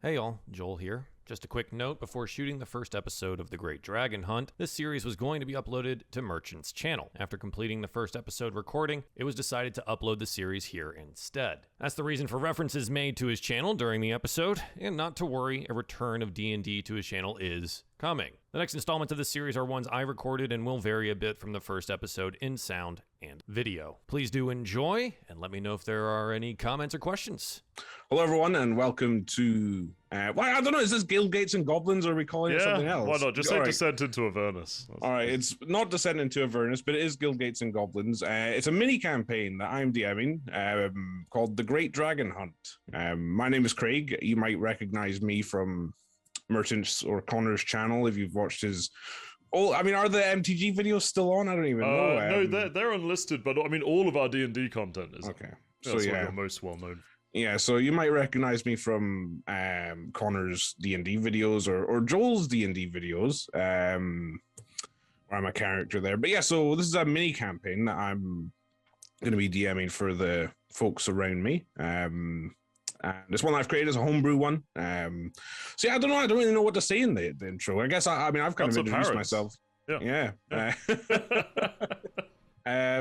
Hey y'all, Joel here. Just a quick note before shooting the first episode of The Great Dragon Hunt, this series was going to be uploaded to Merchant's channel. After completing the first episode recording, it was decided to upload the series here instead. That's the reason for references made to his channel during the episode, and not to worry, a return of DnD to his channel is coming. The next installments of this series are ones I recorded and will vary a bit from the first episode in sound and video. Please do enjoy, and let me know if there are any comments or questions. Hello, everyone, and welcome to... I don't know, is this Guild Gates and Goblins, or are we calling it something else? Why not? Just say Descent into Avernus. Alright, it's not Descent into Avernus, but it is Guild Gates and Goblins. It's a mini-campaign that I'm DMing called The Great Dragon Hunt. My name is Craig. You might recognize me from Merchant's or Connor's channel if you've watched his... Oh, I mean, are the MTG videos still on? I don't even know. No, they're unlisted, but I mean, all of our D&D content is okay. So that's what you're most well known for. Yeah, so you might recognize me from Connor's D&D videos or Joel's D&D videos, where I'm a character there. But yeah, so this is a mini campaign that I'm going to be DMing for the folks around me. And this one I've created is a homebrew one. So yeah, I don't know. I don't really know what to say in the intro. I guess I mean I've kind of introduced myself. Yeah.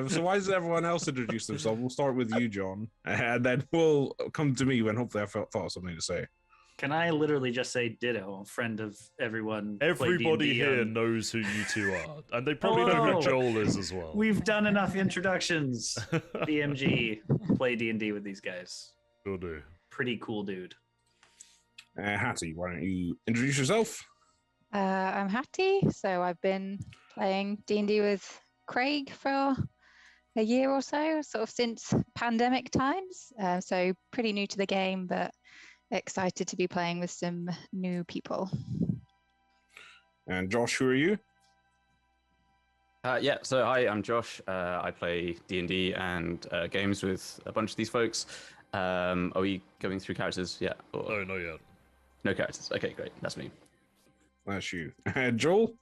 So why does everyone else introduce themselves? We'll start with you, John, and then we'll come to me when hopefully I've thought of something to say. Can I literally just say ditto, friend of everyone? Everybody here knows who you two are, and they probably know who Joel is as well. We've done enough introductions. BMG, play D&D with these guys. Sure do. Pretty cool dude. Hattie, why don't you introduce yourself? I'm Hattie, so I've been playing D&D with Craig for a year or so, sort of since pandemic times. So pretty new to the game, but excited to be playing with some new people. And Josh, who are you? So hi, I'm Josh. I play D&D and games with a bunch of these folks. Are we going through characters? Yeah. No, not yet. No characters. Okay, great. That's me. That's you. Joel?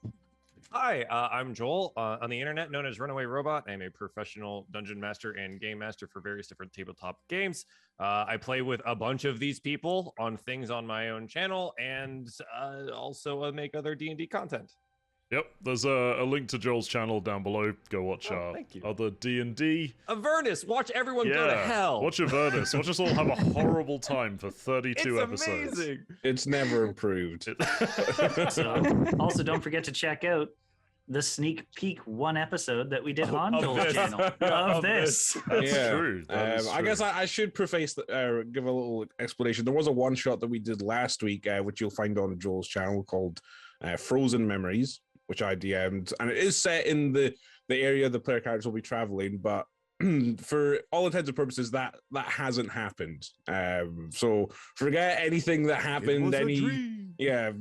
Hi, I'm Joel, on the internet known as Runaway Robot. I'm a professional dungeon master and game master for various different tabletop games. I play with a bunch of these people on things on my own channel, and also make other D&D content. Yep, there's a link to Joel's channel down below. Go watch other D&D. Avernus, watch everyone go to hell. Watch Avernus. Watch us all have a horrible time for 32 episodes. Amazing. It's never improved. Also, don't forget to check out the sneak peek one episode that we did on Joel's channel of this. That's true. I guess I should preface, give a little explanation. There was a one-shot that we did last week, which you'll find on Joel's channel, called Frozen Memories, which I DM'd, and it is set in the area the player characters will be traveling, but for all intents and purposes, that hasn't happened. So forget anything that happened.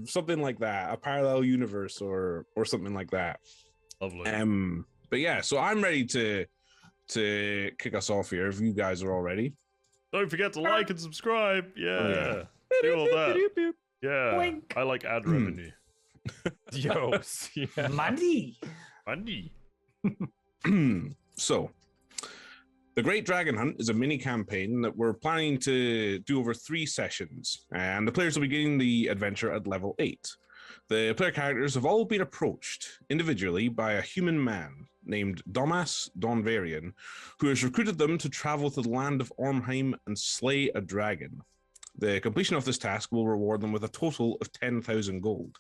Something like that, a parallel universe or something like that. Lovely. But yeah, so I'm ready to kick us off here if you guys are all ready. Don't forget to like and subscribe. Yeah. Do all that. Yeah. Boink. I like ad revenue. Yo, yeah. Money. So, The Great Dragon Hunt is a mini campaign that we're planning to do over 3 sessions, and the players will be beginning the adventure at level 8. The player characters have all been approached individually by a human man named Domas Donvarian, who has recruited them to travel to the land of Orheim and slay a dragon. The completion of this task will reward them with a total of 10,000 gold.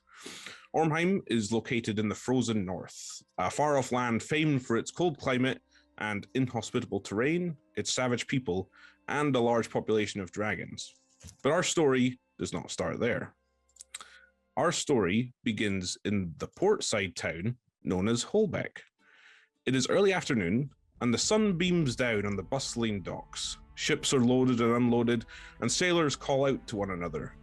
Orheim is located in the frozen north, a far-off land famed for its cold climate and inhospitable terrain, its savage people, and a large population of dragons. But our story does not start there. Our story begins in the portside town known as Holbeck. It is early afternoon, and the sun beams down on the bustling docks. Ships are loaded and unloaded, and sailors call out to one another.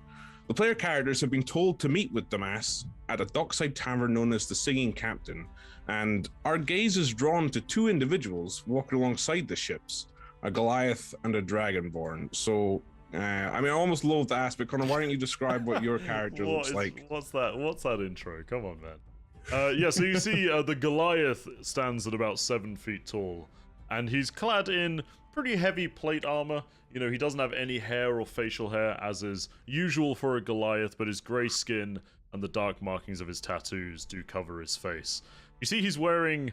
The player characters have been told to meet with Damas at a dockside tavern known as the Singing Captain, and our gaze is drawn to 2 individuals walking alongside the ships, a Goliath and a Dragonborn. So, I almost loathe to ask, but Connor, why don't you describe what your character looks like? What's that intro? Come on, man. So you see the Goliath stands at about 7 feet tall, and he's clad in pretty heavy plate armor. You know, he doesn't have any hair or facial hair, as is usual for a Goliath, but his grey skin and the dark markings of his tattoos do cover his face. You see he's wearing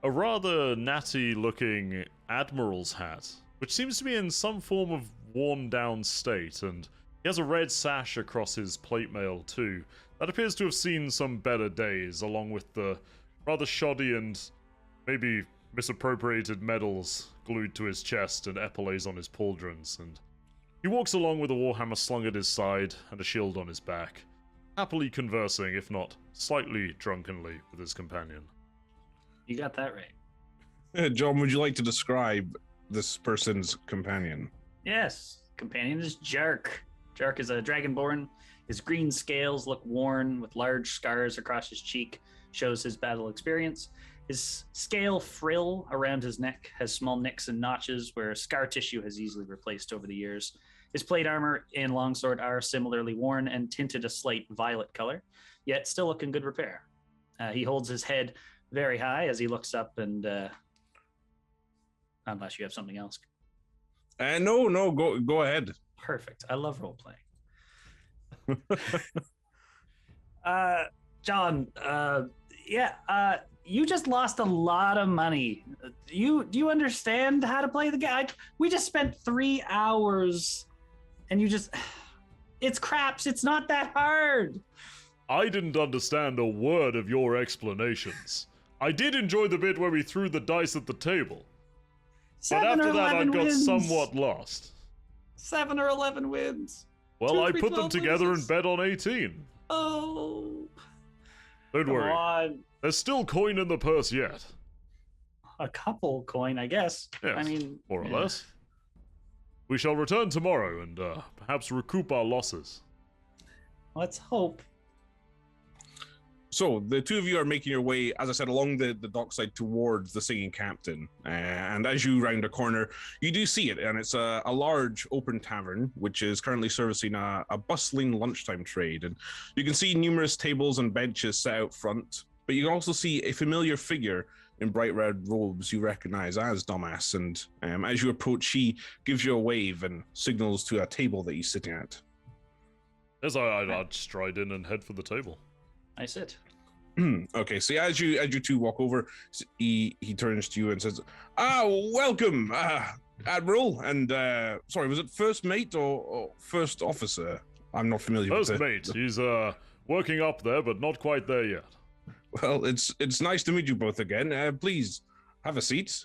a rather natty-looking admiral's hat, which seems to be in some form of worn-down state, and he has a red sash across his plate mail too. That appears to have seen some better days, along with the rather shoddy and maybe misappropriated medals glued to his chest and epaulets on his pauldrons, and he walks along with a warhammer slung at his side and a shield on his back, happily conversing, if not slightly drunkenly, with his companion. You got that right. John, would you like to describe this person's companion? Yes, companion is Jark. Jark is a dragonborn. His green scales look worn with large scars across his cheek, shows his battle experience. His scale frill around his neck has small nicks and notches where scar tissue has easily replaced over the years. His plate armor and longsword are similarly worn and tinted a slight violet color, yet still look in good repair. He holds his head very high as he looks up and... unless you have something else. No, go ahead. Perfect. I love role-playing. John, you just lost a lot of money. Do you understand how to play the game? We just spent 3 hours and you just... It's craps. It's not that hard. I didn't understand a word of your explanations. I did enjoy the bit where we threw the dice at the table. But after that, I got somewhat lost. 7 or 11 wins. Well, I put them together and bet on 18. Oh. Don't worry. On. There's still coin in the purse yet. A couple coin, I guess. Yes, I mean, more or less. We shall return tomorrow and perhaps recoup our losses. Let's hope. So the two of you are making your way, as I said, along the dockside towards the Singing Captain. And as you round a corner, you do see it, and it's a large open tavern, which is currently servicing a bustling lunchtime trade. And you can see numerous tables and benches set out front, but you can also see a familiar figure in bright red robes you recognize as Domas. And as you approach, she gives you a wave and signals to a table that he's sitting at. As I'd stride in and head for the table. I sit. Okay, so as you two walk over, he turns to you and says, welcome, Admiral, and sorry, was it first mate or first officer? I'm not familiar with First mate, he's working up there, but not quite there yet. Well, it's nice to meet you both again. Please, have a seat.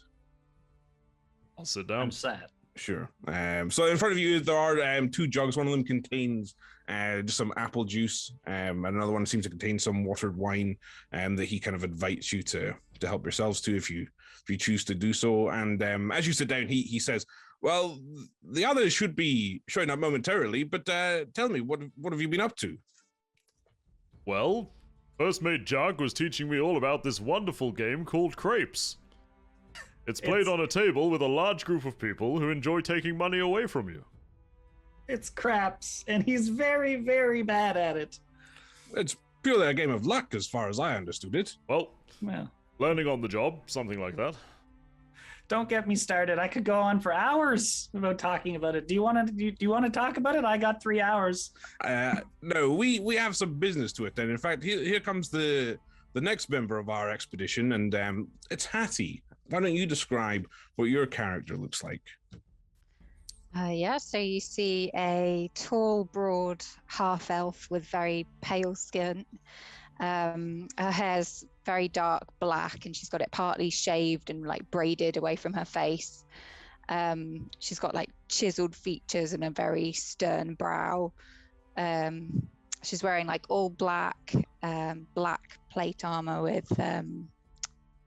I'll sit down. I'm sad. Sure. So in front of you, there are 2 jugs. One of them contains just some apple juice. Another one seems to contain some watered wine that he kind of invites you to help yourselves to if you choose to do so. And as you sit down, he says, well, the others should be showing up momentarily, but tell me, what have you been up to? Well, First Mate Jug was teaching me all about this wonderful game called Crepes. It's played on a table with a large group of people who enjoy taking money away from you. It's craps, and he's very, very bad at it. It's purely a game of luck, as far as I understood it. Well, Well, learning on the job, something like that. don't get me started. I could go on for hours about talking about it. Do you want to talk about it? I got 3 hours. No, we have some business to attend. In fact, here comes the next member of our expedition, and it's Hattie. Why don't you describe what your character looks like? So you see a tall, broad half-elf with very pale skin. Her hair's very dark black, and she's got it partly shaved and like braided away from her face. She's got like chiseled features and a very stern brow. She's wearing like all black, black plate armor with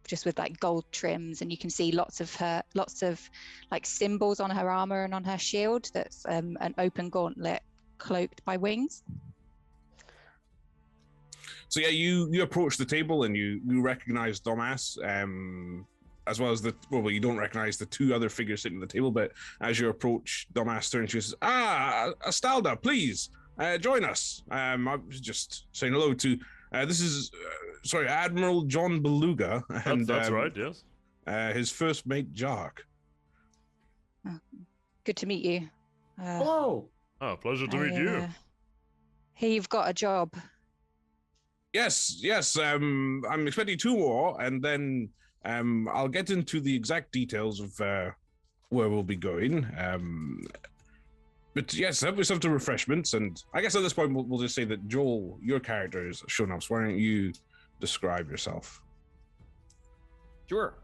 just with like gold trims, and you can see lots of like symbols on her armor and on her shield. That's an open gauntlet cloaked by wings. So yeah, you approach the table and you recognize Domas, as well as you don't recognize the 2 other figures sitting at the table, but as you approach, Domas turns to you and says, Astalda, please join us. I was just saying hello to this is Admiral John Beluga, and that's right, yes. His first mate Jark. Good to meet you. Hello. Oh, pleasure to meet you. Here you've got a job. Yes. I'm expecting 2 more, and then I'll get into the exact details of where we'll be going. But yes, help yourself to refreshments, and I guess at this point we'll just say that Joel, your character, is shown up. So why don't you describe yourself? Sure.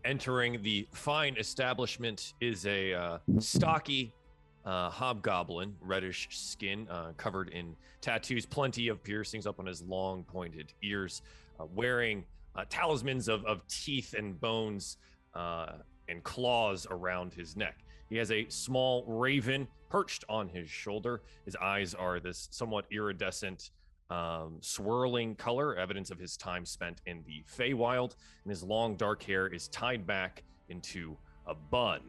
Entering the fine establishment is a stocky hobgoblin, reddish skin, covered in tattoos, plenty of piercings up on his long pointed ears, wearing talismans of teeth and bones and claws around his neck. He has a small raven perched on his shoulder. His eyes are this somewhat iridescent swirling color, evidence of his time spent in the Feywild, and his long dark hair is tied back into a bun.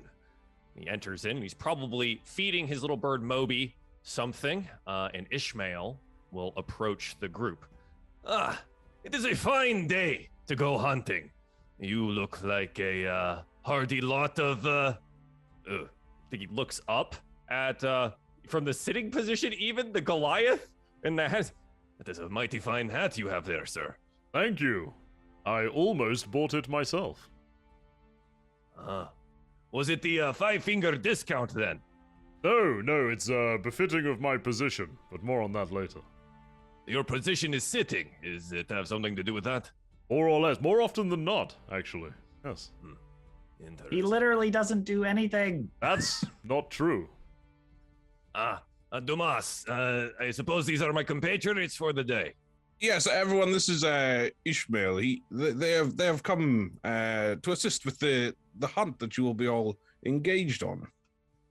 He enters in, and he's probably feeding his little bird Moby something, and Ishmael will approach the group. It is a fine day to go hunting. You look like a hardy lot of I think he looks up at from the sitting position, even the Goliath, and that is a mighty fine hat you have there, sir. Thank you. I almost bought it myself. Was it the 5-finger discount then? No, it's befitting of my position, but more on that later. Your position is sitting. Is it have something to do with that? More or less. More often than not, actually. Yes. He literally doesn't do anything. That's not true. Dumas, I suppose these are my compatriots for the day. Yes, everyone. This is Ishmael. They have come to assist with the hunt that you will be all engaged on.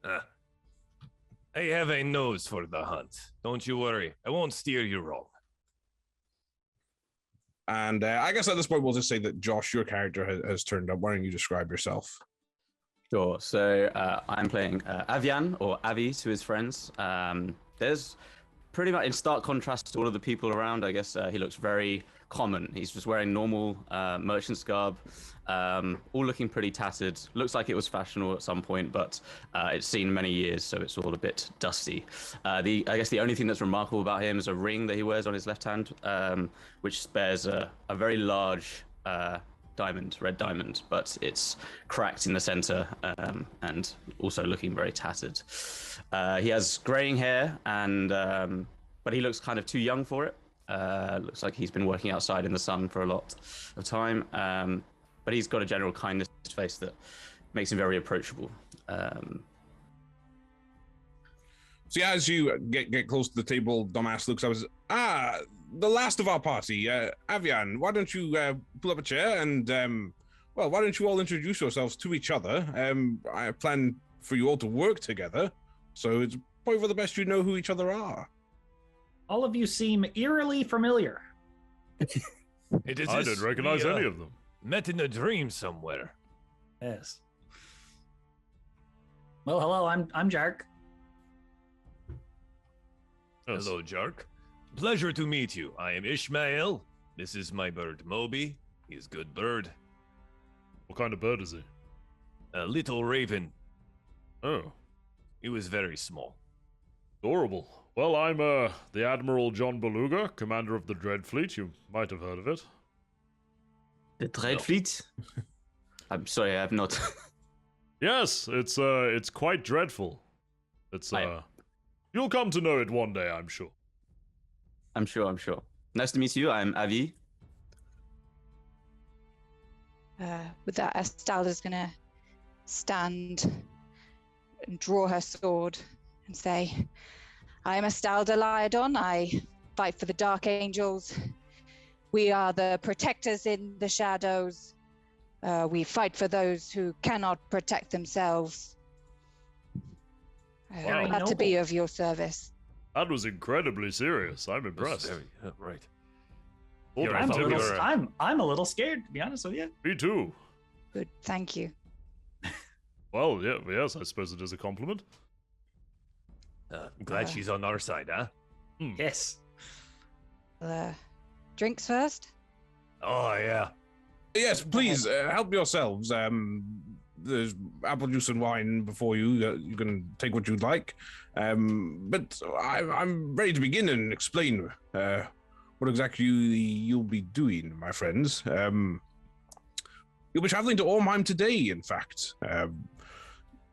I have a nose for the hunt. Don't you worry. I won't steer you wrong. And I guess at this point we'll just say that Josh, your character, has turned up. Why don't you describe yourself? Sure. So I'm playing Avian, or Avi to his friends. There's pretty much in stark contrast to all of the people around. I guess he looks very common. He's just wearing normal merchant's garb, all looking pretty tattered. Looks like it was fashionable at some point, but it's seen many years, so it's all a bit dusty. I guess the only thing that's remarkable about him is a ring that he wears on his left hand, which bears a very large red diamond, but it's cracked in the center and also looking very tattered. He has graying hair, and but he looks kind of too young for it. Looks like he's been working outside in the sun for a lot of time, but he's got a general kindness to his face that makes him very approachable. So yeah, as you get close to the table, Dumas looks up and says, the last of our party, Avian, why don't you pull up a chair and, why don't you all introduce yourselves to each other? I plan for you all to work together, so it's probably for the best you know who each other are. All of you seem eerily familiar. I didn't recognize any of them. Met in a dream somewhere. Yes. Well, hello, I'm Jark. Yes. Hello, Jark. Pleasure to meet you. I am Ishmael. This is my bird, Moby. He's a good bird. What kind of bird is he? A little raven. Oh. He was very small. Adorable. Well, I'm the Admiral John Beluga, commander of the Dread Fleet. You might have heard of it. The Dread Fleet? I'm sorry, I have not. Yes, it's quite dreadful. It's you'll come to know it one day, I'm sure. I'm sure. Nice to meet you. I'm Avi. With that, Estalda's gonna stand and draw her sword and say, I am Estalda Lyodon. I fight for the Dark Angels. We are the protectors in the shadows. We fight for those who cannot protect themselves. Very Glad to noble. be of your service. That was incredibly serious. I'm impressed. Right. Hold Here, on, I I'm a thought we little, were, I'm a little scared, to be honest with you. Me too. Good, thank you. Well, yes, I suppose it is a compliment. I'm glad she's on our side, huh? Yes. Drinks first? Oh, yeah. Yes, please help yourselves. there's apple juice and wine before you. You can take what you'd like. But I'm ready to begin and explain what exactly you'll be doing, my friends. You'll be traveling to Orheim today, in fact.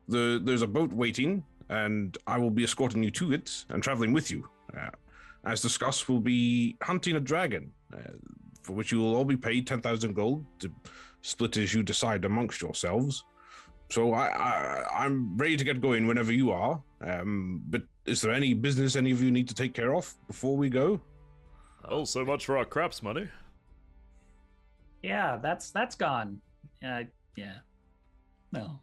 There's a boat waiting, and I will be escorting you to it and traveling with you. As discussed, we'll be hunting a dragon, for which you will all be paid 10,000 gold to split as you decide amongst yourselves. So I'm ready to get going whenever you are. But is there any business any of you need to take care of before we go? Oh, so much for our craps money. Yeah, that's gone. Yeah. No.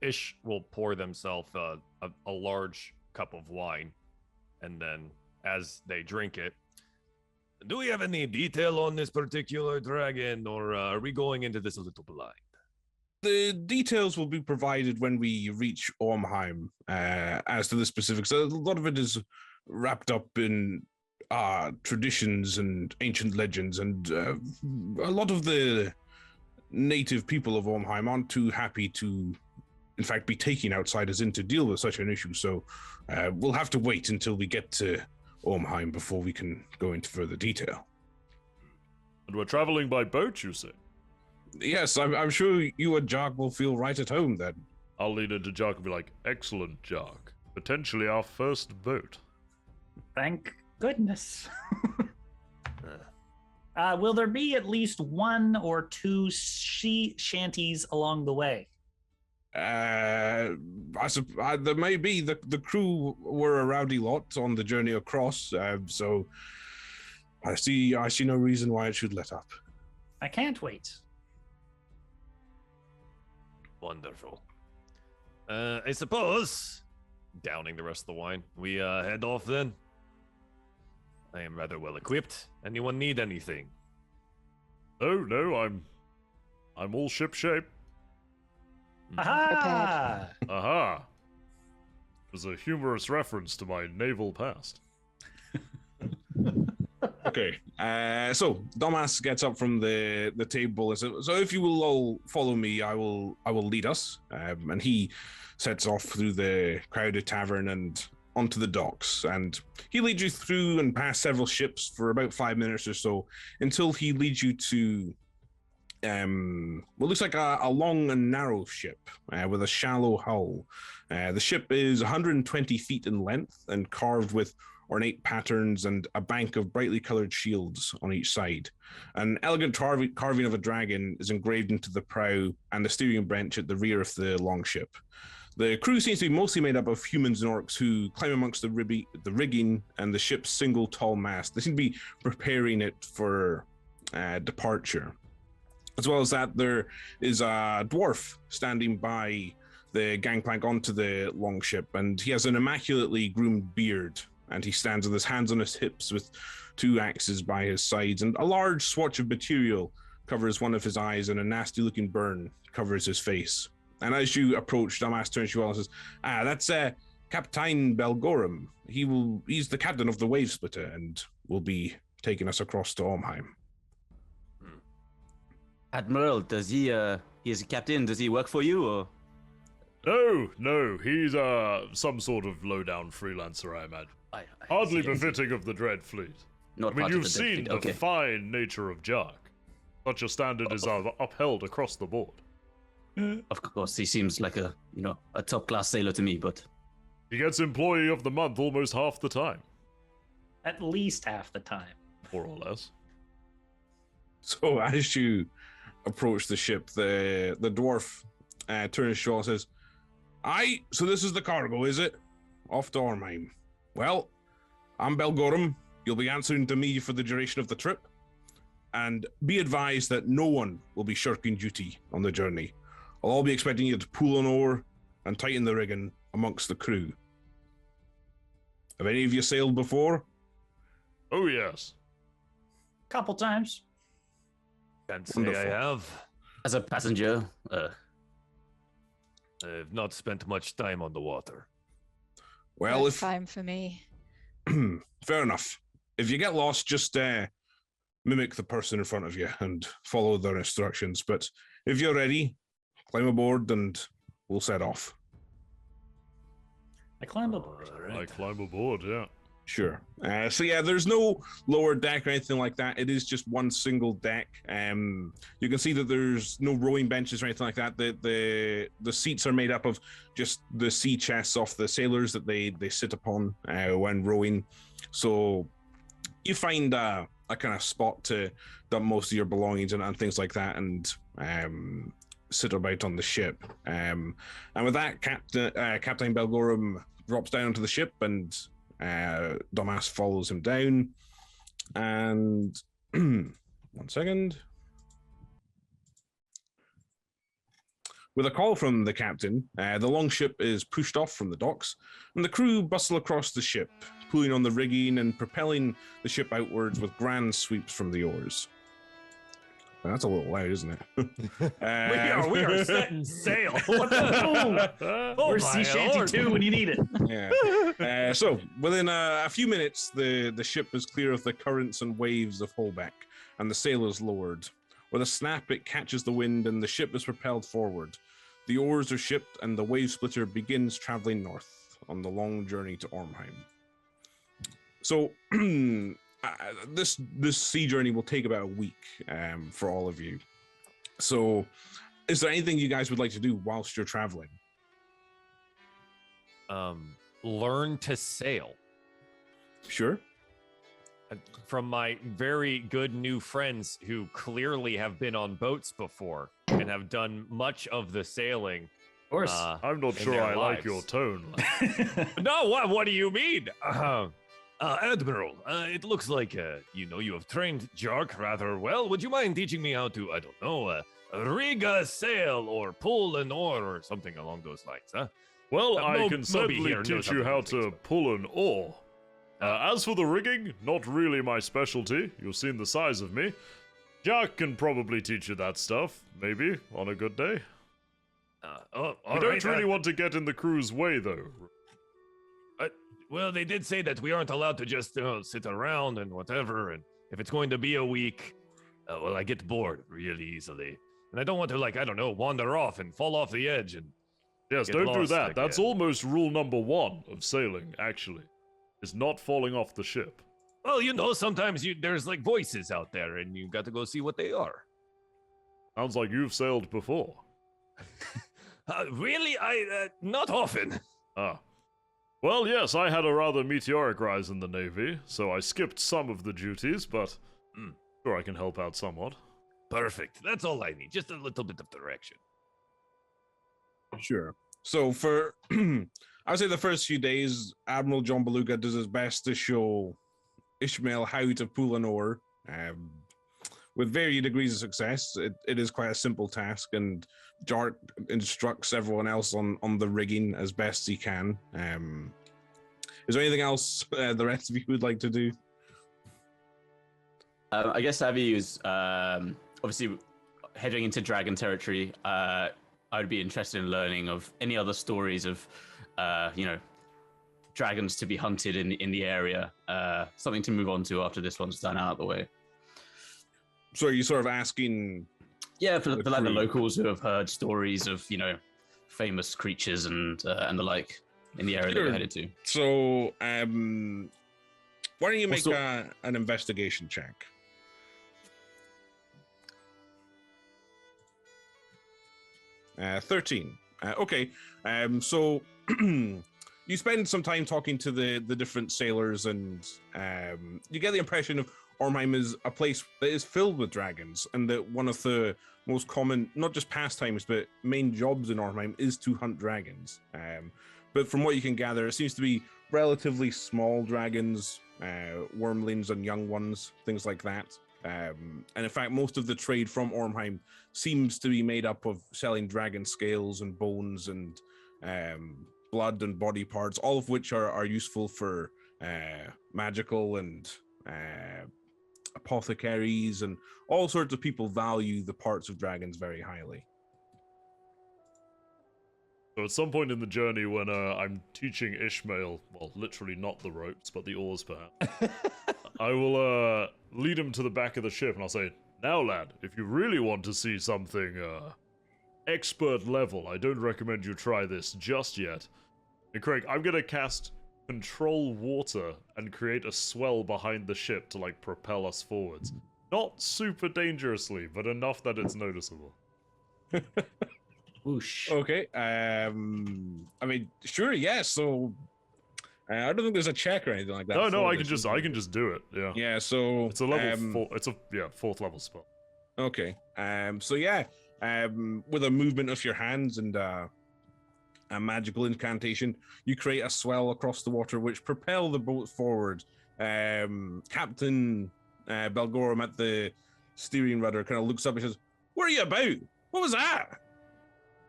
Ish will pour themselves a large cup of wine, and then as they drink it, do we have any detail on this particular dragon, or are we going into this a little blind? The details will be provided when we reach Orheim. As to the specifics, a lot of it is wrapped up in traditions and ancient legends, and a lot of the native people of Orheim aren't too happy to, in fact, be taking outsiders in to deal with such an issue. So we'll have to wait until we get to Orheim before we can go into further detail. And we're traveling by boat, you say? Yes, I'm sure you and Jock will feel right at home then. I'll lean into Jock and be like, excellent, Jock. Potentially our first boat. Thank goodness. Will there be at least one or two shanties along the way? There may be. The crew were a rowdy lot on the journey across, so I see no reason why it should let up. I can't wait. Wonderful. I suppose, downing the rest of the wine, we head off then. I am rather well equipped. Anyone need anything? Oh no, I'm all ship shape. Aha! Aha! It was a humorous reference to my naval past. Okay, so Domas gets up from the table and says, "So if you will all follow me, I will lead us." And he sets off through the crowded tavern and onto the docks. And he leads you through and past several ships for about 5 minutes or so until he leads you to what looks like a long and narrow ship with a shallow hull. The ship is 120 feet in length and carved with ornate patterns and a bank of brightly colored shields on each side. An elegant carving of a dragon is engraved into the prow and the steering bench at the rear of the long ship. The crew seems to be mostly made up of humans and orcs who climb amongst the rigging and the ship's single tall mast. They seem to be preparing it for departure. As well as that, there is a dwarf standing by the gangplank onto the long ship, and he has an immaculately groomed beard, and he stands with his hands on his hips with 2 axes by his sides, and a large swatch of material covers one of his eyes, and a nasty-looking burn covers his face. And as you approach, Damas turns to you all and says, that's Captain Belgorum. He's the captain of the Wave Splitter and will be taking us across to Orheim. Admiral, does he is a captain, does he work for you, or? No, he's some sort of low-down freelancer, I imagine. Hardly befitting of the Dread Fleet. Not I mean, part of you've the Dread seen Fleet, the fine nature of Jark. Such a standard is upheld across the board. Of course, he seems like a top-class sailor to me, but... He gets Employee of the Month almost half the time. At least half the time. More or less. So as you approach the ship, the dwarf turns to you all and says, so this is the cargo, is it? Off to Orheim. Well, I'm Belgorum. You'll be answering to me for the duration of the trip. And be advised that no one will be shirking duty on the journey. I'll all be expecting you to pull an oar and tighten the rigging amongst the crew. Have any of you sailed before? Oh, yes. Couple times. Can't say Wonderful. I have. As a passenger, I've not spent much time on the water. Well, First time for me. fair enough. If you get lost, just mimic the person in front of you and follow their instructions. But if you're ready, climb aboard and we'll set off. I climb aboard. I climb aboard, yeah. Sure. So yeah, there's no lower deck or anything like that. It is just one single deck. You can see that there's no rowing benches or anything like that. The seats are made up of just the sea chests off the sailors that they sit upon when rowing. So you find a kind of spot to dump most of your belongings and things like that, and sit about on the ship. And with that, Captain Belgorum drops down onto the ship, and Dumbass follows him down. And 1 second. With a call from the captain, the longship is pushed off from the docks, and the crew bustle across the ship, pulling on the rigging and propelling the ship outwards with grand sweeps from the oars. That's a little loud, isn't it? We are setting sail. What the boom? Oh, We're my Sea Shanty lord. 2 when you need it. Yeah. So within a few minutes, the ship is clear of the currents and waves of Holbeck, and the sail is lowered. With a snap, it catches the wind, and the ship is propelled forward. The oars are shipped, and the wave splitter begins traveling north on the long journey to Orheim. So this sea journey will take about a week for all of you. So is there anything you guys would like to do whilst you're traveling? Learn to sail. Sure. From my very good new friends who clearly have been on boats before and have done much of the sailing. Of course. I'm not in sure their I like lives. your tone. No, what do you mean? Admiral, it looks like, you have trained Jark rather well. Would you mind teaching me how to, rig a sail or pull an oar or something along those lines, huh? Well, I Moby can here certainly knows teach how you to how do things, to but- pull an oar. As for the rigging, not really my specialty. You've seen the size of me. Jack can probably teach you that stuff, maybe, on a good day. All I don't really want to get in the crew's way, though. Well, they did say that we aren't allowed to just sit around and whatever, and if it's going to be a week, I get bored really easily. And I don't want to, wander off and fall off the edge and Yes, Get don't do lost that. That's again. almost rule number 1 of sailing, actually. Is not falling off the ship. Well, sometimes there's voices out there, and you got to go see what they are. Sounds like you've sailed before. Really? Not often. Ah. Well, yes, I had a rather meteoric rise in the Navy, so I skipped some of the duties, but sure I can help out somewhat. Perfect. That's all I need. Just a little bit of direction. Sure. So for, I would say the first few days, Admiral John Beluga does his best to show Ishmael how to pull an oar. With varying degrees of success, it is quite a simple task, and Jart instructs everyone else on the rigging as best he can. Is there anything else the rest of you would like to do? I guess Avi is obviously heading into dragon territory. I would be interested in learning of any other stories of, dragons to be hunted in the area. Something to move on to after this one's done out of the way. So are you sort of asking? Yeah, for the crew. locals who have heard stories of famous creatures and the like in the area that Sure. we're headed to. So why don't you make Also- an investigation check? Uh, 13. Okay. So you spend some time talking to the different sailors, and you get the impression of Orheim is a place that is filled with dragons, and that one of the most common, not just pastimes, but main jobs in Orheim is to hunt dragons. But from what you can gather, it seems to be relatively small dragons, wormlings and young ones, things like that. And in fact, most of the trade from Orheim seems to be made up of selling dragon scales and bones and blood and body parts, all of which are useful for magical and apothecaries, and all sorts of people value the parts of dragons very highly. So at some point in the journey when I'm teaching Ishmael, well, literally not the ropes, but the oars perhaps, I will lead him to the back of the ship, and I'll say, "Now, lad, if you really want to see something expert level, I don't recommend you try this just yet." And Craig, I'm gonna cast Control Water and create a swell behind the ship to like propel us forwards. Not super dangerously, but enough that it's noticeable. Whoosh. Okay. I mean, sure, yeah. So I don't think there's a check or anything like that. No, I for can this, just do it. Yeah. Yeah. So It's a level 4. It's a fourth level spell. Okay. So yeah. With a movement of your hands and a magical incantation, you create a swell across the water which propel the boat forward. Captain Belgorum at the steering rudder kind of looks up and says, "What are you about? What was that?"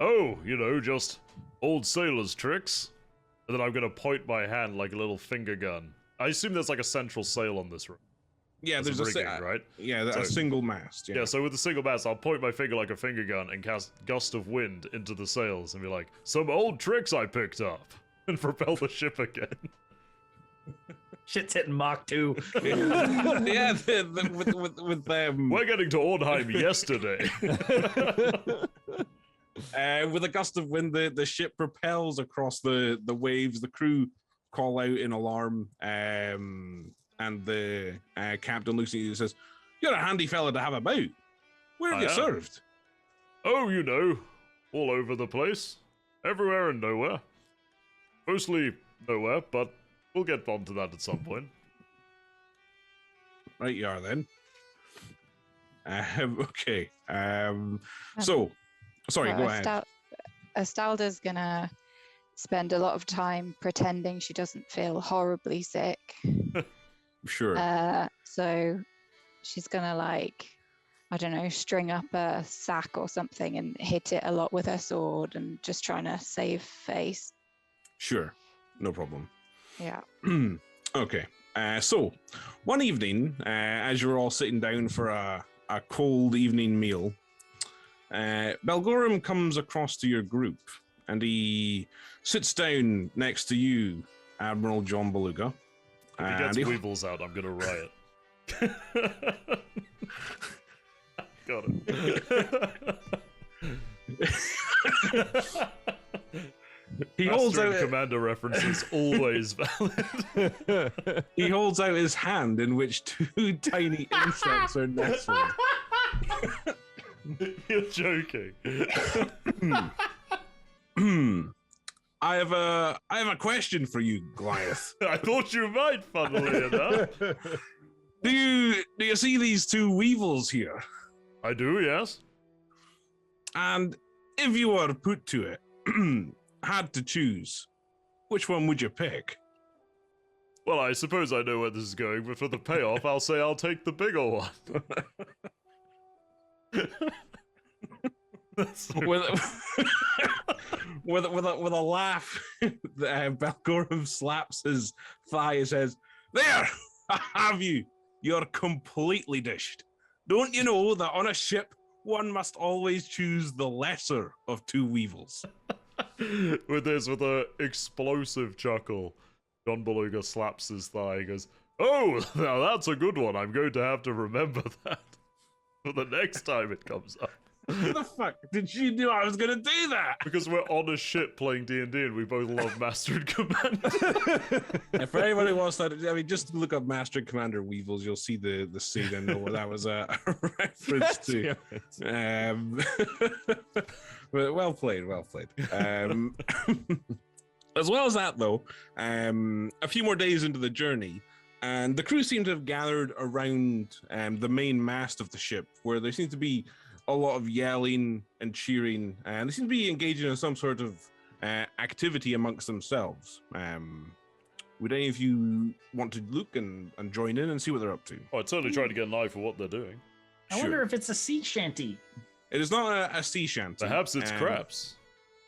Oh, just old sailors' tricks. And then I'm gonna point my hand like a little finger gun. I assume there's like a central sail on this room. Yeah, there's a rigging, right? Yeah, a So- single mast. Yeah, so with the single mast, I'll point my finger like a finger gun and cast Gust of Wind into the sails and be like, "Some old tricks I picked up," and propel the ship again. Shit's hitting Mach 2. Yeah, with We're getting to Orheim yesterday. with a gust of wind, the ship propels across the waves. The crew call out in alarm, and the captain looks at you and says, "You're a handy fella to have about. Where have I you am. served?" Oh, all over the place. Everywhere and nowhere. Mostly nowhere, but we'll get onto that at some point. Right, you are then. Okay. So, sorry, Well, go ahead. Estalda's gonna spend a lot of time pretending she doesn't feel horribly sick. Sure. So she's gonna I don't know, string up a sack or something and hit it a lot with her sword and just trying to save face. Sure. No problem. Yeah. Okay. So, one evening, as you're all sitting down for a cold evening meal, Belgorum comes across to your group and he sits down next to you, Admiral John Beluga. If he gets weevils out, I'm gonna riot. Got it. He holds Master and out Commander references always valid. he holds out his hand in which two tiny insects are nestled. You're joking. I have a question for you, Goliath. I thought you might, funnily enough. Do you see these two weevils here? I do, yes. And if you were put to it, had to choose, which one would you pick? Well, I suppose I know where this is going, but for the payoff, I'll say I'll take the bigger one. with a laugh, Belgorum slaps his thigh and says, "There, I have you. You're completely dished. Don't you know that on a ship, one must always choose the lesser of two weevils?" With a explosive chuckle, John Beluga slaps his thigh and goes, "Oh, now that's a good one. I'm going to have to remember that for the next time it comes up." What the fuck? Did you know I was gonna do that? Because we're on a ship playing D&D and we both love Master and Commander. And for anybody who wants that, I mean, just look up Master and Commander Weevils. You'll see the scene and know what that was a reference to. But well played. As well as that, though, a few more days into the journey, and the crew seem to have gathered around the main mast of the ship, where there seems to be a lot of yelling and cheering, and they seem to be engaging in some sort of activity amongst themselves. Would any of you want to look and join in and see what they're up to? Oh, I'd certainly try to get an eye for what they're doing. I wonder if it's a sea shanty. It is not a sea shanty. Perhaps it's craps.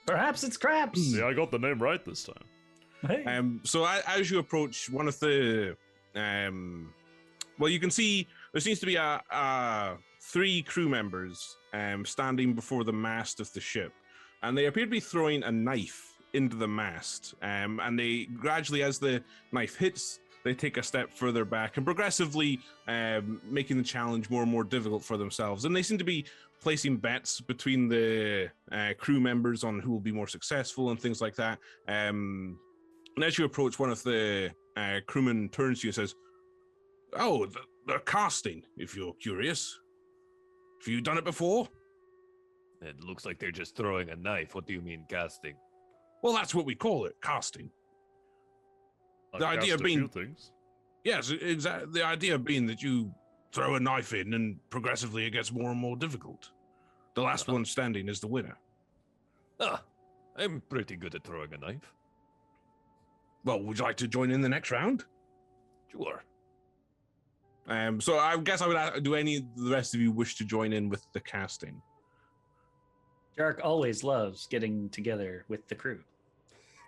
Perhaps it's craps. See, I got the name right this time. Hey. So as you approach one of the, well, you can see there seems to be three crew members standing before the mast of the ship, and they appear to be throwing a knife into the mast. And they gradually, as the knife hits they take a step further back and progressively making the challenge more and more difficult for themselves. And they seem to be placing bets between the crew members on who will be more successful and things like that. And as you approach, one of the crewmen turns to you and says, "Oh, they're casting, if you're curious. Have you done it before?" It looks like they're just throwing a knife. What do you mean casting? Well, that's what we call it, casting. I've The idea cast a being- few things. Yes, exactly. The idea being that you throw a knife in and progressively it gets more and more difficult. The last one standing is the winner. Ah, I'm pretty good at throwing a knife. Well, would you like to join in the next round? Sure. So I guess I would do any of the rest of you wish to join in with the casting? Jark always loves getting together with the crew.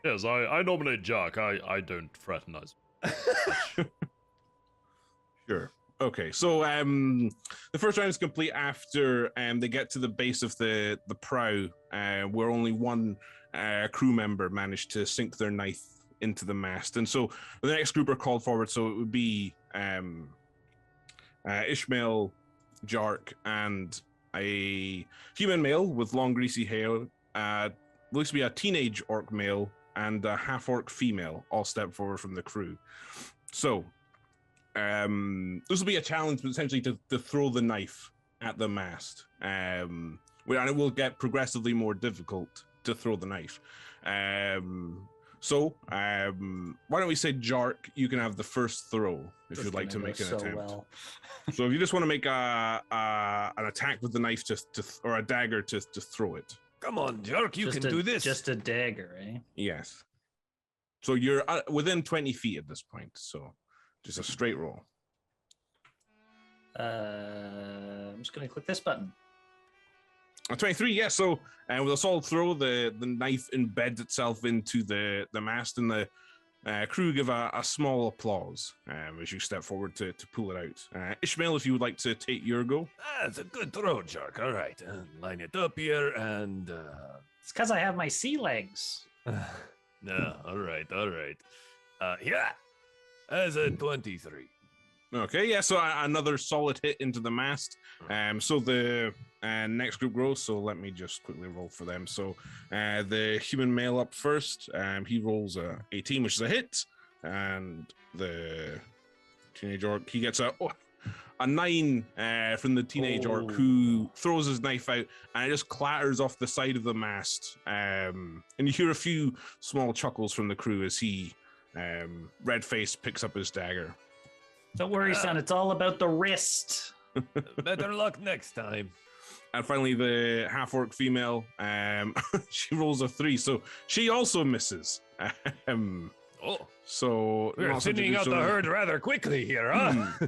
Yes, I nominate Jack. I don't fraternize. Sure. Okay, so the first round is complete after they get to the base of the prow, where only one crew member managed to sink their knife into the mast, and so the next group are called forward. So it would be Ishmael, Jark, and a human male with long greasy hair. Looks to be a teenage orc male and a half orc female. All step forward from the crew. So. This will be a challenge, but essentially to throw the knife at the mast. And it will get progressively more difficult to throw the knife. So why don't we say, Jark, you can have the first throw if you'd like to make an attempt. Well. So if you just want to make an attack with the knife or a dagger to throw it. Come on, Jerk, you Just can do this. Just a dagger, eh? Yes. So you're within 20 feet at this point, so just a straight roll. I'm just going to click this button. 23, yes. So with a solid throw, the knife embeds itself into the mast, and the crew give a small applause as you step forward to pull it out. Ishmael, if you would like to take your go. It's a good throw, Jerk. All right. Line it up here and... It's because I have my sea legs. No, all right. Yeah. As a 23. Okay, yeah, so another solid hit into the mast. So the next group goes, so let me just quickly roll for them. So the human male up first, he rolls a 18, which is a hit. And the teenage orc, he gets a 9 from the teenage orc, who throws his knife out, and it just clatters off the side of the mast. And you hear a few small chuckles from the crew as he, red-faced, picks up his dagger. Don't worry, son. It's all about the wrist. Better luck next time. And finally, the half-orc female, she rolls a 3, so she also misses. So We're thinning out the herd rather quickly here, huh?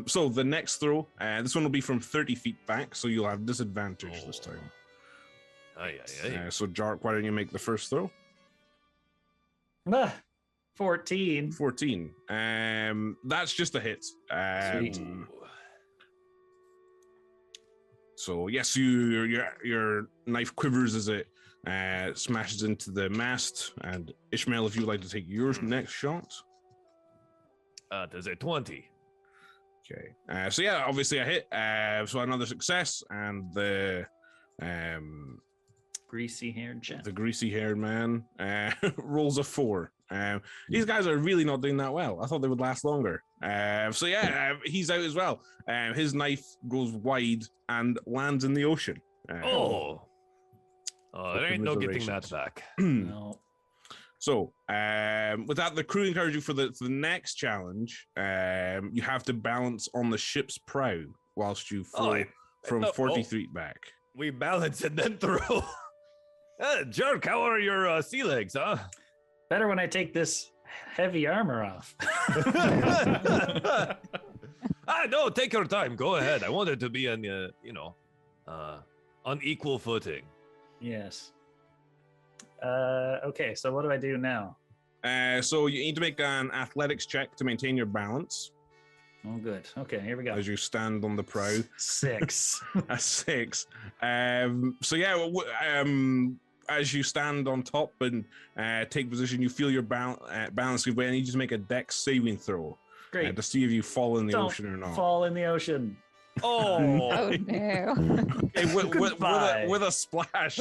So the next throw, this one will be from 30 feet back, so you'll have disadvantage this time. Aye. So Jark, why don't you make the first throw? 14. 14. That's just a hit. Sweet. So yes, your knife quivers as it smashes into the mast. And Ishmael, if you'd like to take your next shot. There's a 20. Okay. So yeah, obviously a hit. So another success, and the Greasy-haired gent. the greasy-haired man rolls a 4. These guys are really not doing that well. I thought they would last longer. So yeah, he's out as well. His knife goes wide and lands in the ocean. There ain't no getting that back. No. So with that, the crew encourage you for the next challenge. You have to balance on the ship's prow whilst you fall from 40 feet back. We balance and then throw. Jerk, how are your sea legs, huh? Better when I take this heavy armor off. No, take your time. Go ahead. I want it to be on, on equal footing. Yes. Okay, so what do I do now? So you need to make an athletics check to maintain your balance Oh, good. Okay, here we go. as you stand on the prow. 6. A 6. So yeah, as you stand on top and take position, you feel your balance give way, and you just make a dex saving throw. Great. To see if you fall in the Don't ocean or not. fall in the ocean. Oh no. Hey, with a splash.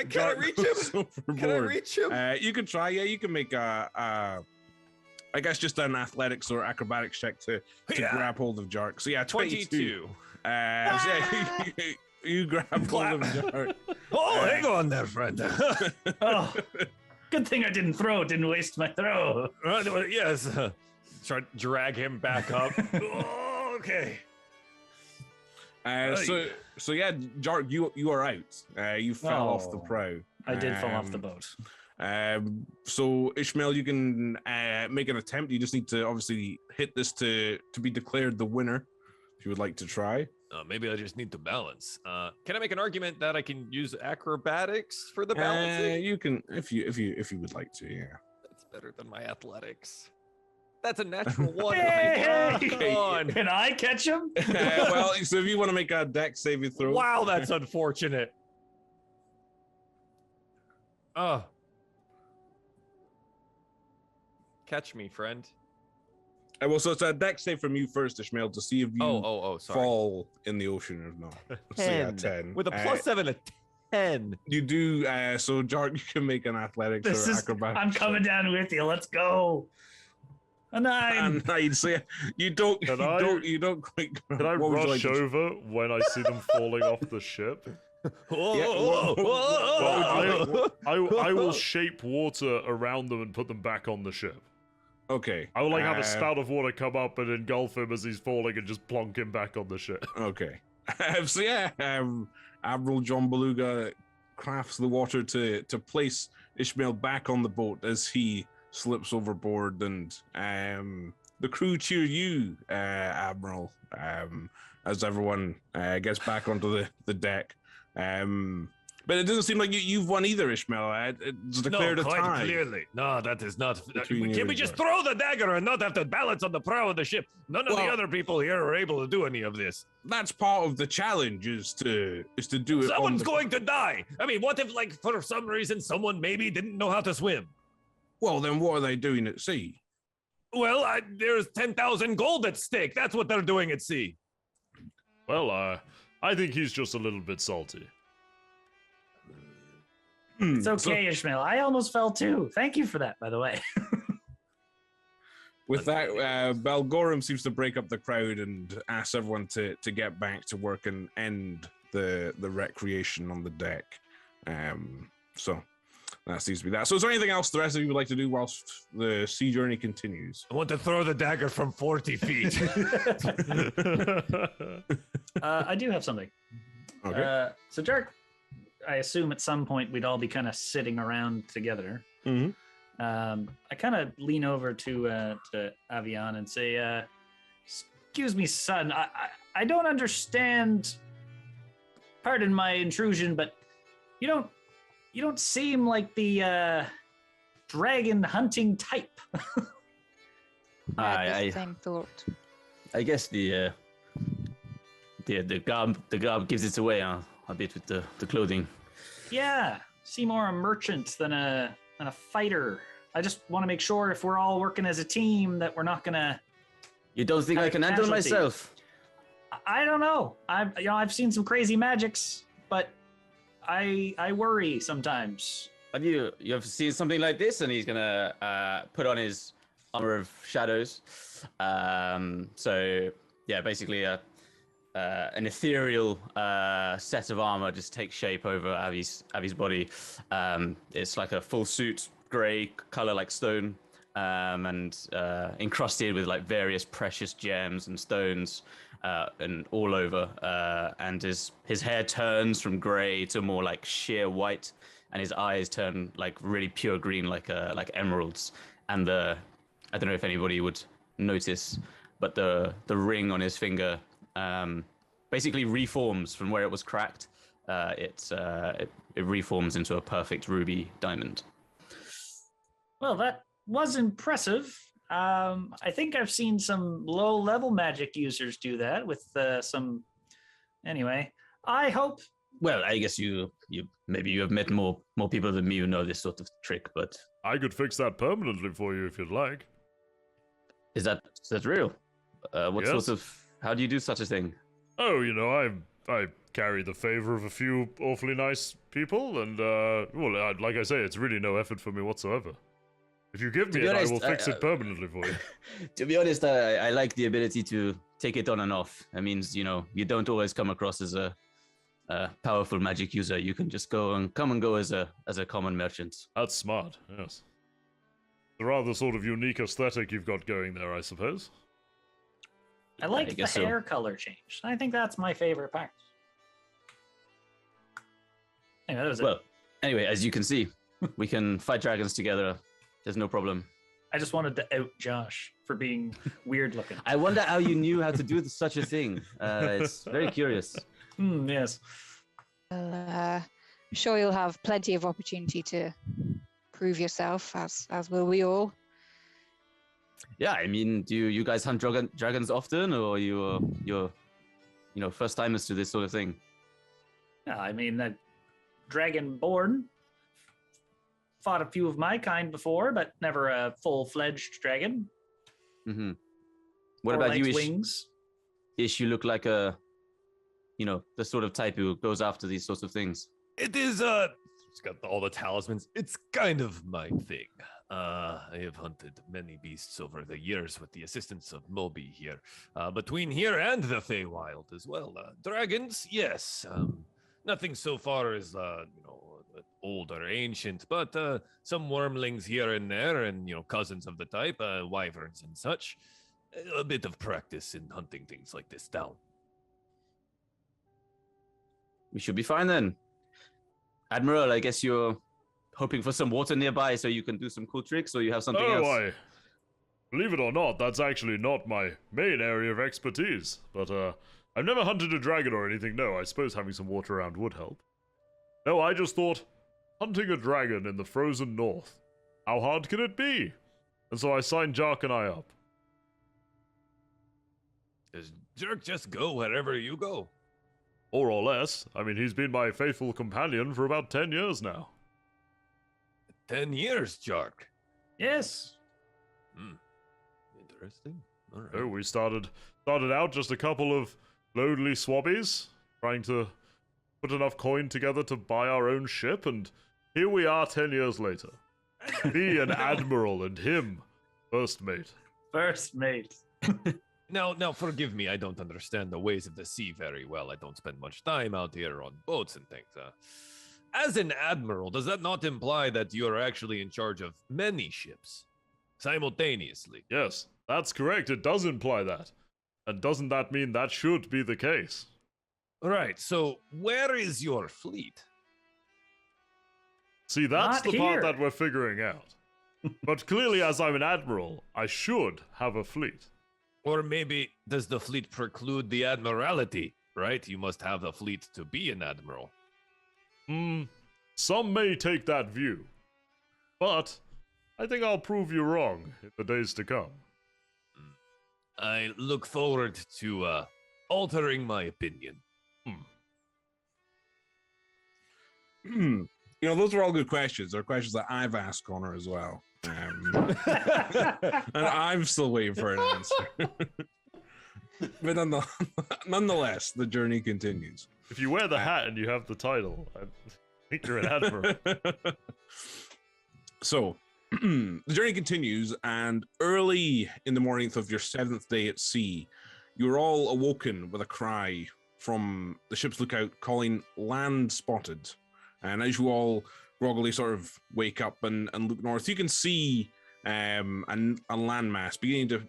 Can I reach him? Can I reach him? You can try. Yeah, you can make I guess just an athletics or acrobatics check to grab hold of Jark. So yeah, 22. So yeah, you grab hold of Jark. Oh, hang on there, friend. Oh, good thing I didn't waste my throw. Yes. Try to drag him back up. Oh, okay. So yeah, Jark, you are out. You fell off the prow. I did fall off the boat. So Ishmael, you can make an attempt. You just need to obviously hit this to be declared the winner. If you would like to try. Maybe I just need to balance. Can I make an argument that I can use acrobatics for the balancing? You can, if you would like to. Yeah. That's better than my athletics. That's a natural one. Hey, Come on. Can I catch him? Well, so if you want to make a dex saving throw. Wow, that's unfortunate. Oh. Catch me, friend. Well, so it's a dex save from you first, Ishmael, to see if you sorry. fall in the ocean or not. So yeah, 10. With a plus 7, a 10. You do. So Jark, you can make an athletics or acrobatics. I'm coming down with you. Let's go. A 9. A 9. So yeah, you don't quite. Can I rush over when I see them falling off the ship? I will shape water around them and put them back on the ship. Okay. I will have a spout of water come up and engulf him as he's falling and just plonk him back on the ship. Okay. So yeah, Admiral John Beluga crafts the water to place Ishmael back on the boat as he slips overboard, and the crew cheer you, Admiral, as everyone gets back onto the deck. But it doesn't seem like you've won either, Ishmael. It's declared a tie. Quite clearly. No, that is not. Between Can you we and just Jark. throw the dagger and not have to balance on the prow of the ship? None of the other people here are able to do any of this. That's part of the challenge, is to do it. Someone's going to die. I mean, what if, like, for some reason, someone maybe didn't know how to swim? Well, then what are they doing at sea? Well, there's 10,000 gold at stake. That's what they're doing at sea. Well, I think he's just a little bit salty. It's okay, Ishmael. I almost fell too. Thank you for that, by the way. With that, Balgorum seems to break up the crowd and asks everyone to get back to work and end the recreation on the deck. So that seems to be that. So is there anything else the rest of you would like to do whilst the sea journey continues? I want to throw the dagger from 40 feet. I do have something. Okay. So Jark, I assume at some point we'd all be kind of sitting around together. Mhm. I kind of lean over to Avian and say, "Excuse me, son. I don't understand. Pardon my intrusion, but you don't seem like the dragon hunting type." I had the same thought. I guess the garb gives it away a bit with the clothing. Yeah, seem more a merchant than a fighter. I just want to make sure if we're all working as a team that we're not gonna. You don't think I can handle Casualty. myself? I don't know. I've seen some crazy magics, but I worry sometimes. Have you seen something like this? And he's gonna put on his armor of shadows. So yeah, basically an ethereal set of armor just takes shape over Avi's body. It's like a full suit, grey color like stone, and encrusted with like various precious gems and stones, and all over. And his hair turns from grey to more like sheer white, and his eyes turn like really pure green, like emeralds. And I don't know if anybody would notice, but the ring on his finger basically reforms from where it was cracked. It reforms into a perfect ruby diamond. Well, that was impressive. I think I've seen some low-level magic users do that with some. Anyway, I hope Well, I guess you maybe you have met more people than me who know this sort of trick, but I could fix that permanently for you if you'd like. is that real? What Yes. sort of how do you do such a thing? Oh, I carry the favor of a few awfully nice people, and like I say, it's really no effort for me whatsoever. If you give To me be it, honest, I will fix it permanently for you. To be honest, I like the ability to take it on and off. That means you don't always come across as a powerful magic user. You can just come and go as a common merchant. That's smart. Yes. A rather sort of unique aesthetic you've got going there, I suppose. I like I the guess so. hair color change. I think that's my favorite part. Anyway, that was it. Well, anyway, as you can see, we can fight dragons together. There's no problem. I just wanted to out Josh for being weird looking. I wonder how you knew how to do such a thing. It's very curious. Yes. I'm sure you'll have plenty of opportunity to prove yourself, as will we all. Yeah, I mean, do you guys hunt dragons often, or you're first timers to this sort of thing? Yeah, I mean, the Dragonborn fought a few of my kind before, but never a full-fledged dragon. Mm-hmm. What Four about you, legs, Ish? wings. Ish, you look like the sort of type who goes after these sorts of things. It is, it's got all the talismans. It's kind of my thing. I have hunted many beasts over the years with the assistance of Moby here. Between here and the Feywild as well. Dragons, yes. Nothing so far as, old or ancient, but some wormlings here and there, and, cousins of the type, wyverns and such. A bit of practice in hunting things like this down. We should be fine then. Admiral, I guess you're hoping for some water nearby so you can do some cool tricks, or you have something else? Believe it or not, that's actually not my main area of expertise. But I've never hunted a dragon or anything, no. I suppose having some water around would help. No, I just thought, hunting a dragon in the frozen north, how hard can it be? And so I signed Jark and I up. Does Jerk just go wherever you go? More or less. I mean, he's been my faithful companion for about 10 years now. 10 years, Jark. Yes. Interesting. All right. So we started out just a couple of lonely swabbies, trying to put enough coin together to buy our own ship, and here we are 10 years later. Me an admiral and him first mate. First mate. Now, forgive me, I don't understand the ways of the sea very well. I don't spend much time out here on boats and things. As an admiral, does that not imply that you're actually in charge of many ships simultaneously? Yes, that's correct. It does imply that. And doesn't that mean that should be the case? Right, so where is your fleet? See, that's Not the part here. that we're figuring out. But clearly, as I'm an admiral, I should have a fleet. Or maybe does the fleet preclude the admiralty, right? You must have a fleet to be an admiral. Some may take that view. But I think I'll prove you wrong in the days to come. I look forward to altering my opinion. Those are all good questions. They're questions that I've asked Connor as well. And I'm still waiting for an answer. But nonetheless, the journey continues. If you wear the hat and you have the title, I think you're an admiral. So, the journey continues, and early in the morning of your 7th day at sea, you're all awoken with a cry from the ship's lookout calling land spotted. And as you all groggily sort of wake up and look north, you can see a landmass beginning to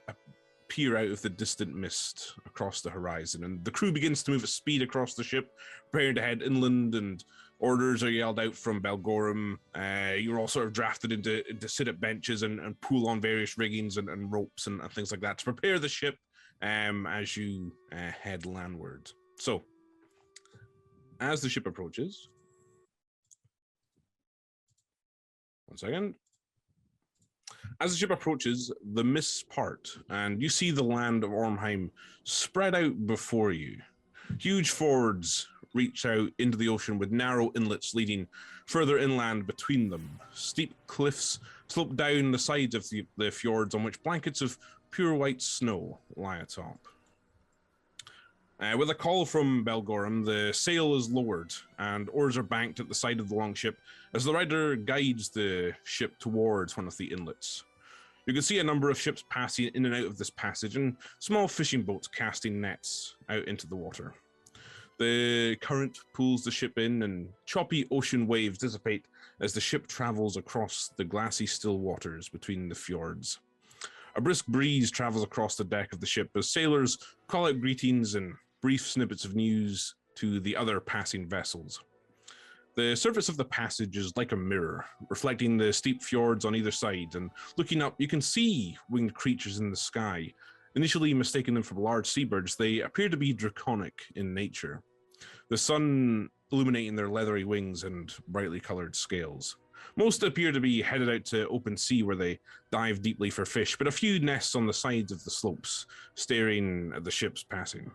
peer out of the distant mist across the horizon. And the crew begins to move at speed across the ship, preparing to head inland, and orders are yelled out from Belgorum. You're all sort of drafted into sit at benches and pull on various riggings and ropes and things like that to prepare the ship as you head landward. So, as the ship approaches... One second. As the ship approaches, the mists part, and you see the land of Orheim spread out before you. Huge fords reach out into the ocean with narrow inlets leading further inland between them. Steep cliffs slope down the sides of the fjords on which blankets of pure white snow lie atop. With a call from Belgorum, the sail is lowered and oars are banked at the side of the longship as the rider guides the ship towards one of the inlets. You can see a number of ships passing in and out of this passage and small fishing boats casting nets out into the water. The current pulls the ship in and choppy ocean waves dissipate as the ship travels across the glassy still waters between the fjords. A brisk breeze travels across the deck of the ship as sailors call out greetings and brief snippets of news to the other passing vessels. The surface of the passage is like a mirror, reflecting the steep fjords on either side, and looking up, you can see winged creatures in the sky. Initially mistaking them for large seabirds, they appear to be draconic in nature, the sun illuminating their leathery wings and brightly colored scales. Most appear to be headed out to open sea where they dive deeply for fish, but a few nests on the sides of the slopes, staring at the ships passing.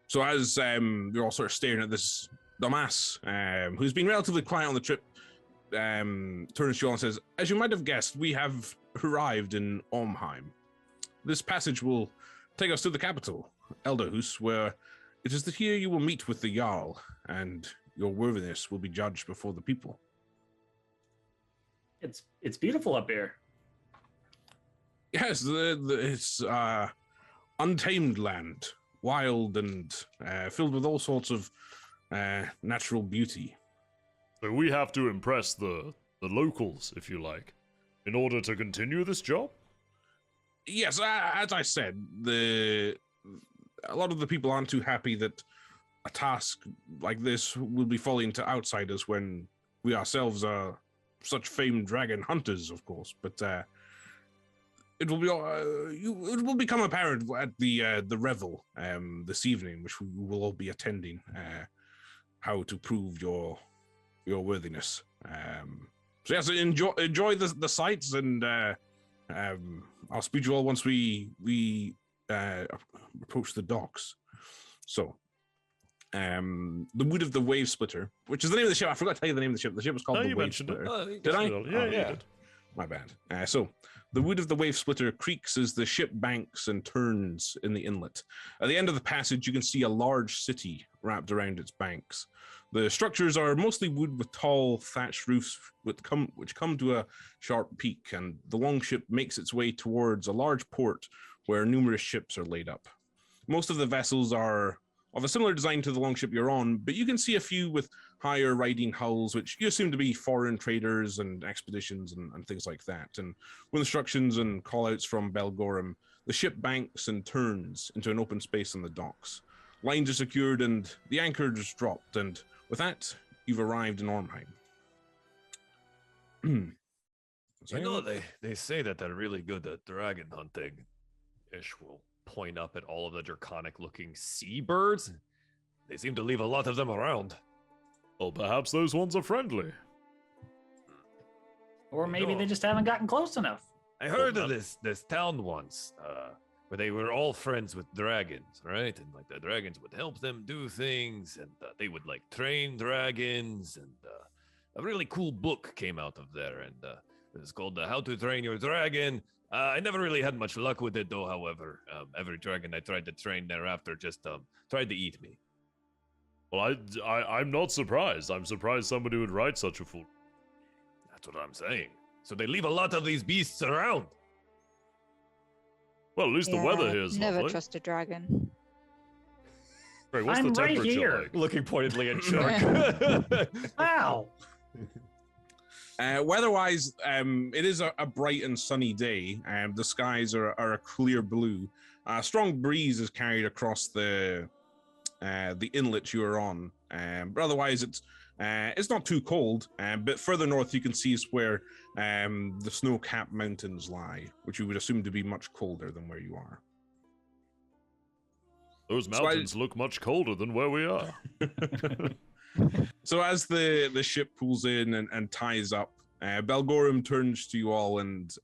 So as you're all sort of staring at this Damas, who's been relatively quiet on the trip, turns to you all and says, "As you might have guessed, we have arrived in Orheim. This passage will take us to the capital, Elderhus, where it is here you will meet with the Jarl, and your worthiness will be judged before the people." It's beautiful up here. Yes, it's untamed land, wild and filled with all sorts of natural beauty. So we have to impress the locals, if you like, in order to continue this job? Yes, as I said, a lot of the people aren't too happy that a task like this will be falling to outsiders when we ourselves are such famed dragon hunters, of course. But it will become apparent at the revel this evening, which we will all be attending, how to prove your worthiness. So yes, enjoy the sights, and I'll speak to you all once we approach the docks. So, the Wood of the Wave Splitter, which is the name of the ship. I forgot to tell you the name of the ship. The ship was called the Wave Splitter. Did I? Yeah, you did. My bad. So, the Wood of the Wave Splitter creaks as the ship banks and turns in the inlet. At the end of the passage, you can see a large city wrapped around its banks. The structures are mostly wood with tall thatched roofs which come to a sharp peak, and the longship makes its way towards a large port where numerous ships are laid up. Most of the vessels are of a similar design to the longship you're on, but you can see a few with higher riding hulls, which you assume to be foreign traders and expeditions and things like that. And with instructions and callouts from Belgorum, the ship banks and turns into an open space on the docks. Lines are secured and the anchor is dropped, and with that, you've arrived in Orheim. You know, they say that they're really good at dragon hunting. Ish will point up at all of the draconic-looking seabirds. They seem to leave a lot of them around. Well, perhaps those ones are friendly. Or maybe they just haven't gotten close enough. I heard of this town once, where they were all friends with dragons, right? And like the dragons would help them do things, and they would like train dragons, and a really cool book came out of there, and it was called How to Train Your Dragon. I never really had much luck with it, though. However, every dragon I tried to train thereafter just tried to eat me. Well, I'm not surprised. I'm surprised somebody would write such a fool. That's what I'm saying. So they leave a lot of these beasts around. Well, at least the weather here is never lovely. trust a dragon. Great, what's I'm the right temperature here. like? Looking pointedly at Chuck. Wow. Weather-wise, it is a bright and sunny day. The skies are a clear blue. A strong breeze is carried across the inlet you are on. But otherwise, it's not too cold. But further north, you can see is where the snow-capped mountains lie, which you would assume to be much colder than where you are. Those mountains look much colder than where we are. So as the ship pulls in and ties up, Belgorum turns to you all, and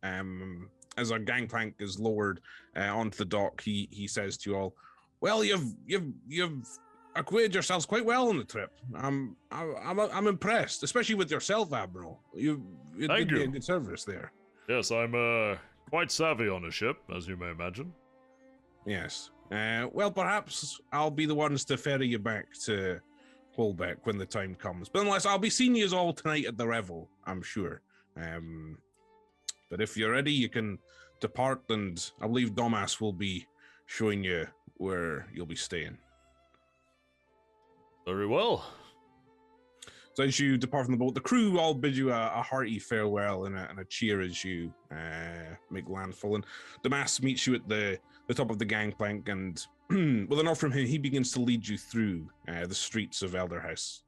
as our gangplank is lowered onto the dock, he says to you all, "Well, you've acquitted yourselves quite well on the trip. I'm impressed, especially with yourself, Admiral. You Thank did me a you. good service there. Yes, I'm quite savvy on a ship, as you may imagine. Yes. Well, perhaps I'll be the ones to ferry you back to Holbeck when the time comes. But unless I'll be seeing you all tonight at the revel, I'm sure. But if you're ready, you can depart, and I believe Domas will be showing you where you'll be staying. Very well. So as you depart from the boat, the crew all bid you a hearty farewell and a cheer as you make landfall. And Damas meets you at the top of the gangplank, and with a nod from him, he begins to lead you through the streets of Elderhouse.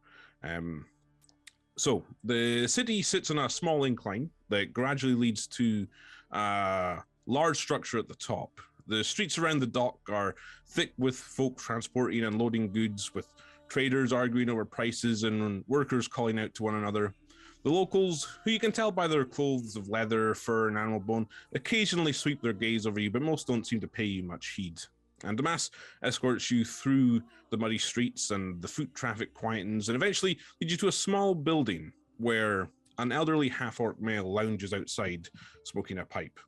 So the city sits on a small incline that gradually leads to a large structure at the top. The streets around the dock are thick with folk transporting and loading goods, with traders arguing over prices and workers calling out to one another. The locals, who you can tell by their clothes of leather, fur, and animal bone, occasionally sweep their gaze over you, but most don't seem to pay you much heed. And Damas escorts you through the muddy streets, and the foot traffic quietens, and eventually leads you to a small building where an elderly half-orc male lounges outside, smoking a pipe.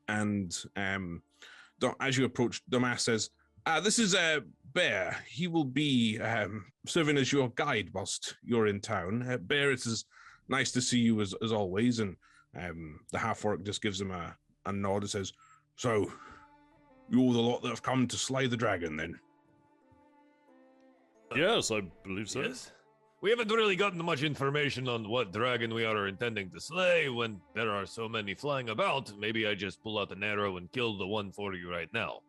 And as you approach, Damas says, "This is Bear. He will be serving as your guide whilst you're in town. Bear, it is nice to see you as always." And the half-orc just gives him a nod and says, "So, you're the lot that have come to slay the dragon, then?" Yes, I believe so. Yes. We haven't really gotten much information on what dragon we are intending to slay when there are so many flying about. Maybe I just pull out an arrow and kill the one for you right now.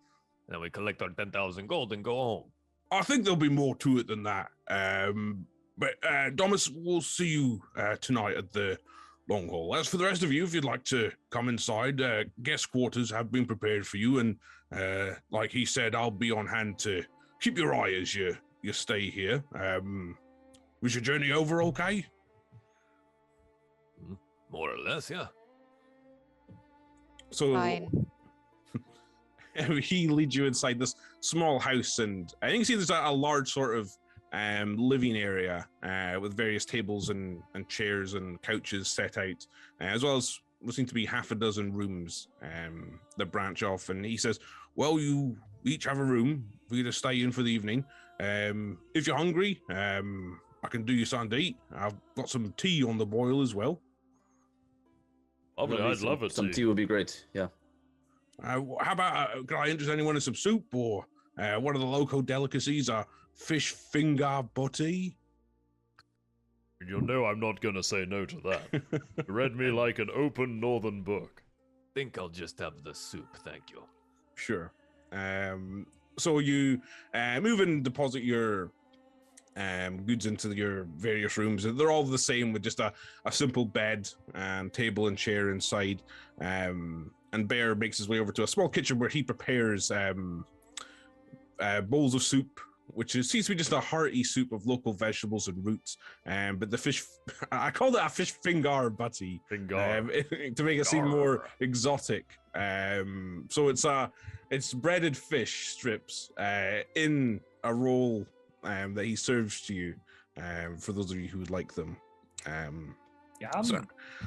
And then we collect our 10,000 gold and go home. I think there'll be more to it than that. But Domus, we'll see you tonight at the Long Hall. As for the rest of you, if you'd like to come inside, guest quarters have been prepared for you. And like he said, I'll be on hand to keep your eye as you stay here. Was your journey over okay? More or less, yeah. So Fine. he leads you inside this small house, and I think you see there's a large sort of living area with various tables and chairs and couches set out, as well as what seem to be half a dozen rooms that branch off. And he says, "Well, you each have a room for you to stay in for the evening. If you're hungry, I can do you something to eat. I've got some tea on the boil as well." Lovely, I'd love it. Some tea would be great. Yeah. How about, can I interest anyone in some soup, or one of the local delicacies, a fish finger butty? You'll know I'm not gonna say no to that. You read me like an open northern book. Think I'll just have the soup, thank you. Sure. So you move and deposit your goods into your various rooms. They're all the same, with just a simple bed and table and chair inside. And Bear makes his way over to a small kitchen where he prepares bowls of soup, which seems to be just a hearty soup of local vegetables and roots. But the fish, I called it a fish finger butty, to make it seem more exotic. So it's breaded fish strips in a roll that he serves to you, for those of you who would like them.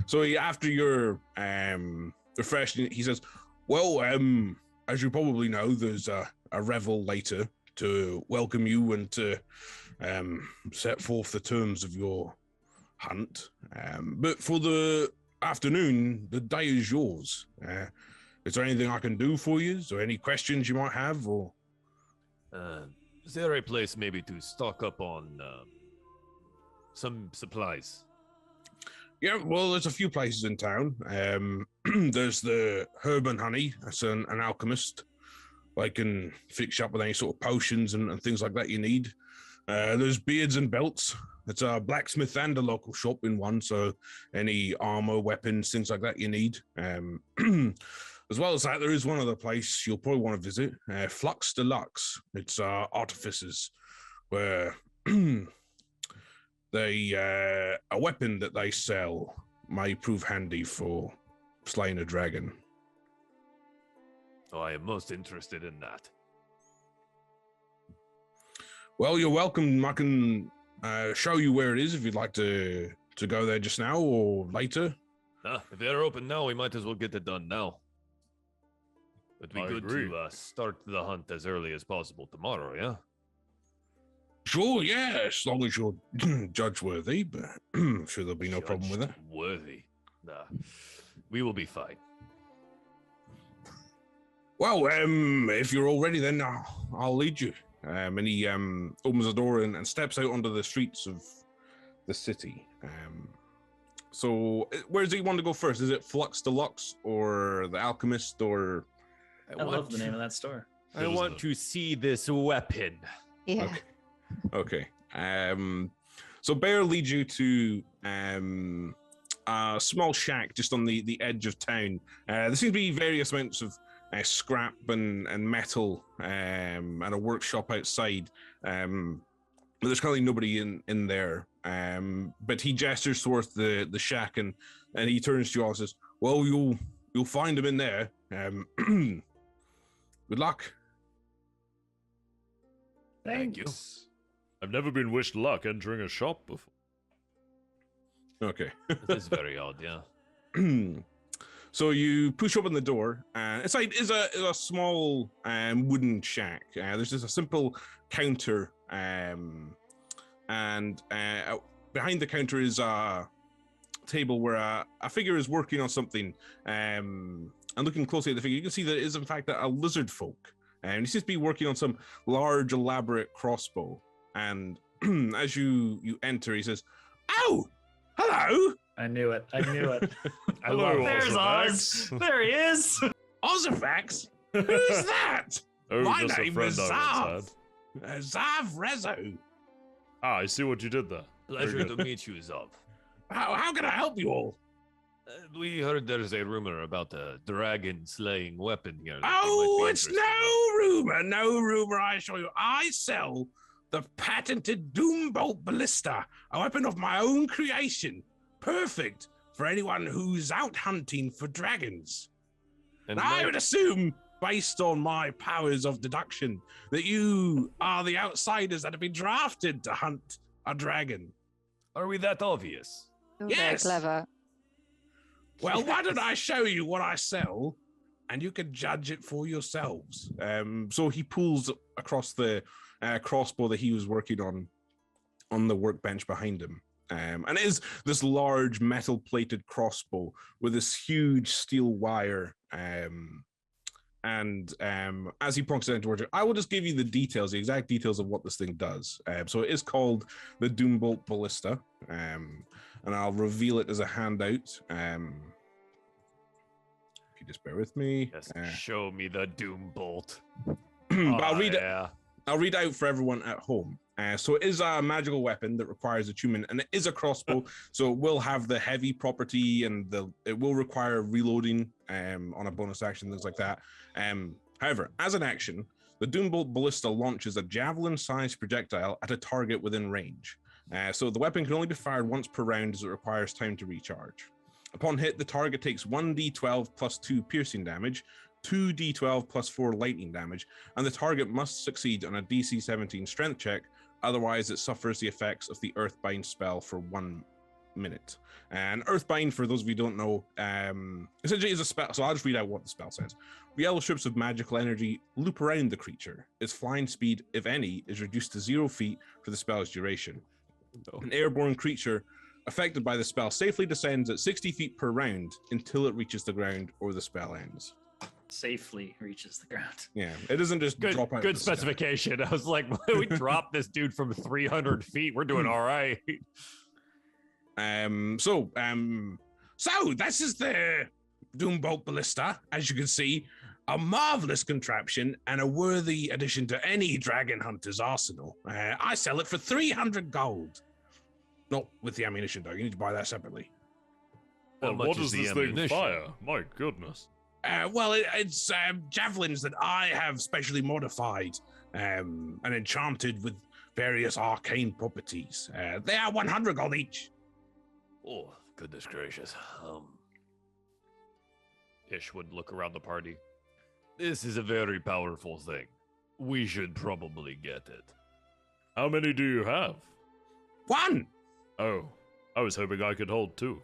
So after you're refreshed, he says, "Well, as you probably know, there's a revel later to welcome you and to set forth the terms of your hunt. But for the afternoon, the day is yours. Is there anything I can do for you? Is there any questions you might have, or?" Is there a place maybe to stock up on some supplies? Yeah, well, there's a few places in town. There's the Herb and Honey. That's an alchemist. I can fix you up with any sort of potions and things like that you need. There's Beards and Belts. It's a blacksmith and a local shop in one, so any armor, weapons, things like that you need. As well as that, there is one other place you'll probably want to visit, Flux Deluxe. It's artificers, where a weapon that they sell may prove handy for slaying a dragon. Oh, I am most interested in that. Well, you're welcome. I can show you where it is if you'd like to go there just now or later. If they're open now, we might as well get it done now. It'd be I good agree. to start the hunt as early as possible tomorrow, yeah? Sure, yeah, as long as you're judge worthy, but I'm sure there'll be no problem with it. Judged worthy. Nah, we will be fine. Well, if you're all ready, then I'll lead you. And he opens the door and steps out onto the streets of the city. So, where does he want to go first? Is it Flux Deluxe or the Alchemist or? I love the name of that store. I want to see this weapon. Yeah. Okay. So Bear leads you to a small shack just on the edge of town. There seems to be various amounts of scrap and metal and a workshop outside. But there's currently nobody in there. But he gestures towards the shack and he turns to you all and says, "Well, you'll find him in there. Good luck." Thank you. I've never been wished luck entering a shop before. Okay. This is very odd, yeah. So you push open the door, and inside is a small wooden shack. There's just a simple counter, and behind the counter is a table where a figure is working on something. And looking closely at the figure, you can see that it is in fact a lizard folk. And he seems to be working on some large, elaborate crossbow. And as you enter, he says, "Oh, hello, I knew it. Hello, There's Oz. There he is. Ozifax. Who's that? Oh, My just a name friend is I once had. Zav. Zav Rezo. Ah, I see what you did there. Pleasure Very to good. meet you, Zav. How can I help you all? We heard there's a rumor about a dragon-slaying weapon here. that we Oh, might be it's interested in. no rumor, I assure you. I sell the patented Doombolt Ballista, a weapon of my own creation. Perfect for anyone who's out hunting for dragons. And Now, I might- would assume, based on my powers of deduction, that you are the outsiders that have been drafted to hunt a dragon. Are we that obvious? You're Yes. very clever. Well, why don't I show you what I sell, and you can judge it for yourselves. So he pulls across the crossbow that he was working on the workbench behind him. And it is this large metal-plated crossbow with this huge steel wire. And as he points it down towards you, I will just give you the details, the exact details of what this thing does. So it is called the Doombolt Ballista. And I'll reveal it as a handout. If you just bear with me. Yes, show me the Doom Bolt. But I'll read it. Yeah. I'll read out for everyone at home. So it is a magical weapon that requires attunement, and it is a crossbow, so it will have the heavy property, and it will require reloading on a bonus action, things like that. However, as an action, the Doombolt Ballista launches a javelin-sized projectile at a target within range. So the weapon can only be fired once per round, as it requires time to recharge. Upon hit, the target takes 1d12 plus 2 piercing damage, 2d12 plus 4 lightning damage, and the target must succeed on a DC 17 strength check, otherwise it suffers the effects of the Earthbind spell for 1 minute. And Earthbind, for those of you who don't know, essentially is a spell, so I'll just read out what the spell says. Yellow strips of magical energy loop around the creature. Its flying speed, if any, is reduced to 0 feet for the spell's duration. An airborne creature affected by the spell safely descends at 60 feet per round until it reaches the ground or the spell ends. Safely reaches the ground. Yeah, it doesn't just Good, drop out. good of the sky. specification. I was like, we dropped this dude from 300 feet. We're doing all right. So this is the Doombolt Ballista, as you can see, a marvelous contraption and a worthy addition to any dragon hunter's arsenal. I sell it for 300 gold. Not with the ammunition, though. You need to buy that separately. Well, much what is does the this thing ammunition? fire? My goodness. It's javelins that I have specially modified and enchanted with various arcane properties. They are 100 gold each. Oh, goodness gracious. Ish would look around the party. This is a very powerful thing. We should probably get it. How many do you have? 1! Oh, I was hoping I could hold 2.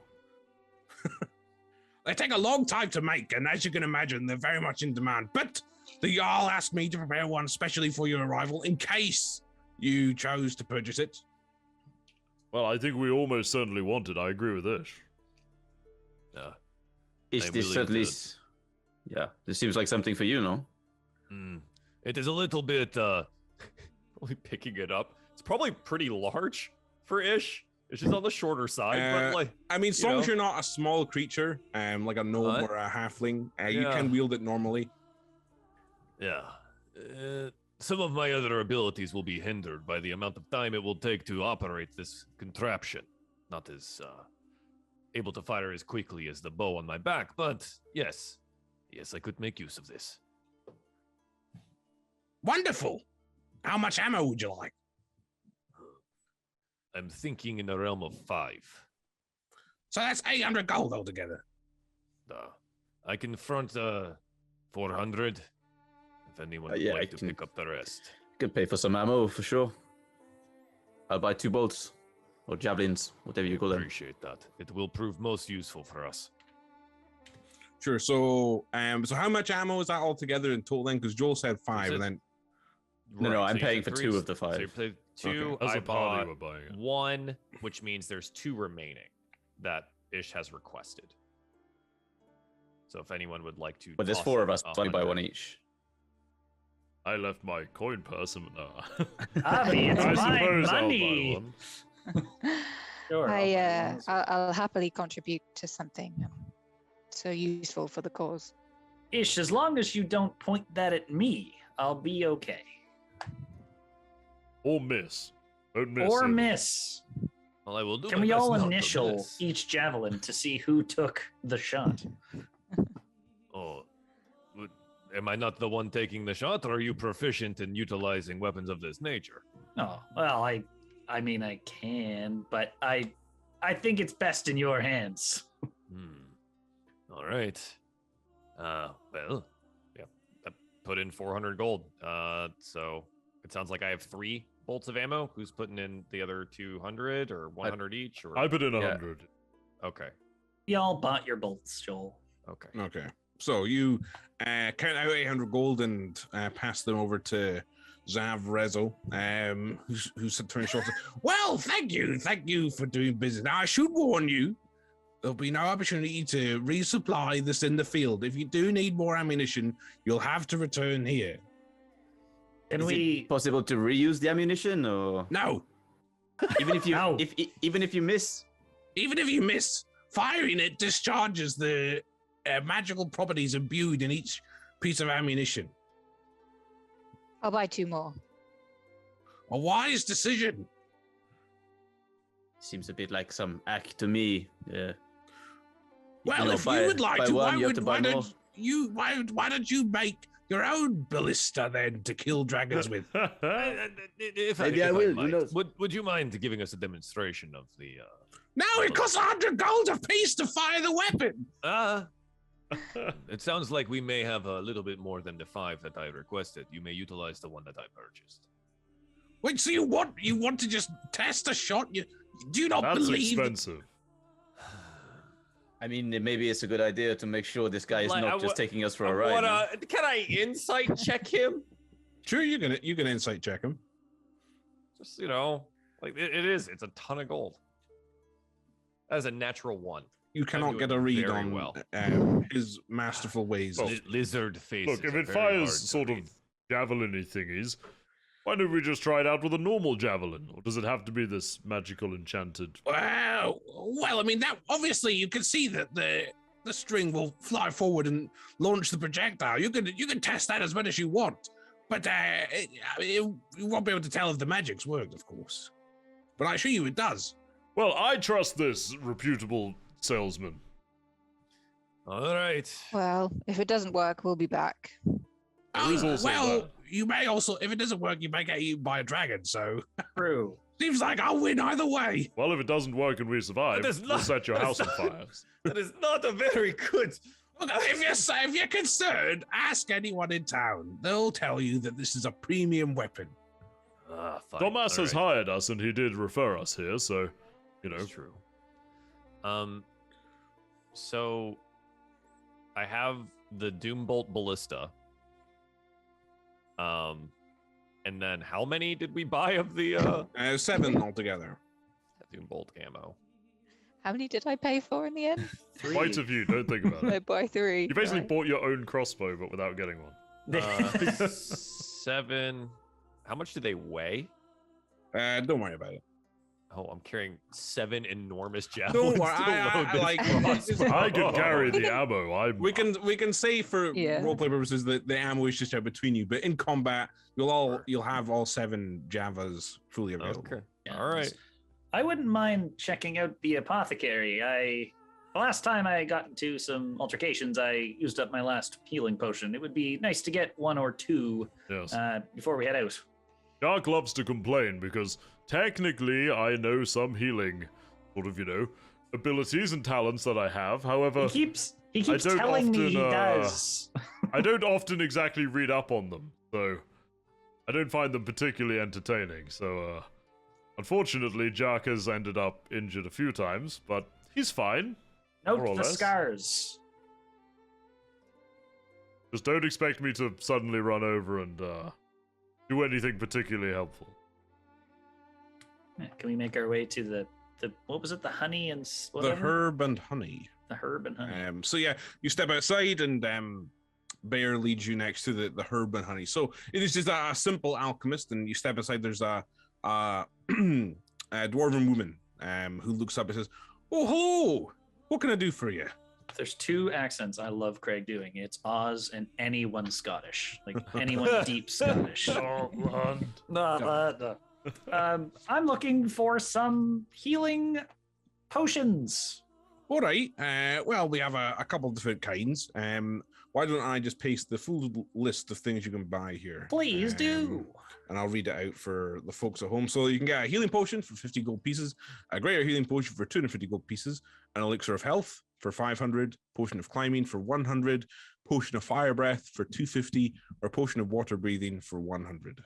They take a long time to make, and as you can imagine, they're very much in demand. But the Jarl asked me to prepare one specially for your arrival in case you chose to purchase it. Well, I think we almost certainly want it. I agree with this. Is I'm this willing certainly... to- Yeah, this seems like something for you, no? It is a little bit, only picking it up. It's probably pretty large for Ish. It's just on the shorter side, but like... I mean, as long know. as you're not a small creature, like a gnome What? or a halfling, you Yeah. can wield it normally. Yeah. Some of my other abilities will be hindered by the amount of time it will take to operate this contraption. Not as able to fire as quickly as the bow on my back, but yes. Yes, I could make use of this. Wonderful! How much ammo would you like? I'm thinking in the realm of 5. So that's 800 gold altogether. I can front 400 if anyone would yeah, like I to can- pick up the rest. Could pay for some ammo, for sure. I'll buy 2 bolts. Or javelins, whatever you call them. Appreciate that. It will prove most useful for us. Sure. So, so how much ammo is that altogether in total then? Because Joel said 5, it- and then No, I'm so you paying said for 3, 2 of the So you 5. played 2. As I a party, bought we're buying it. 1, which means there's 2 remaining that Ish has requested. So if anyone would like to, But there's toss 4 in of us, so I buy 100. 1 each. I left my coin purse and Avi, it's I my suppose I'll buy money. one. Sure. I'll happily contribute to something so useful for the cause. Ish, as long as you don't point that at me, I'll be okay. Or miss. Don't miss. Or either. miss. Well, I will do Can my we best all not to initial miss. each javelin to see who took the shot? Oh, am I not the one taking the shot, or are you proficient in utilizing weapons of this nature? Oh, well, I mean, I can, but I think it's best in your hands. All right. Well, yeah, I put in 400 gold. So it sounds like I have 3 bolts of ammo. Who's putting in the other 200 or 100 each? Or I put in 100. okay, Y'all bought your bolts, Joel. okay. okay. So you count out 800 gold and pass them over to Zav Rezo, who's turned short. Well, thank you for doing business. Now I should warn you, there'll be no opportunity to resupply this in the field. If you do need more ammunition, you'll have to return here. Can Is we? it possible to reuse the ammunition, or No, even if you No. even if you miss? even if you miss, firing it discharges the magical properties imbued in each piece of ammunition. I'll buy 2 more. A wise decision. Seems a bit like some act to me. Yeah. Well, know, if buy- you would like buy to, one, you have to buy more. why don't you make your own ballista then to kill dragons with? If Maybe I will, who might, knows? would you mind giving us a demonstration of the? No, it costs 100 gold a piece to fire the weapon. It sounds like we may have a little bit more than the 5 that I requested. You may utilize the one that I purchased. Wait, so you want to just test a shot? You do not That's believe? expensive. I mean, maybe it's a good idea to make sure this guy is Like, not just taking us for a ride. no? Can I insight check him? Sure, you can insight check him. Just like it's a ton of gold. That is a natural 1. You cannot doing get a read very on well. his masterful ways. Well, Lizard face. Look, if it fires sort of javelin-y thingies, why don't we just try it out with a normal javelin? Or does it have to be this magical enchanted? Well, I mean that obviously you can see that the string will fly forward and launch the projectile. You can test that as much as you want, but you won't be able to tell if the magic's worked, of course. But I assure you it does. Well, I trust this reputable salesman. All right. Well, if it doesn't work, we'll be back. There is also well, that. you may also, if it doesn't work, you may get eaten by a dragon. So True. seems like I'll win either way. Well, if it doesn't work and we survive, That is we'll not- set your that house is on not- fire. That is not a very good. Look, if you're concerned, ask anyone in town. They'll tell you that this is a premium weapon. Fine. Thomas all has right. hired us, and he did refer us here, so, you know. That's true. So I have the Doombolt Ballista. And then how many did we buy of the 7 altogether. Doombolt ammo? How many did I pay for in the end? Quite a few, don't think about I it. buy 3. You basically right. bought your own crossbow, but without getting one. 7. How much do they weigh? Don't worry about it. Oh, I'm carrying 7 enormous javelins. Don't worry. to load this crossbow. I can carry the ammo. We can say for Yeah. roleplay purposes that the ammo is just out between you, but in combat you'll have all 7 Javas fully available. Okay. Yeah, All right. I wouldn't mind checking out the apothecary. The last time I got into some altercations, I used up my last healing potion. It would be nice to get 1 or 2 Yes. before we head out. Dark loves to complain because technically I know some healing, sort of, abilities and talents that I have. However, He keeps don't telling me he often, does. I don't often exactly read up on them, so I don't find them particularly entertaining. So, unfortunately, Jack has ended up injured a few times, but he's fine. more or Note the less. scars. Just don't expect me to suddenly run over and do anything particularly helpful. Yeah, can we make our way to the what was it? The honey and The whatever? herb and honey. The herb and honey. So yeah, you step outside and Bear leads you next to the herb and honey. So it is just a simple alchemist, and you step aside. There's a dwarven woman who looks up and says, "Oh, hello! What can I do for you?" There's 2 accents I love Craig doing. It's Oz and anyone Scottish, like anyone deep Scottish. I'm looking for some healing potions. All right. Well, we have a couple of different kinds. Why don't I just paste the full list of things you can buy here? Please do. And I'll read it out for the folks at home. So you can get a healing potion for 50 gold pieces, a greater healing potion for 250 gold pieces, an elixir of health for 500, potion of climbing for 100, potion of fire breath for 250, or potion of water breathing for 100.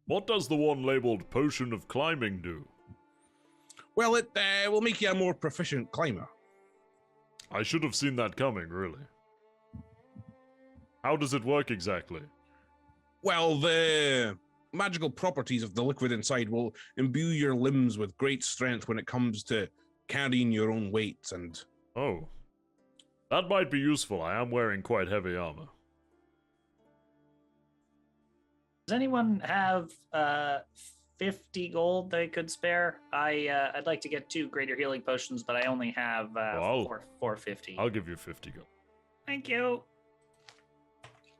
What does the one labeled Potion of Climbing do? Well, it will make you a more proficient climber. I should have seen that coming, really. How does it work exactly? Well, the magical properties of the liquid inside will imbue your limbs with great strength when it comes to carrying your own weight. And Oh. That might be useful. I am wearing quite heavy armor. Does anyone have 50 gold they could spare? I'd like to get 2 greater healing potions, but I only have Well, 450. I'll give you 50 gold. Thank you.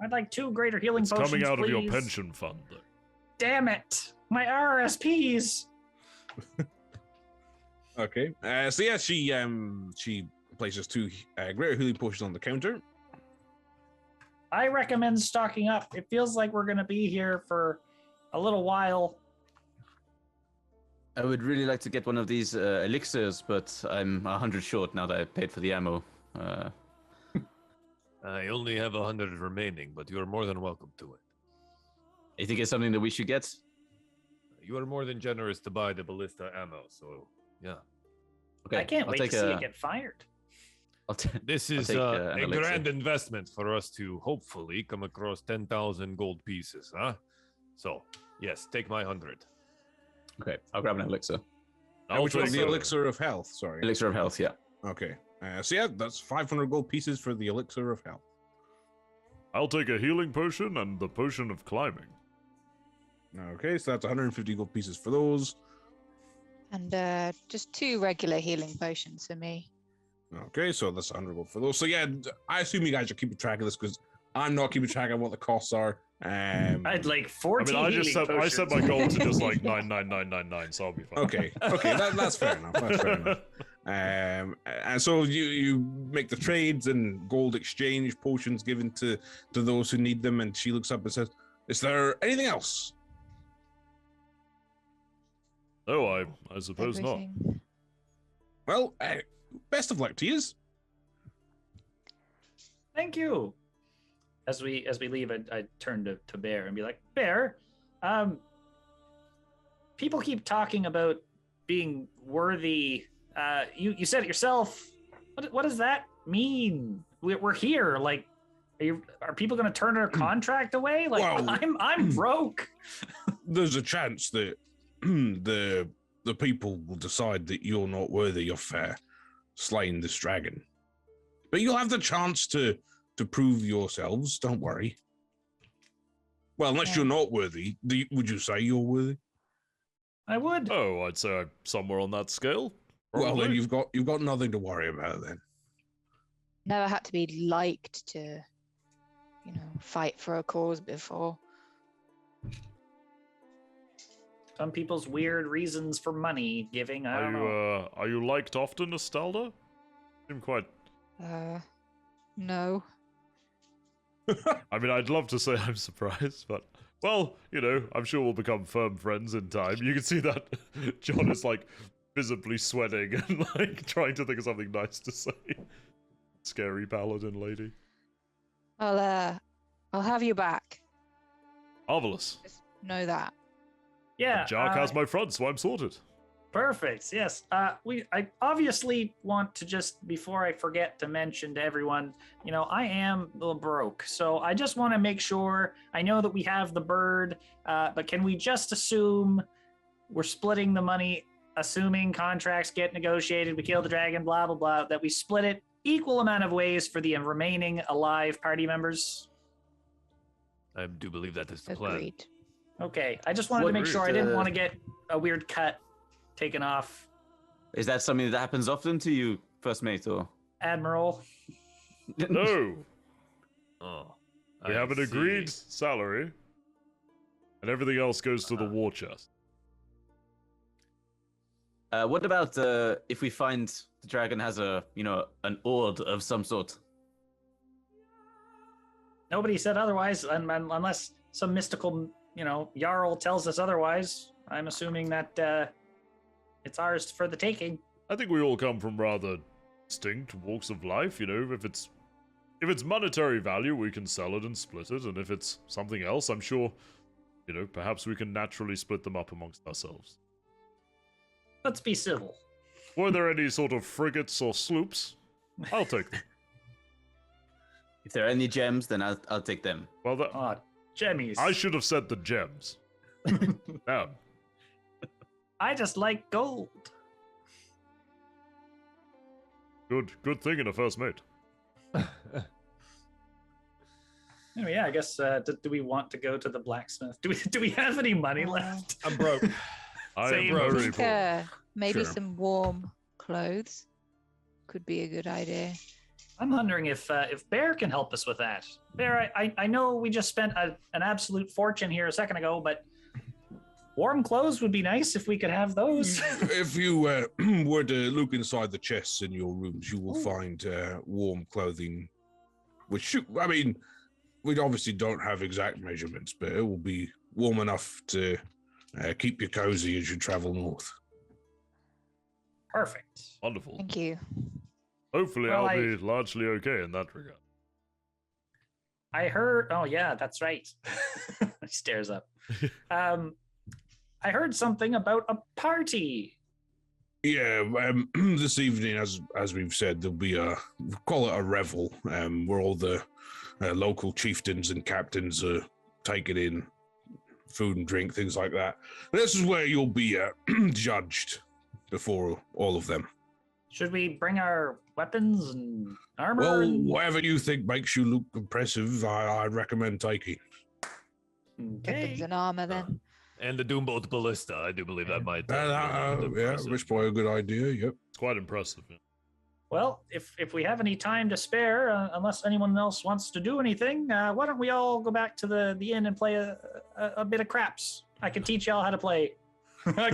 I'd like 2 greater healing It's potions, coming out of your please. pension fund, though. Damn it! My RRSPs. okay, so yeah, she places 2 greater healing potions on the counter. I recommend stocking up. It feels like we're gonna be here for a little while. I would really like to get one of these elixirs, but I'm 100 short now that I paid for the ammo. I only have 100 remaining, but you are more than welcome to it. You think it's something that we should get? You are more than generous to buy the ballista ammo, so yeah. Okay, I can't I'll wait to take see it get fired. This I'll is take, a an elixir. grand investment for us to hopefully come across 10,000 gold pieces, huh? So, yes, take my 100. Okay, I'll grab an elixir. Which take was the a- elixir of health? Sorry. Elixir of health, yeah. Okay. So yeah, that's 500 gold pieces for the elixir of health. I'll take a healing potion and the potion of climbing. Okay, so that's 150 gold pieces for those. And just 2 regular healing potions for me. Okay, so that's 100 gold for those. So yeah, I assume you guys are keeping track of this because I'm not keeping track of what the costs are. I'd like I 14 mean, I healing set potions. my goal to just like 99999, so I'll be fine. Okay, that's fair enough. That's fair enough. And so you make the trades and gold exchange, potions given to those who need them. And she looks up and says, "Is there anything else?" No, I suppose not. Everything. Well, best of luck to you. Thank you. as we leave, I turn to Bear and be like, Bear, people keep talking about being worthy. You said it yourself. What does that mean? We're here. Like, are people going to turn their contract away? Like, Well, I'm broke. There's a chance that the people will decide that you're not worthy of slaying this dragon. But you'll have the chance to prove yourselves. Don't worry. Well, unless you're not worthy, would you say you're worthy? I would. Oh, I'd say I'm somewhere on that scale. Well, probably. then you've got nothing to worry about then. Never had to be liked to, fight for a cause before. Some people's weird reasons for money giving. I don't know. Are you liked often, Estalda? Seem quite. No. I mean, I'd love to say I'm surprised, but well, I'm sure we'll become firm friends in time. You can see that John is like visibly sweating and like trying to think of something nice to say. Scary paladin lady. I'll have you back. Marvelous. Just know that. Yeah. Jark has my front, so I'm sorted. Perfect. Yes. I obviously want to just, before I forget to mention to everyone, I am a little broke. So I just want to make sure, I know that we have the bird, but can we just assume we're splitting the money, assuming contracts get negotiated, we kill the dragon, blah, blah, blah, that we split it equal amount of ways for the remaining alive party members? I do believe that is the plan. Agreed. Okay. I just wanted to make sure I didn't want to get a weird cut taken off. Is that something that happens often to you, First Mate, or? Admiral. No. Oh, We have an see. agreed salary, and everything else goes to the war chest. What about if we find the dragon has an ord of some sort? Nobody said otherwise, unless some mystical, Jarl tells us otherwise. I'm assuming that it's ours for the taking. I think we all come from rather distinct walks of life. If it's monetary value, we can sell it and split it, and if it's something else, I'm sure, perhaps we can naturally split them up amongst ourselves. Let's be civil. Were there any sort of frigates or sloops? I'll take them. If there are any gems, then I'll take them. Well, Jemmies. I should have said the gems. Damn. I just like gold. Good thing in a first mate. Anyway, yeah, I guess, do we want to go to the blacksmith? Do we have any money left? I'm broke. I Same. am I very think poor. maybe Sure. some warm clothes could be a good idea. I'm wondering if Bear can help us with that. Bear, I know we just spent an absolute fortune here a second ago, but warm clothes would be nice if we could have those. If you were to look inside the chests in your rooms, you will find warm clothing. We obviously don't have exact measurements, but it will be warm enough to keep you cozy as you travel north. Perfect. Wonderful. Thank you. Hopefully, Well, I'll be largely okay in that regard. I heard. Oh yeah, that's right. He stares up. I heard something about a party. Yeah, this evening, as we've said, there'll be call it a revel, where all the local chieftains and captains are taking in food and drink, things like that. This is where you'll be judged before all of them. Should we bring our weapons and armor? Well, and- whatever you think makes you look impressive, I'd recommend taking. Okay. Weapons and armor then. And the Doombolt Ballista, I do believe that might. Yeah, impressive. which probably a good idea. Yep. It's quite impressive. Yeah. Well, if we have any time to spare, unless anyone else wants to do anything, why don't we all go back to the inn and play a bit of craps? I can teach y'all how to play.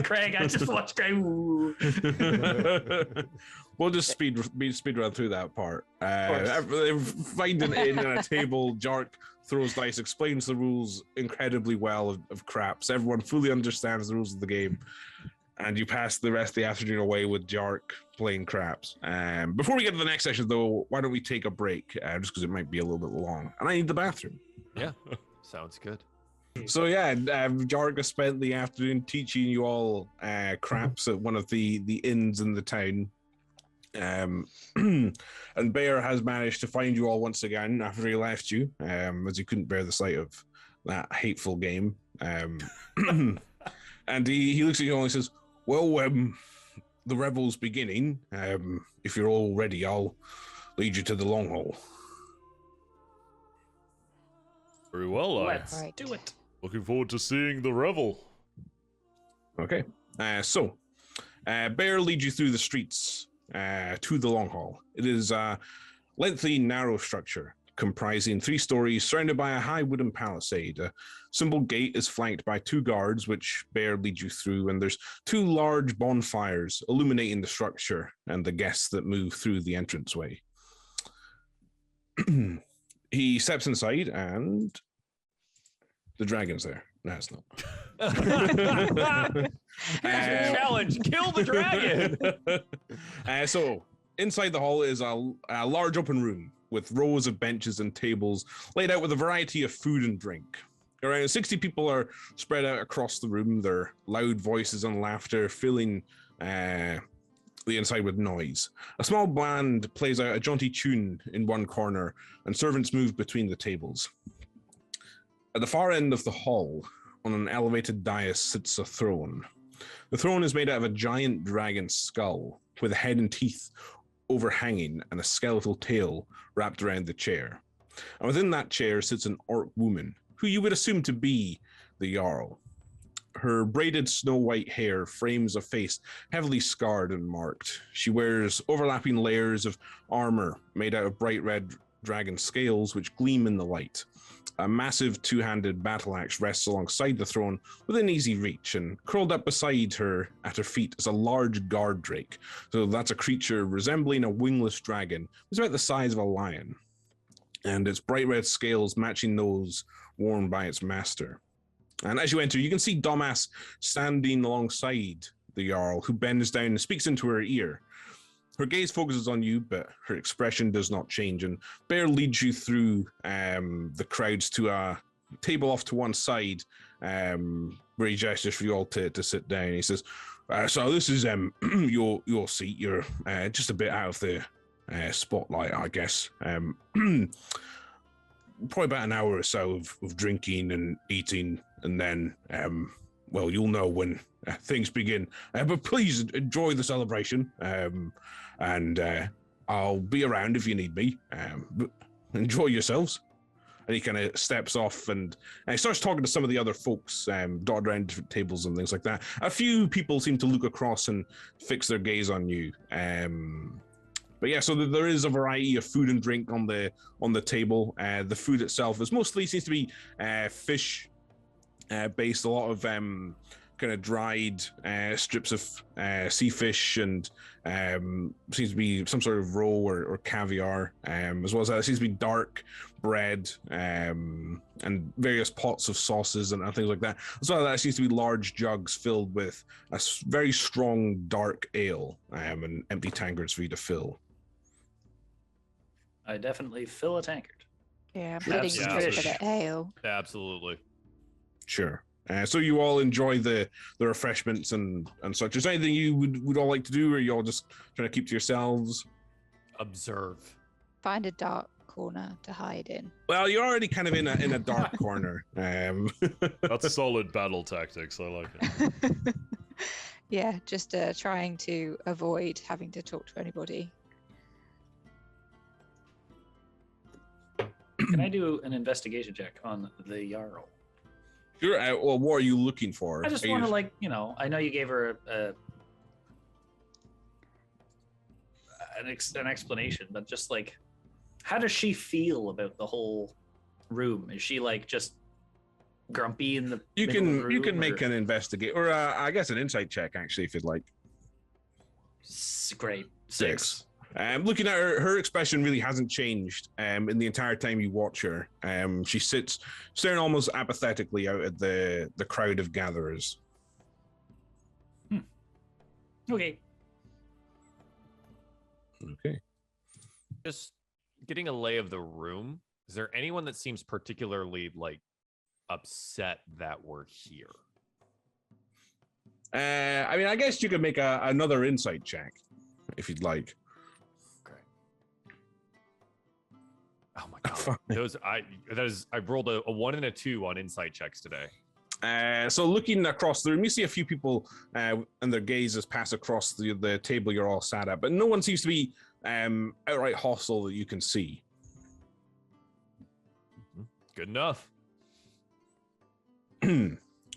Craig, I just watched Craig. Ooh. We'll just speed run through that part. course. Finding it in a table, Jark throws dice, explains the rules incredibly well of craps. Everyone fully understands the rules of the game. and you pass the rest of the afternoon away with Jark playing craps. Before we get to the next session, though, why don't we take a break? Just because it might be a little bit long, and I need the bathroom. Yeah, sounds good. So yeah, Jark has spent the afternoon teaching you all craps at one of the inns in the town. And Bear has managed to find you all once again after he left you, as he couldn't bear the sight of that hateful game. And he looks at you all and says, well, the revel's beginning. If you're all ready, I'll lead you to the long hall. Very well, Let's do it. Looking forward to seeing the revel. Okay. So Bear leads you through the streets to the long hall. It is a lengthy, narrow structure comprising 3 stories surrounded by a high wooden palisade. A simple gate is flanked by 2 guards, which Bear leads you through, and there's 2 large bonfires illuminating the structure and the guests that move through the entranceway. He steps inside, and the dragon's there. No, it's not. Challenge, kill the dragon. So inside the hall is a large open room with rows of benches and tables laid out with a variety of food and drink. Around 60 people are spread out across the room, their loud voices and laughter filling the inside with noise. A small band plays out a jaunty tune in one corner, and servants move between the tables. At the far end of the hall, on an elevated dais, sits a throne. The throne is made out of a giant dragon skull, with a head and teeth overhanging and a skeletal tail wrapped around the chair. And within that chair sits an orc woman, who you would assume to be the Jarl. Her braided snow-white hair frames a face heavily scarred and marked. She wears overlapping layers of armor made out of bright red dragon scales which gleam in the light. A massive 2-handed battle axe rests alongside the throne within easy reach, and curled up beside her at her feet is a large guard drake. So that's a creature resembling a wingless dragon. It's about the size of a lion, and its bright red scales matching those worn by its master. And as you enter, you can see Domas standing alongside the Jarl, who bends down and speaks into her ear. Her gaze focuses on you, but her expression does not change, and Bear leads you through the crowds to a table off to one side, where he gestures for you all to sit down. He says, so this is your seat. You're just a bit out of the spotlight, I guess. Probably about an hour or so of drinking and eating, and then, well, you'll know when things begin. But please enjoy the celebration, and I'll be around if you need me. But enjoy yourselves. And he kind of steps off and starts talking to some of the other folks dotted around different tables and things like that. A few people seem to look across and fix their gaze on you. But yeah, so there is a variety of food and drink on the table. The food itself is mostly seems to be fish based. A lot of kind of dried strips of sea fish, and seems to be some sort of roe or caviar, as well as that seems to be dark bread and various pots of sauces and things like that. As well as that seems to be large jugs filled with a very strong dark ale, and empty tankards for you to fill. I definitely fill a tankard. Yeah, I'm heading Yeah, straight for for the ale. Absolutely. Sure. So you all enjoy the refreshments and such. Is there anything you would all like to do, or are you all just trying to keep to yourselves? Observe. Find a dark corner to hide in. Well, you're already kind of in a dark corner. That's solid battle tactics. I like it. Yeah, just trying to avoid having to talk to anybody. Can I do an investigation check on the Jarl? Sure. Well, what are you looking for? I just want to, I know you gave her an explanation, but just like, how does she feel about the whole room? Is she like just grumpy in the You middle of the can room, make or- an investigate, or I guess an insight check actually, if you'd like. Great. 6. Looking at her expression really hasn't changed in the entire time you watch her. She sits staring almost apathetically out at the crowd of gatherers. Okay. Okay. Just getting a lay of the room. Is there anyone that seems particularly like upset that we're here? I mean, I guess you could make another insight check if you'd like. Okay. Oh my god. I rolled a 1 and a 2 on insight checks today. So looking across the room, you see a few people and their gazes pass across the table you're all sat at, but no one seems to be outright hostile that you can see. Good enough.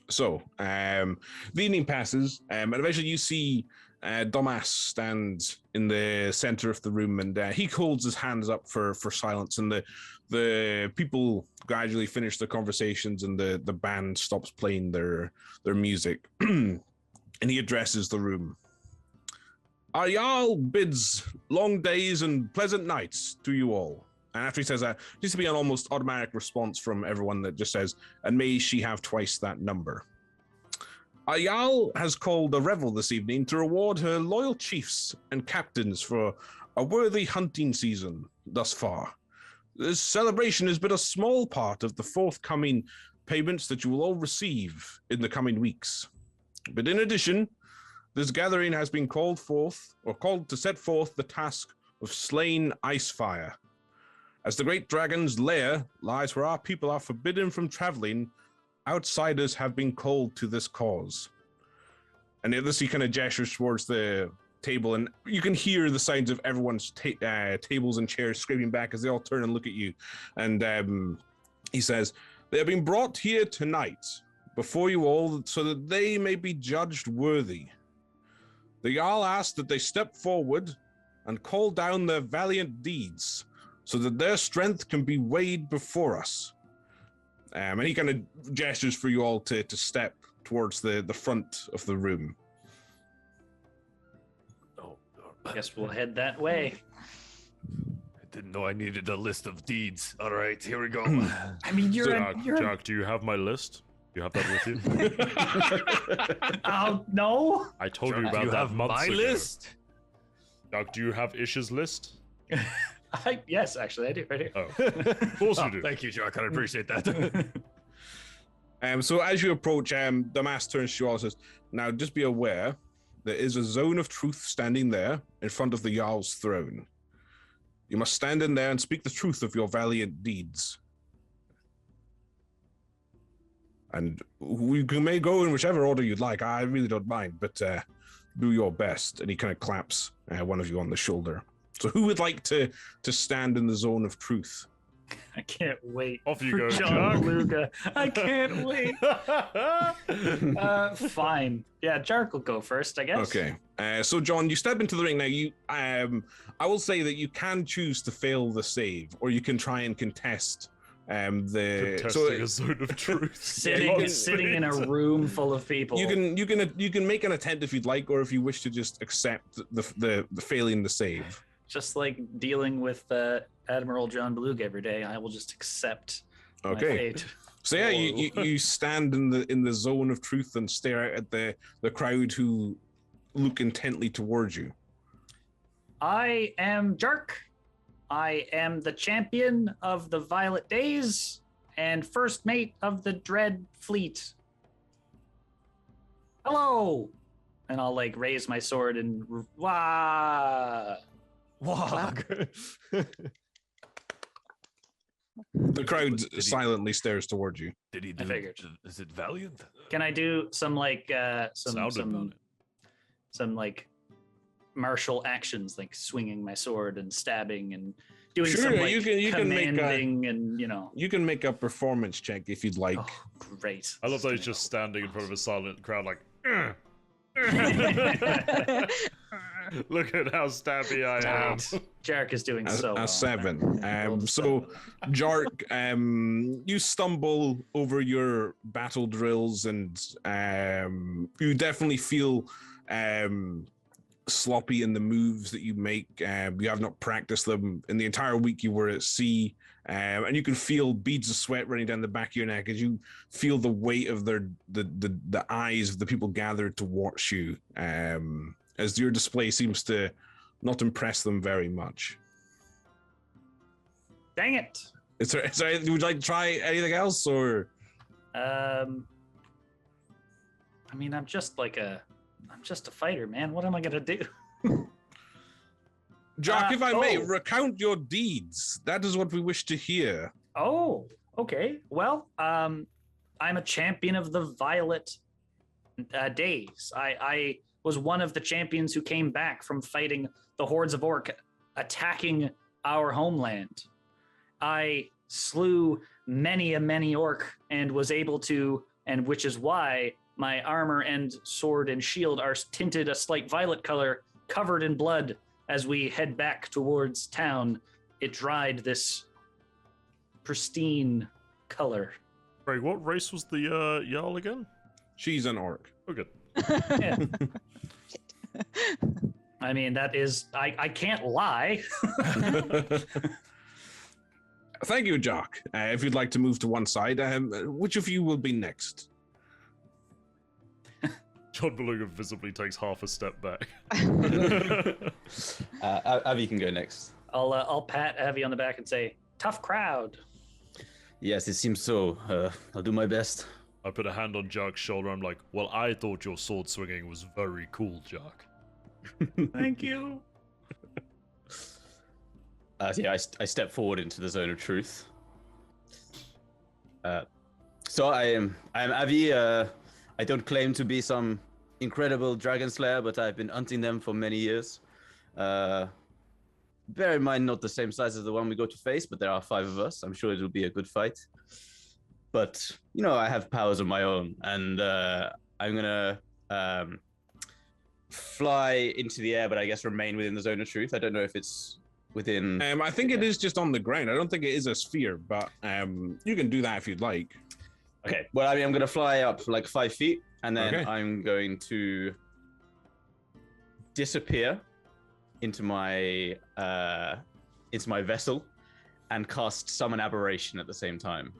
So the evening passes, and eventually you see Domas stand in the center of the room, and he holds his hands up for silence, and the people gradually finish their conversations, and the band stops playing their music, and he addresses the room. Ayal bids long days and pleasant nights to you all. And after he says that, there needs to be an almost automatic response from everyone that just says, and may she have twice that number. Ayal has called a revel this evening to reward her loyal chiefs and captains for a worthy hunting season thus far. This celebration is but a small part of the forthcoming payments that you will all receive in the coming weeks. But in addition, this gathering has been called to set forth the task of slaying Icefire. As the great dragon's lair lies where our people are forbidden from traveling, outsiders have been called to this cause. And this he kind of gestures towards the table, and you can hear the sounds of everyone's tables and chairs screaming back as they all turn and look at you. And he says, they have been brought here tonight before you all so that they may be judged worthy. The Jarl asked that they step forward and call down their valiant deeds so that their strength can be weighed before us. And he kind of gestures for you all to step towards the front of the room. I guess we'll head that way. I didn't know I needed a list of deeds. All right, here we go. I mean, Jack, do you have my list? Do you have that with you? Oh, no. I told you Do about you that have months my ago. list? Jack, do you have Ish's list? Yes, actually, I do. Right here. Oh, of course you do. Thank you, Jack. I appreciate that. So as you approach, Damas turns to you all and says, now just be aware, there is a zone of truth standing there in front of the Jarl's throne. You must stand in there and speak the truth of your valiant deeds. And we may go in whichever order you'd like. I really don't mind, but do your best. And he kind of claps one of you on the shoulder. So who would like to stand in the zone of truth? I can't wait. Off you for go, John Jack. Beluga. I can't wait. Fine. Yeah, Jark will go first, I guess. Okay. So John, you step into the ring now. You, I will say that you can choose to fail the save, or you can try and contest Contesting a zone of truth. Sitting in a room full of people. You can make an attempt if you'd like, or if you wish to just accept the failing the save. Just like dealing with Admiral John Beluga every day, I will just accept my Okay. fate. So yeah, you stand in the zone of truth and stare out at the crowd who look intently towards you. I am Jark. I am the champion of the Violet Days and first mate of the Dread Fleet. Hello! And I'll like raise my sword and wah! Wog. The crowd Did he- silently stares towards you. Did he I do? figured. Is it valiant? Can I do some like Sounded some like martial actions, like swinging my sword and stabbing and doing Sure, some like you can make a- commanding and You can make a performance check if you'd like. Oh, great. I love that he's just standing in front of a silent crowd like, look at how stabby I am. Jark is doing so well. A 7. Rolled a So 7. Jark, you stumble over your battle drills, and you definitely feel sloppy in the moves that you make. You have not practiced them in the entire week you were at sea, and you can feel beads of sweat running down the back of your neck as you feel the weight of the eyes of the people gathered to watch you as your display seems to not impress them very much. Dang it. Is there, would you like to try anything else, or? I mean, I'm just a fighter, man. What am I gonna do? Jock, if I may, recount your deeds. That is what we wish to hear. Oh, okay. Well, I'm a champion of the Violet Days. I was one of the champions who came back from fighting the hordes of orc attacking our homeland. I slew many orc and was able to, and which is why my armor and sword and shield are tinted a slight violet color, covered in blood. As we head back towards town, it dried this pristine color. Craig, what race was the Jarl again? She's an orc. Oh, good. Yeah. I mean, that is, I can't lie. Thank you, Jock. If you'd like to move to one side, which of you will be next? John Beluga visibly takes half a step back. Avi can go next. I'll pat Avi on the back and say, "Tough crowd." Yes, it seems so. I'll do my best. I put a hand on Jock's shoulder. I'm like, well, I thought your sword swinging was very cool, Jock. Thank you. Yeah, I step forward into the zone of truth. So I am Avi. I don't claim to be some incredible dragon slayer, but I've been hunting them for many years. Bear in mind, not the same size as the one we go to face, but there are 5 of us. I'm sure it'll be a good fight. But, you know, I have powers of my own, and I'm gonna fly into the air, but I guess remain within the zone of truth. I don't know if it's within... I think it is just on the ground. I don't think it is a sphere, but you can do that if you'd like. Okay, well, I mean, I'm going to fly up like 5 feet, and then Okay. I'm going to disappear into my vessel and cast Summon Aberration at the same time.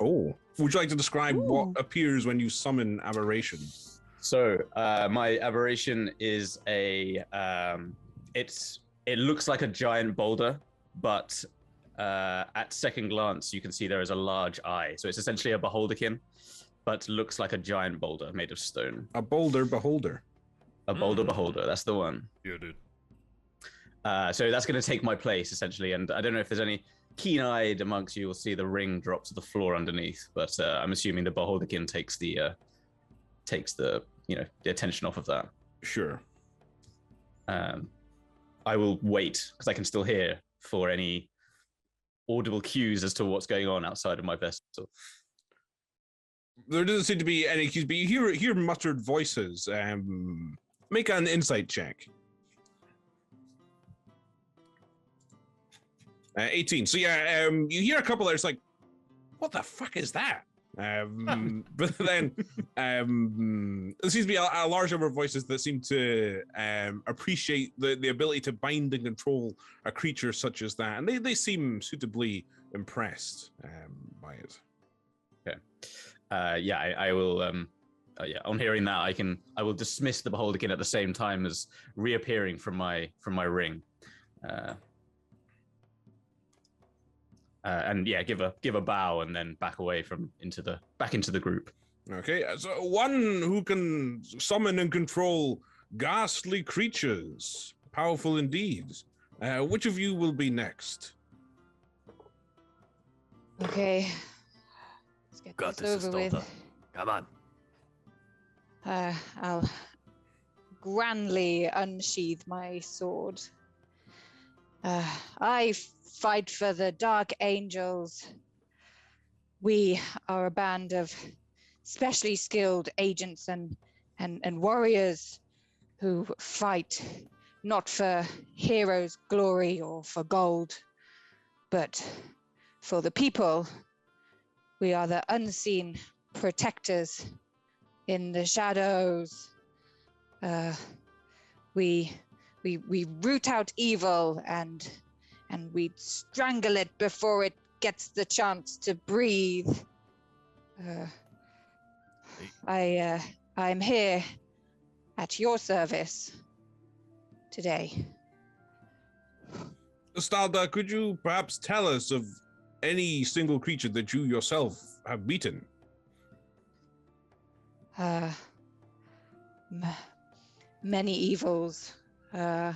Oh. Would you like to describe what Ooh. appears when you summon aberration? So my aberration is it looks like a giant boulder, but at second glance you can see there is a large eye. So it's essentially a beholderkin, but looks like a giant boulder made of stone. A boulder beholder. A boulder beholder, that's the one. Yeah, dude. So that's going to take my place essentially, and I don't know if there's any keen-eyed amongst you will see the ring drop to the floor underneath, but I'm assuming the beholderkin takes the the attention off of that. Sure. I will wait because I can still hear for any audible cues as to what's going on outside of my vessel. There doesn't seem to be any cues, but you hear muttered voices. Make an insight check. 18. So yeah, you hear a couple there. It's like, what the fuck is that? But then there seems to be a large number of voices that seem to appreciate the ability to bind and control a creature such as that, and they seem suitably impressed by it. Okay. I will. On hearing that, I will dismiss the beholderkin at the same time as reappearing from my ring. And yeah, give a bow and then back away into the group. Okay, so one who can summon and control ghastly creatures, powerful indeed. Which of you will be next? Okay. Let's get Got this this, over with. Estolta. Come on. I'll grandly unsheath my sword. I fight for the Dark Angels. We are a band of specially skilled agents and warriors who fight not for heroes' glory or for gold, but for the people. We are the unseen protectors in the shadows. We root out evil and we strangle it before it gets the chance to breathe. I'm here at your service. today. Stalda, could you perhaps tell us of any single creature that you yourself have beaten? Many evils. I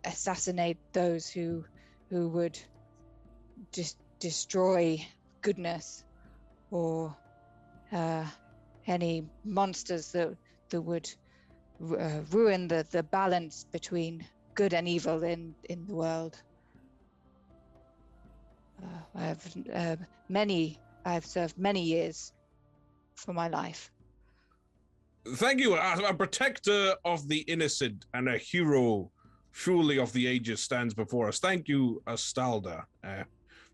assassinate those who would destroy goodness, or any monsters that would ruin the balance between good and evil in the world. I've served many years for my life. Thank you, a protector of the innocent and a hero surely of the ages stands before us. Thank you, Astalda. If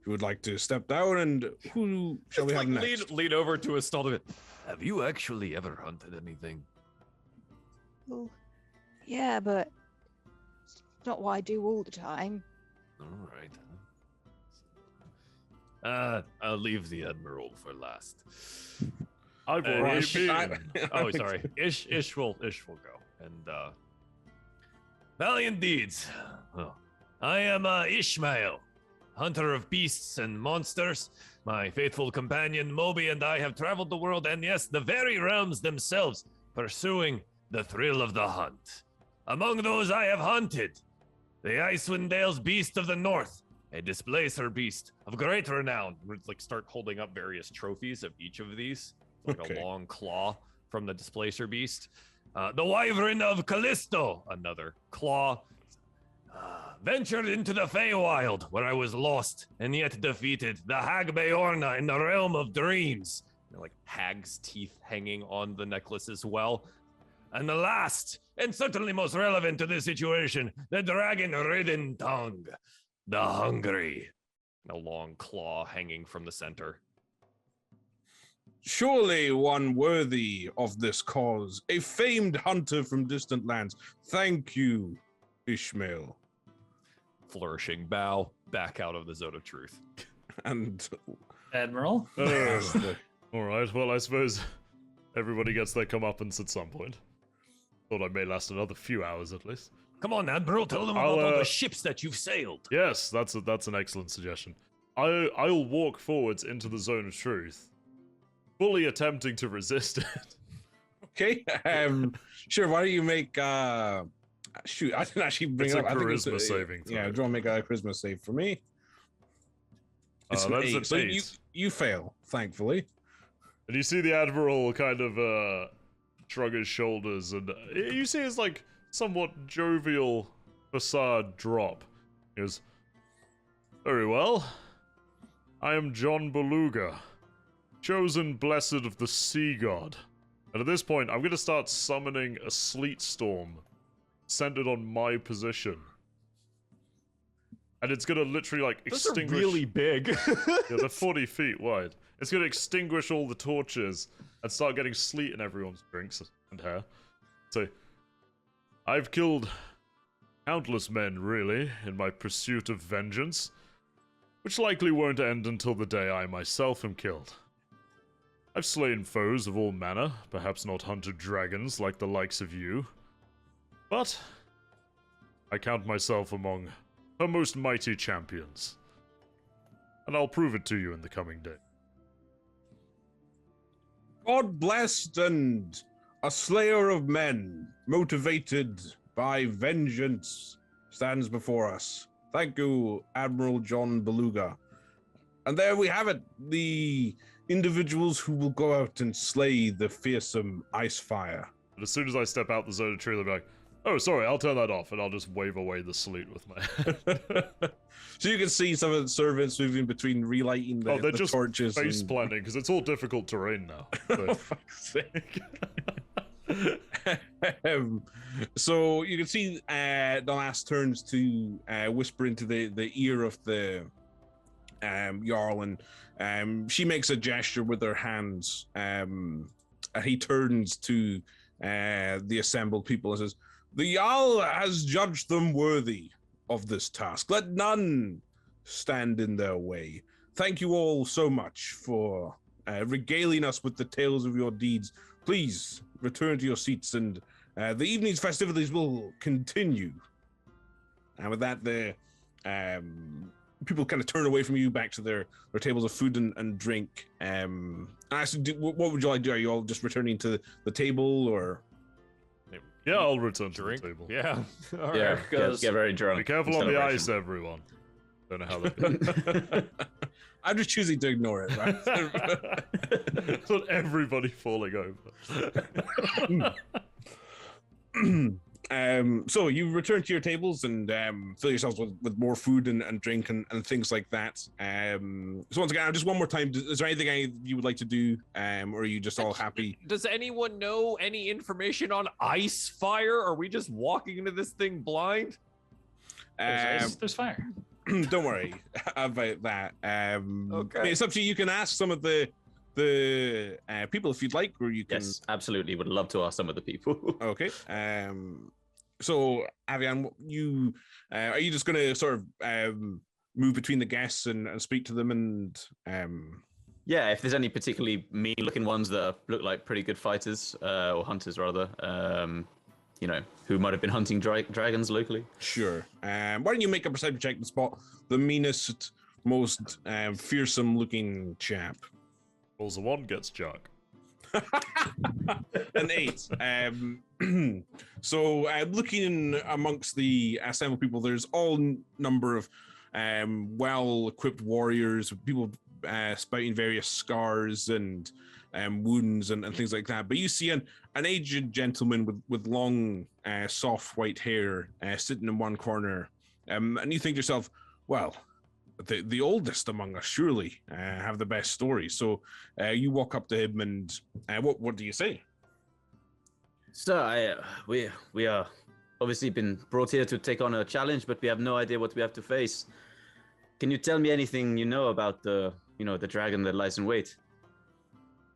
you would like to step down, and who shall we have next? Lean over to Astalda. Have you actually ever hunted anything? Well, yeah, but it's not what I do all the time. All right. I'll leave the Admiral for last. I've already been. Oh, sorry. Ish will go. And valiant deeds. Well, I am Ishmael, hunter of beasts and monsters. My faithful companion Moby and I have traveled the world, and yes, the very realms themselves, pursuing the thrill of the hunt. Among those I have hunted, the Icewind Dale's beast of the north, a displacer beast of great renown. We'd start holding up various trophies of each of these. A long claw from the displacer beast. The wyvern of Callisto, another claw. Ventured into the Feywild, where I was lost and yet defeated. The Hag Beorna in the realm of dreams. Hag's teeth hanging on the necklace as well. And the last, and certainly most relevant to this situation, the dragon-ridden tongue. The hungry. A long claw hanging from the center. Surely one worthy of this cause, a famed hunter from distant lands. Thank you, Ishmael. Flourishing bow, back out of the Zone of Truth. And Admiral. All right. Well, I suppose everybody gets their comeuppance at some point. Thought I may last another few hours at least. Come on, Admiral, tell them about all the ships that you've sailed. Yes, that's an excellent suggestion. I'll walk forwards into the Zone of Truth, fully attempting to resist it. Okay. Sure. Why don't you make? Shoot, I didn't actually bring it's it up. A charisma saving throw. Yeah, do you want to make a charisma save for me? It's an 8, so you fail, thankfully. And you see the Admiral kind of shrug his shoulders, and you see his somewhat jovial facade drop. He goes, "Very well. I am John Beluga, chosen blessed of the sea god. And at this point, I'm going to start summoning a sleet storm centered on my position. And it's going to literally extinguish... Those are really big. Yeah, they're 40 feet wide. It's going to extinguish all the torches and start getting sleet in everyone's drinks and hair. So, I've killed countless men, really, in my pursuit of vengeance, which likely won't end until the day I myself am killed. I've slain foes of all manner, perhaps not hunted dragons like the likes of you, but I count myself among her most mighty champions, and I'll prove it to you in the coming day." God blessed and a slayer of men, motivated by vengeance, stands before us. Thank you, Admiral John Beluga. And there we have it, the individuals who will go out and slay the fearsome ice fire. But as soon as I step out the Zone of Truth, I'll be like, "Oh, sorry, I'll turn that off," and I'll just wave away the sleet with my hand. So you can see some of the servants moving between relighting the, they're the just torches. face planting, because it's all difficult terrain now. So. Oh, fuck's sake. So you can see the last turns to whisper into the ear of the Jarl, and she makes a gesture with her hands. He turns to the assembled people and says, "The Jarl has judged them worthy of this task. Let none stand in their way. Thank you all so much for regaling us with the tales of your deeds. please return to your seats, and the evening's festivities will continue. And with that, the people kind of turn away from you back to their tables of food and drink. And I said, what would you like to do? Are you all just returning to the table, or? Yeah, I'll return to Drink? the table. Yeah. All Yeah, right. get very drunk. Be careful on the ice, everyone. Don't know how that. I'm just choosing to ignore it. Right? It's not everybody falling over. So you return to your tables and fill yourselves with more food and drink and things like that. So once again, just one more time, is there anything you would like to do, or are you just all happy? Does anyone know any information on ice fire? Are we just walking into this thing blind? There's ice, there's fire. Don't worry about that. Okay. I mean, it's up to you. You can ask some of the people if you'd like, or you can. Yes, absolutely. Would love to ask some of the people. Okay. So Avian, you are you just going to sort of move between the guests and speak to them and Yeah, if there's any particularly mean-looking ones that look like pretty good fighters or hunters rather, you know, who might have been hunting dragons locally. Sure. Why don't you make a perception check to spot the meanest, most fearsome-looking chap? Rolls a 1, gets Jack. An 8. So looking amongst the assembled people, there's all number of well-equipped warriors, people spouting various scars and wounds and things like that. But you see an aged gentleman with long, soft white hair sitting in one corner, and you think to yourself, well, the oldest among us surely have the best story. So you walk up to him and what do you say? So we are obviously been brought here to take on a challenge, but we have no idea what we have to face. Can you tell me anything you know about the dragon that lies in wait?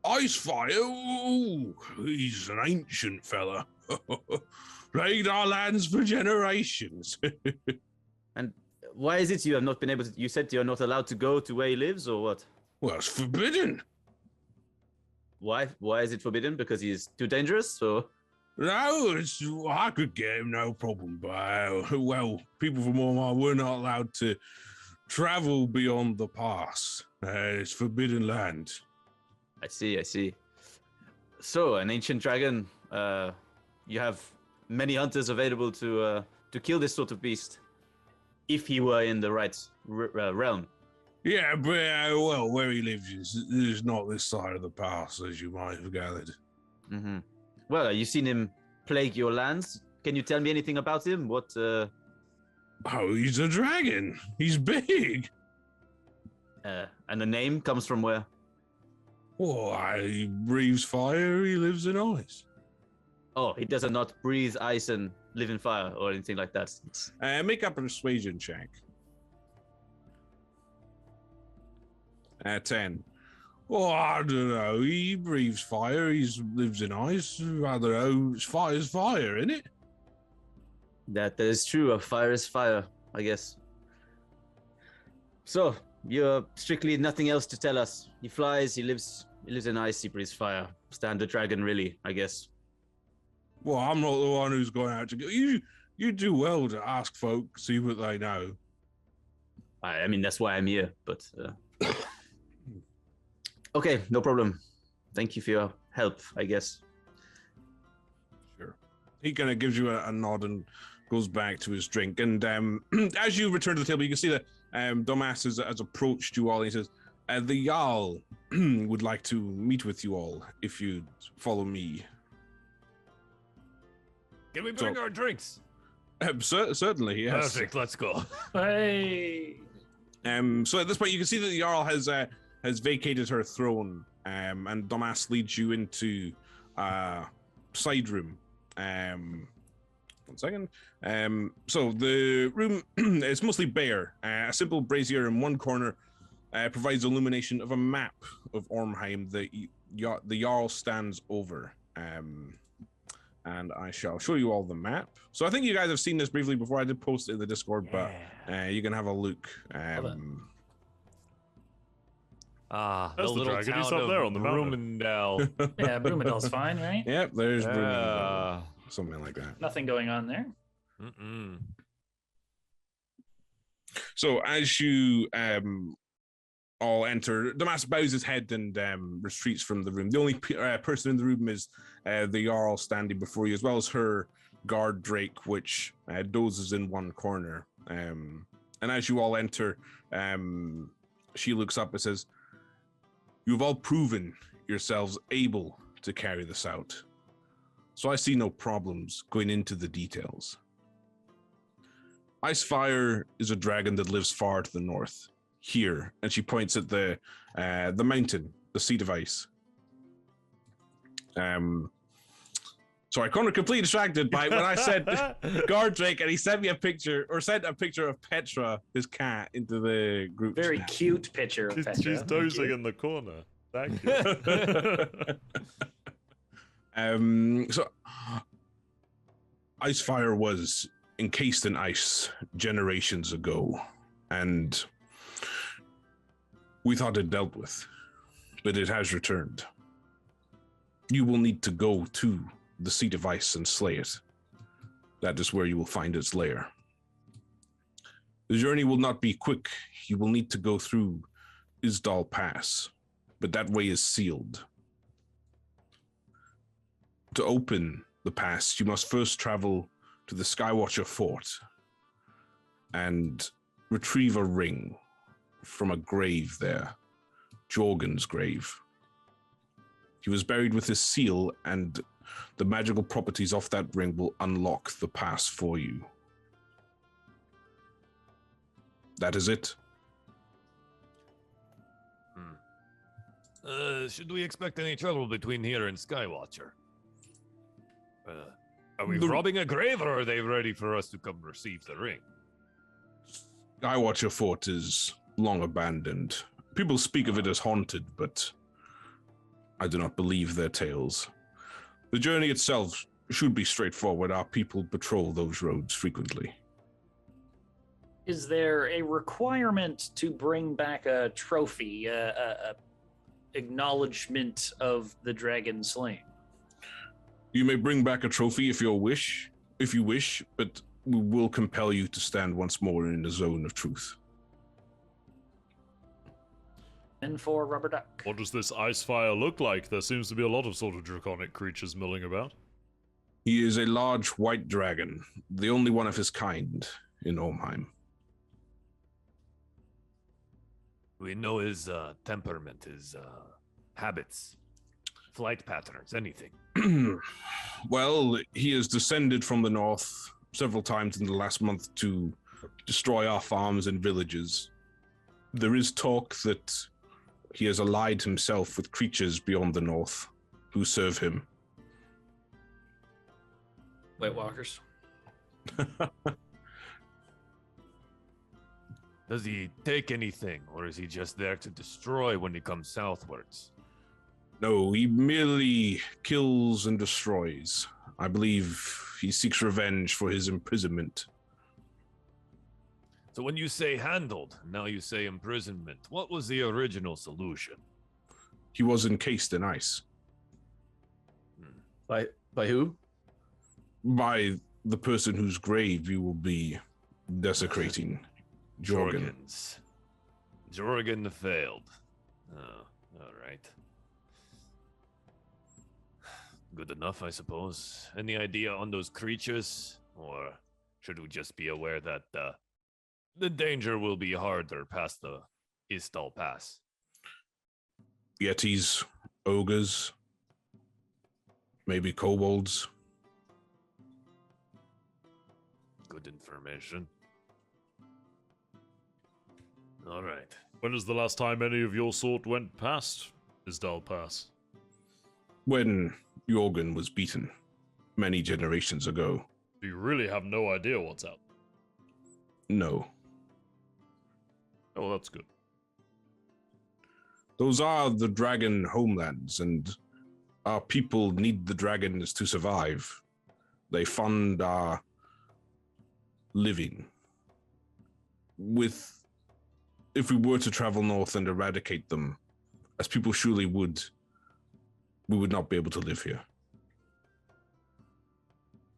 Icefire? Ooh, he's an ancient fella. Plagued our lands for generations. And why is it you have not been able to? You said you're not allowed to go to where he lives, or what? Well, it's forbidden. Why? Why is it forbidden? Because he's too dangerous, or? No, I could get him, no problem. But, well, people from Orheim, we're not allowed to travel beyond the pass. It's forbidden land. I see. So, an ancient dragon. You have many hunters available to kill this sort of beast, if he were in the right realm. Yeah, but, well, where he lives is not this side of the pass, as you might have gathered. Mm-hmm. Well, you've seen him plague your lands. Can you tell me anything about him? What? Oh, he's a dragon. He's big. And the name comes from where? Oh, he breathes fire. He lives in ice. Oh, he does not breathe ice and live in fire or anything like that. Make up a persuasion check. 10. Oh, I don't know. He breathes fire. He lives in ice. I don't know. Fire's fire, isn't it? That is true. A fire is fire, I guess. So, you're strictly nothing else to tell us. He flies, he lives in ice, he breathes fire. Standard dragon, really, I guess. Well, I'm not the one who's going out to go. You do well to ask folk, see what they know. I mean, that's why I'm here, but... Okay, no problem. Thank you for your help, I guess. Sure. He kind of gives you a nod and goes back to his drink. And as you return to the table, you can see that Domas has approached you all. And he says, the Jarl would like to meet with you all if you'd follow me. Can we bring our drinks? Certainly, yes. Perfect, let's go. Hey. So at this point, you can see that the Jarl has vacated her throne, and Domas leads you into a side room. 1 second. So the room is mostly bare. A simple brazier in one corner provides illumination of a map of Orheim that the Jarl stands over. And I shall show you all the map. So I think you guys have seen this briefly before. I did post it in the Discord, but you can have a look. Ah, There's the little dragon. town He's up of there on the mountain. Brumendal. Yeah, Brumadal's fine, right? Yep, there's Brumadal. Ah, Something like that. Nothing going on there. mm-mm. So as you all enter, Damas bows his head and retreats from the room. The only person in the room is the Jarl standing before you, as well as her guard Drake, which dozes in one corner. And as you all enter, she looks up and says, "You've all proven yourselves able to carry this out, so I see no problems going into the details. Icefire is a dragon that lives far to the north, here," and she points at the mountain, the seat of ice. Sorry, Connor completely distracted by when I said guard Drake, and he sent me a picture, or sent a picture of Petra, his cat, into the group. Very chat. cute picture of Petra. She's Thank dozing you. in the corner. Thank you. So Icefire was encased in ice generations ago, and we thought it dealt with, but it has returned. You will need to go to the seat of ice and slay it. That is where you will find its lair. The journey will not be quick. You will need to go through Isdal Pass, but that way is sealed. To open the pass, you must first travel to the Skywatcher Fort and retrieve a ring from a grave there, Jorgen's grave. He was buried with his seal, and the magical properties of that ring will unlock the pass for you. That is it. Should we expect any trouble between here and Skywatcher? Are we The- robbing a grave, or are they ready for us to come receive the ring? Skywatcher Fort is long abandoned. People speak of it as haunted, but I do not believe their tales. The journey itself should be straightforward. Our people patrol those roads frequently. Is there a requirement to bring back a trophy, a acknowledgement of the dragon slain? You may bring back a trophy if you wish, but we will compel you to stand once more in the zone of truth. And for Rubber Duck. What does this ice fire look like? There seems to be a lot of sort of draconic creatures milling about. He is a large white dragon, the only one of his kind in Orheim. We know his temperament, his habits, flight patterns, anything. Well, he has descended from the north several times in the last month to destroy our farms and villages. There is talk that he has allied himself with creatures beyond the north who serve him. White Walkers. Does he take anything, or is he just there to destroy when he comes southwards? No, he merely kills and destroys. I believe he seeks revenge for his imprisonment. So when you say handled, now you say imprisonment. What was the original solution? He was encased in ice By who? by the person whose grave you will be desecrating, Jorgen. Jorgen failed. Oh, all right. Good enough, I suppose. Any idea on those creatures? Or should we just be aware that the danger will be harder past the Istal Pass? Yetis, ogres, maybe kobolds. Good information. All right. When is the last time any of your sort went past Isdal Pass? When Jorgen was beaten many generations ago. Do you really have no idea what's out? No. Oh, that's good. Those are the dragon homelands, and our people need the dragons to survive. They fund our living. If we were to travel north and eradicate them, as people surely would, we would not be able to live here.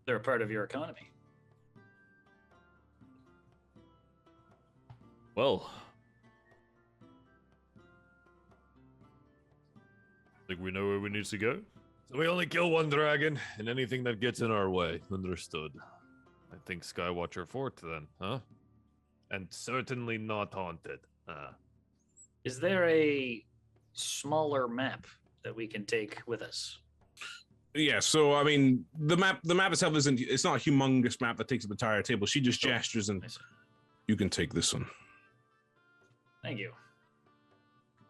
They're a part of your economy. Well, think we know where we need to go. So we only kill one dragon, and anything that gets in our way. Understood. I think Skywatcher Fort then, huh? And certainly not haunted. Is there a smaller map that we can take with us? Yeah, so I mean, the map itself it's not a humongous map that takes up the entire table. She just gestures and you can take this one. Thank you.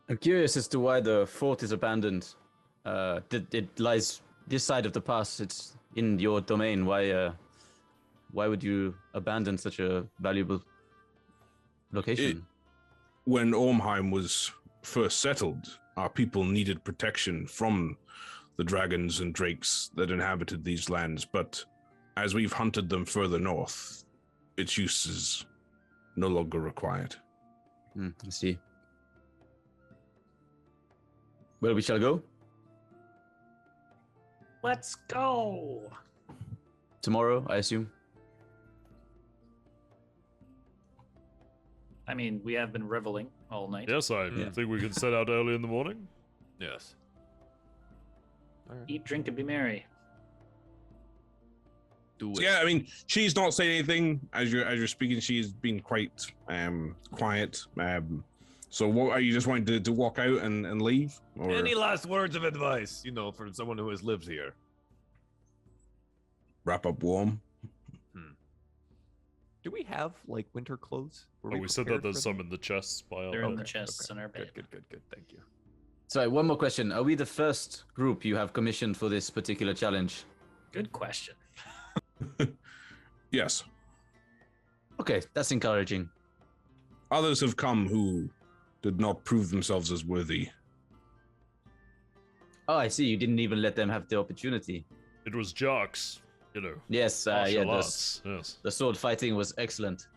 I'm curious as to why the fort is abandoned. It lies this side of the pass. It's in your domain. Why would you abandon such a valuable location? When Orheim was first settled, our people needed protection from the dragons and drakes that inhabited these lands, but as we've hunted them further north, its use is no longer required. I see. Well, we shall go. Let's go. Tomorrow, I assume. I mean, we have been reveling all night. Yes, I think we can set out early in the morning. Yes. Eat, drink, and be merry. Do So it. yeah, I mean, she's not saying anything as you're speaking. She's been quite quiet. So what are you just wanting to walk out and leave? Or Any last words of advice, for someone who has lived here? wrap up warm? Do we have winter clothes? Were We said that prepared there's for some them? in the chests by our They're in the bunk. chests in our bed. Good. Thank you. Sorry, one more question. Are we the first group you have commissioned for this particular challenge? Good question. Yes. Okay, that's encouraging. Others have come who did not prove themselves as worthy. Oh, I see. You didn't even let them have the opportunity. It was jocks, Yes, martial arts. Yes. the sword fighting was excellent.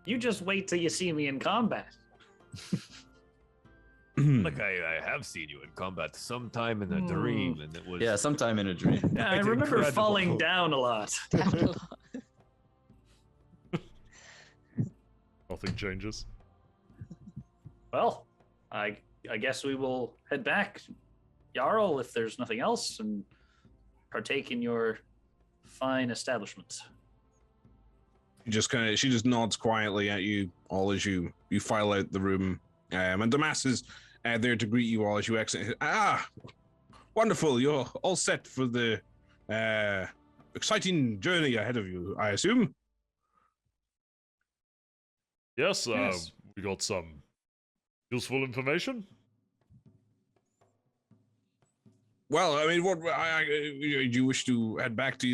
You just wait till you see me in combat. Like I have seen you in combat sometime in a dream, and it was Yeah, sometime in a dream. Yeah, I It's remember incredible. falling down a lot. Nothing changes. Well, I guess we will head back, Jarl, if there's nothing else, and partake in your fine establishment. She just nods quietly at you all as you file out the room. And Damas is there to greet you all as you exit. Ah, wonderful! You're all set for the exciting journey ahead of you, I assume. Yes, Yes. we got some useful information. Well, I mean, do you wish to head back to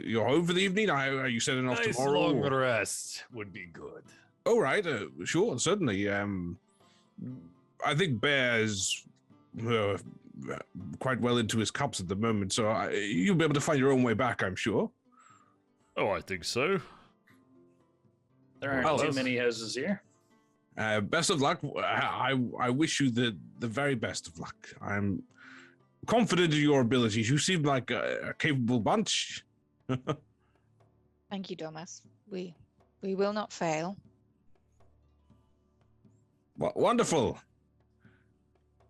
your home for the evening? Are you setting off nice tomorrow? long or- rest would be good. Oh, right. Sure, certainly. I think Bear is quite well into his cups at the moment, so you'll be able to find your own way back, I'm sure. Oh, I think so. There aren't Well, too that's- many houses here. Best of luck. I wish you the very best of luck. I'm confident in your abilities. You seem like a capable bunch. Thank you, Domas. We will not fail. Wonderful.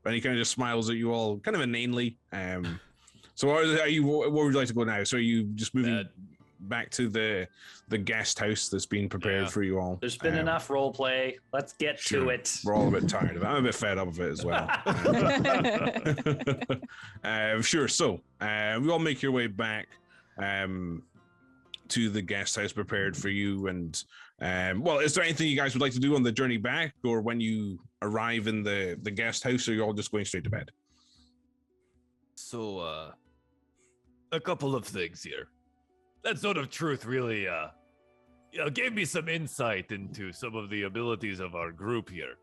And he kind of just smiles at you all, kind of inanely. So where would you like to go now? So are you just moving back to the guest house that's been prepared for you all? There's been enough role play. Let's get to Sure. it. We're all a bit tired of it. I'm a bit fed up of it as well. Sure. So we all make your way back to the guest house prepared for you. And well, is there anything you guys would like to do on the journey back, or when you arrive in the guest house, or you're all just going straight to bed? So, a couple of things here. That sort of truth really, gave me some insight into some of the abilities of our group here.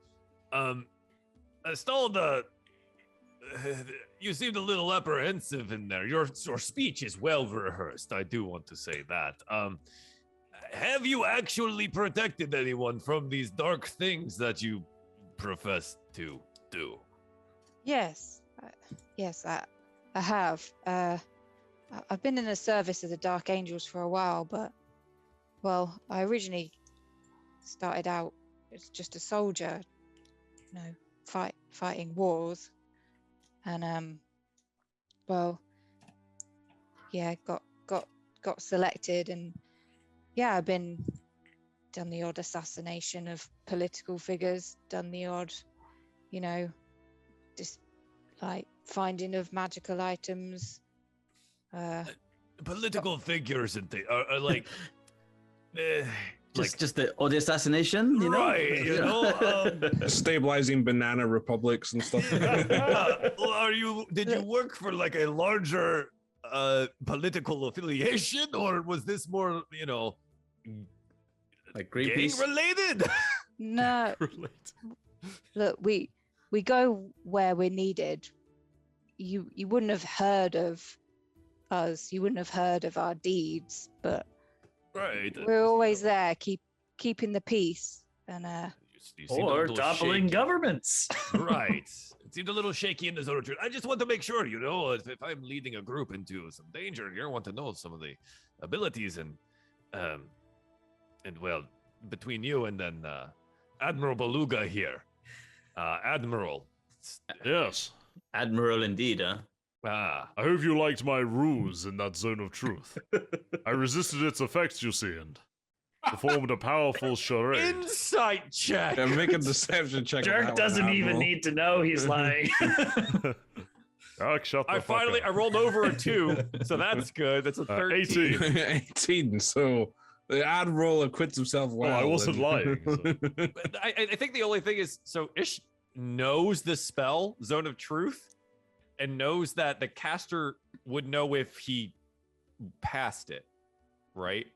Stalda, you seemed a little apprehensive in there. Your speech is well rehearsed. I do want to say that. Have you actually protected anyone from these dark things that you profess to? do. Yes, yes, I have. I've been in the service of the Dark Angels for a while, but well, I originally started out as just a soldier, fighting wars, and well, yeah, got selected, and yeah, I've done the odd assassination of political figures, done the odd, just like finding of magical items. Political figures and things are like, Just the odd assassination, you know? right? Stabilizing banana republics and stuff. Did you work for like a larger political affiliation, or was this more, Like gang Greenpeace? related? No, Relate. look, we go where we're needed. You wouldn't have heard of us. You wouldn't have heard of our deeds, but Right. we're always there, keeping the peace. And You seemed a Or little toppling shaky. governments. Right. It seemed a little shaky in the zone of truth. I just want to make sure, if I'm leading a group into some danger, you want to know some of the abilities and well, between you and then Admiral Beluga here. Admiral. Yes. Admiral indeed, huh? Ah. I hope you liked my ruse in that zone of truth. I resisted its effects, you see, and performed a powerful charade. Insight check. Yeah, make a deception check. on that Jerk one, doesn't even Admiral. need to know he's lying. Dark, shut the I fuck finally up. I rolled over a 2, so that's good. That's a 13. 18. 18. So the Admiral acquits himself well. Well, I wasn't lying. So. But I think the only thing is, so Ish knows the spell Zone of Truth, and knows that the caster would know if he passed it, right?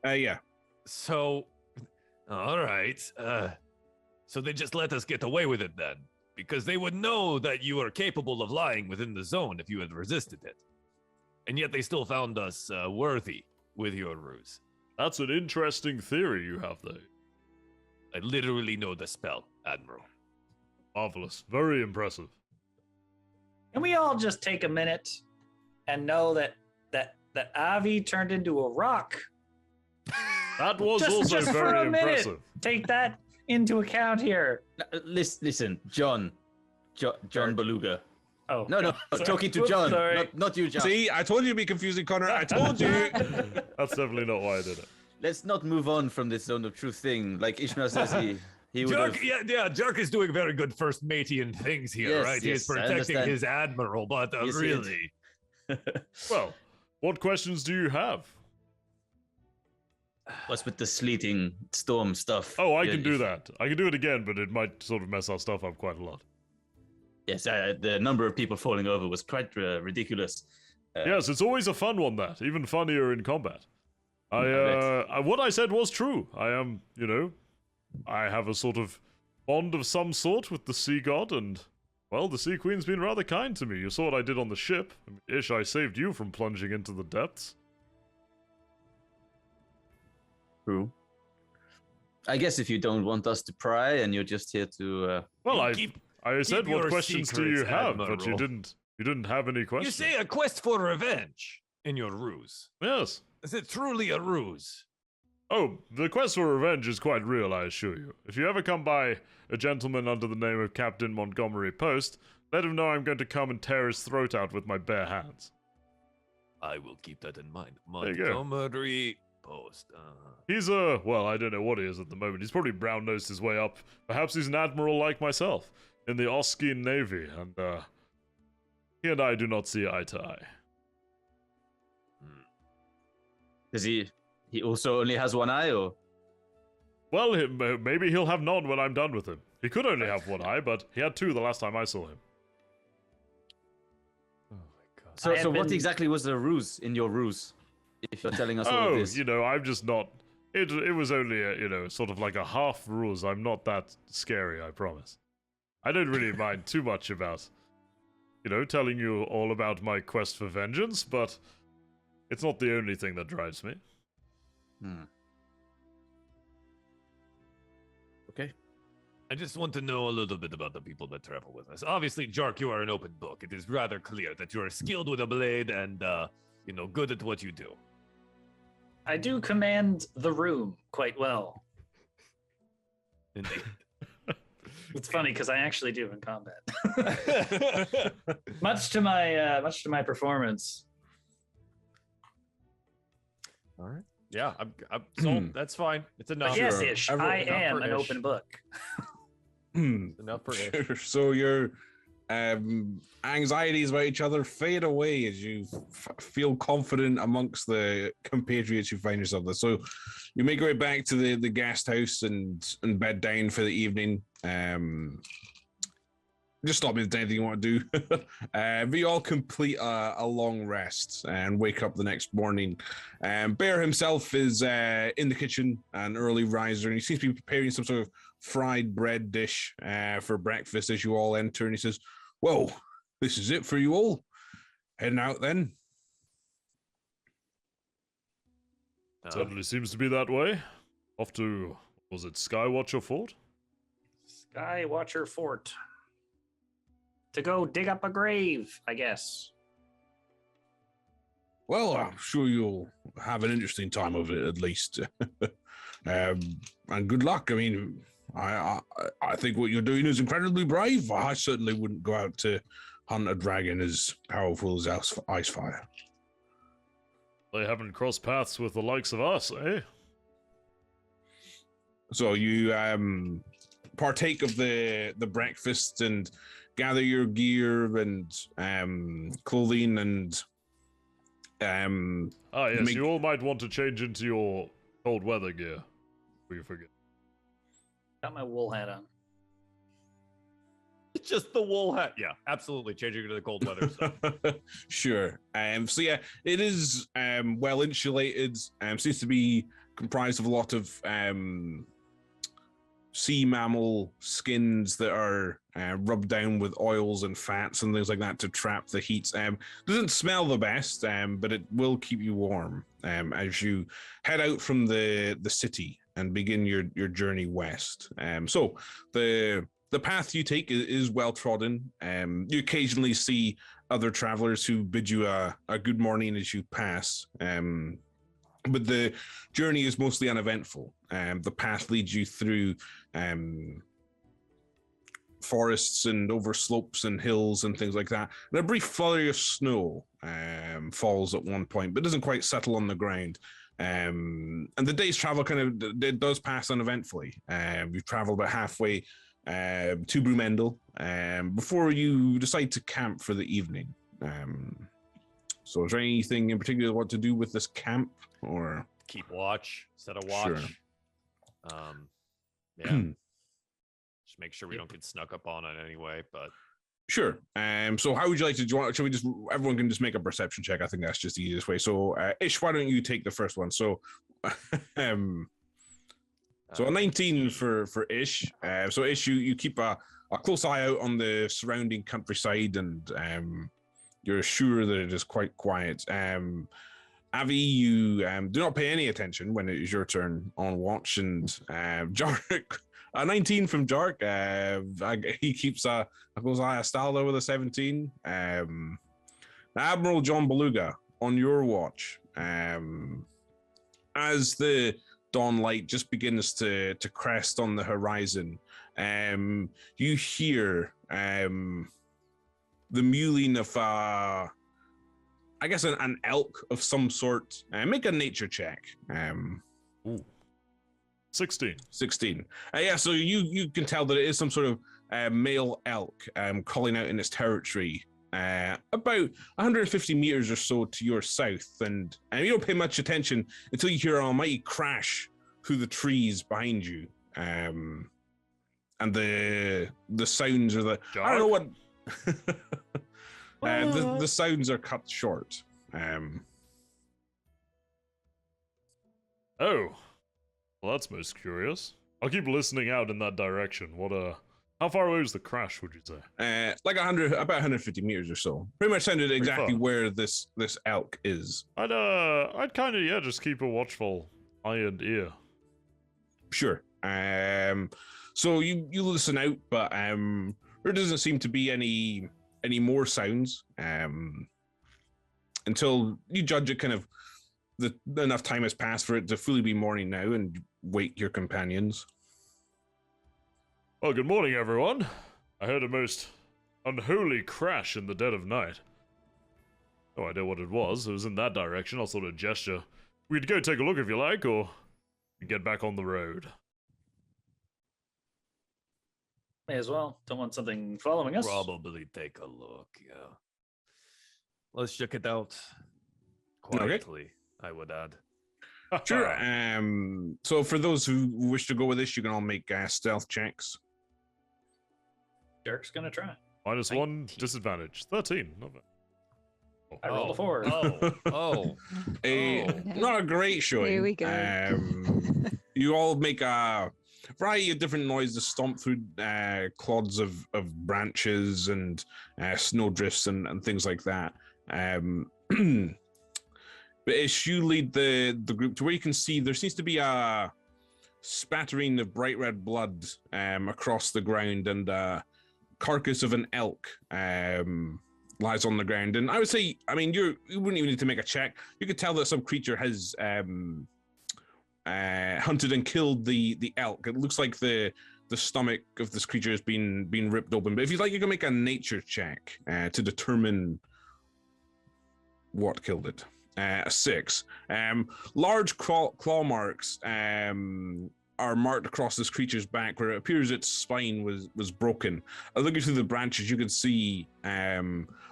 Yeah. So, all right. So they just let us get away with it then, because they would know that you are capable of lying within the zone if you had resisted it, and yet they still found us worthy with your ruse. That's an interesting theory you have there. I literally know the spell, Admiral. Marvelous. Very impressive. Can we all just take a minute and know that Avi turned into a rock? That was Just also for very a minute. impressive. Take that into account here. Listen, John Beluga. Oh, No, sorry. talking to Whoops, John, sorry. not you, John. See, I told you to be confusing, Connor. I told you. That's definitely not why I did it. Let's not move on from this zone of truth thing. Like Ishmael says, he would Jerk, have. Jerk is doing very good first matey things here, Yes, right? He is yes, I protecting understand. his admiral, but Yes, he is. really, Well, what questions do you have? What's with the sleeting storm stuff? Oh, I Yeah, can do that. I can do it again, but it might sort of mess our stuff up quite a lot. Yes, the number of people falling over was quite ridiculous. Yes, it's always a fun one, that. Even funnier in combat. What I said was true. I am, I have a sort of bond of some sort with the sea god, and, well, the sea queen's been rather kind to me. You saw what I did on the ship. Ish, I saved you from plunging into the depths. True. I guess if you don't want us to pry and you're just here to. Well, You I said keep what your questions do you secrets, have, but you Admiral. didn't have any you questions. say a quest for revenge in your ruse. Yes. Is it truly a ruse? Oh, the quest for revenge is quite real, I assure you. If you ever come by a gentleman under the name of Captain Montgomery Post, let him know I'm going to come and tear his throat out with my bare hands. I will keep that in mind. There you go. Montgomery Post. He's well, I don't know what he is at the moment. He's probably brown-nosed his way up. Perhaps he's an admiral like myself, in the Oskian Navy, and, he and I do not see eye to eye. Does he also only has one eye, or? Well, maybe he'll have none when I'm done with him. He could only have one eye, but he had two the last time I saw him. Oh my god. So, I have what been- exactly was the ruse in your ruse? If you're telling us all Oh, of this. I'm just not... It was only, sort of like a half ruse. I'm not that scary, I promise. I don't really mind too much about, telling you all about my quest for vengeance, but it's not the only thing that drives me. Okay. I just want to know a little bit about the people that travel with us. Obviously, Jark, you are an open book. It is rather clear that you are skilled with a blade and, good at what you do. I do command the room quite well. Indeed. It's funny because I actually do in combat. much to my performance. All right. Yeah, I'm sold. That's fine. It's enough. But yes, Ish, I Enough am for an Ish. open book. Enough for Ish. Sure. So your anxieties about each other fade away as you feel confident amongst the compatriots you find yourself with. So you make your way back to the guest house and bed down for the evening. Just stop me if there's anything you want to do. But you all complete a long rest and wake up the next morning. Bear himself is in the kitchen, an early riser, and he seems to be preparing some sort of fried bread dish for breakfast as you all enter. And he says, "Well, this is it for you all. Heading out then." Certainly seems to be that way. Off to, was it Skywatcher Fort? Skywatcher Fort. To go dig up a grave, I guess. Well, I'm sure you'll have an interesting time of it, at least. And good luck. I mean, I think what you're doing is incredibly brave. I certainly wouldn't go out to hunt a dragon as powerful as Icefire. They haven't crossed paths with the likes of us, eh? So you partake of the breakfast and gather your gear and clothing and yes, you all might want to change into your cold weather gear before you forget. Got my wool hat on. Just the wool hat. Yeah, absolutely. Changing to the cold weather stuff. Sure. So yeah, it is well insulated. Seems to be comprised of a lot of sea mammal skins that are rubbed down with oils and fats and things like that to trap the heat. Doesn't smell the best, but it will keep you warm as you head out from the city and begin your journey west. So the path you take is well trodden. You occasionally see other travelers who bid you a good morning as you pass. But the journey is mostly uneventful. The path leads you through forests and over slopes and hills and things like that. And a brief flurry of snow falls at one point, but doesn't quite settle on the ground. And the day's travel it does pass uneventfully. You've traveled about halfway to Brumendel before you decide to camp for the evening. So is there anything in particular you want to do with this camp, or Keep watch, set a watch. Sure. Yeah. Just make sure we don't get snuck up on it anyway, but Sure. So how would you like to join? Should we just, everyone can just make a perception check? I think that's just the easiest way. So Ish, why don't you take the first one? So so a 19 for Ish. So Ish, you keep a close eye out on the surrounding countryside, and you're sure that it is quite quiet. Avi, you do not pay any attention when it is your turn on watch, and Jark, a 19 from Jark. He keeps a close eye. Astaldo with a 17. Admiral John Beluga on your watch. As the dawn light just begins to crest on the horizon, you hear the mewling of I guess an elk of some sort. Make a nature check. Ooh. 16. 16. Yeah, so you can tell that it is some sort of male elk calling out in its territory about 150 meters or so to your south, and you don't pay much attention until you hear an almighty crash through the trees behind you, and the sounds are the Jark? I don't know what the sounds are cut short. Oh. Well, that's most curious. I'll keep listening out in that direction. How far away was the crash, would you say? Like about 150 meters or so. Pretty much sounded exactly far. where this elk is. I'd kind of, just keep a watchful eye and ear. Sure. So you listen out, but there doesn't seem to be any more sounds until you judge it kind of enough time has passed for it to fully be morning now, and wake your companions. Well, good morning, everyone. I heard a most unholy crash in the dead of night. No idea what it was. It was in that direction. I'll sort of gesture. We could go take a look if you like, or get back on the road. May as well. Don't want something following us. Probably take a look, yeah. Let's check it out. Quietly, I would add. Sure. So for those who wish to go with this, you can all make stealth checks. Dirk's gonna try. -1 19. disadvantage. 13. Not bad. I rolled a 4. Not a great showing. Here we go. You all make a variety of different noises, stomp through clods of branches and snowdrifts and things like that. But as you lead the group to where you can see there seems to be a spattering of bright red blood across the ground, and a carcass of an elk lies on the ground. And I would say, I mean, you wouldn't even need to make a check. You could tell that some creature has hunted and killed the elk. It looks like the stomach of this creature has been ripped open. But if you'd like, you can make a nature check to determine what killed it. A 6. Large claw marks are marked across this creature's back, where it appears its spine was broken. Looking through the branches, you can see a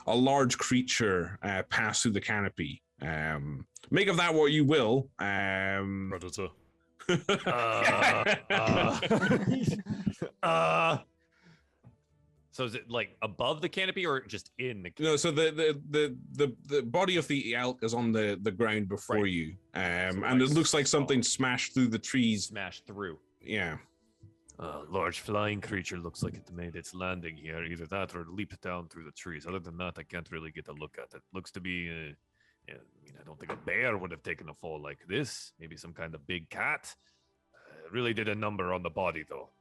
large creature pass through the canopy. Make of that what you will. Predator. So is it like above the canopy or just in the canopy? No, so the body of the elk is on the ground before Right. you, So and like it looks like something solid. smashed through the trees. Smashed through. Yeah. A large flying creature looks like it made its landing here. Either that or leaped down through the trees. Other than that, I can't really get a look at it. Looks to be, I mean, I don't think a bear would have taken a fall like this. Maybe some kind of big cat. Really did a number on the body, though.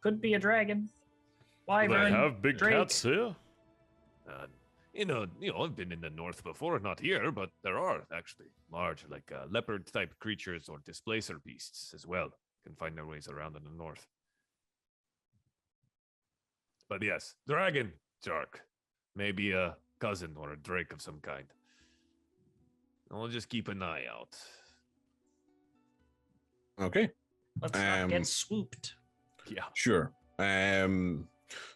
Could be a dragon. Do Wyvern. they have big Drake. cats here? I've been in the north before, not here, but there are actually large, like leopard-type creatures or displacer beasts as well. Can find their ways around in the north. But yes, dragon, shark, maybe a cousin or a drake of some kind. I'll just keep an eye out. Okay. Let's not get swooped. Yeah. Sure.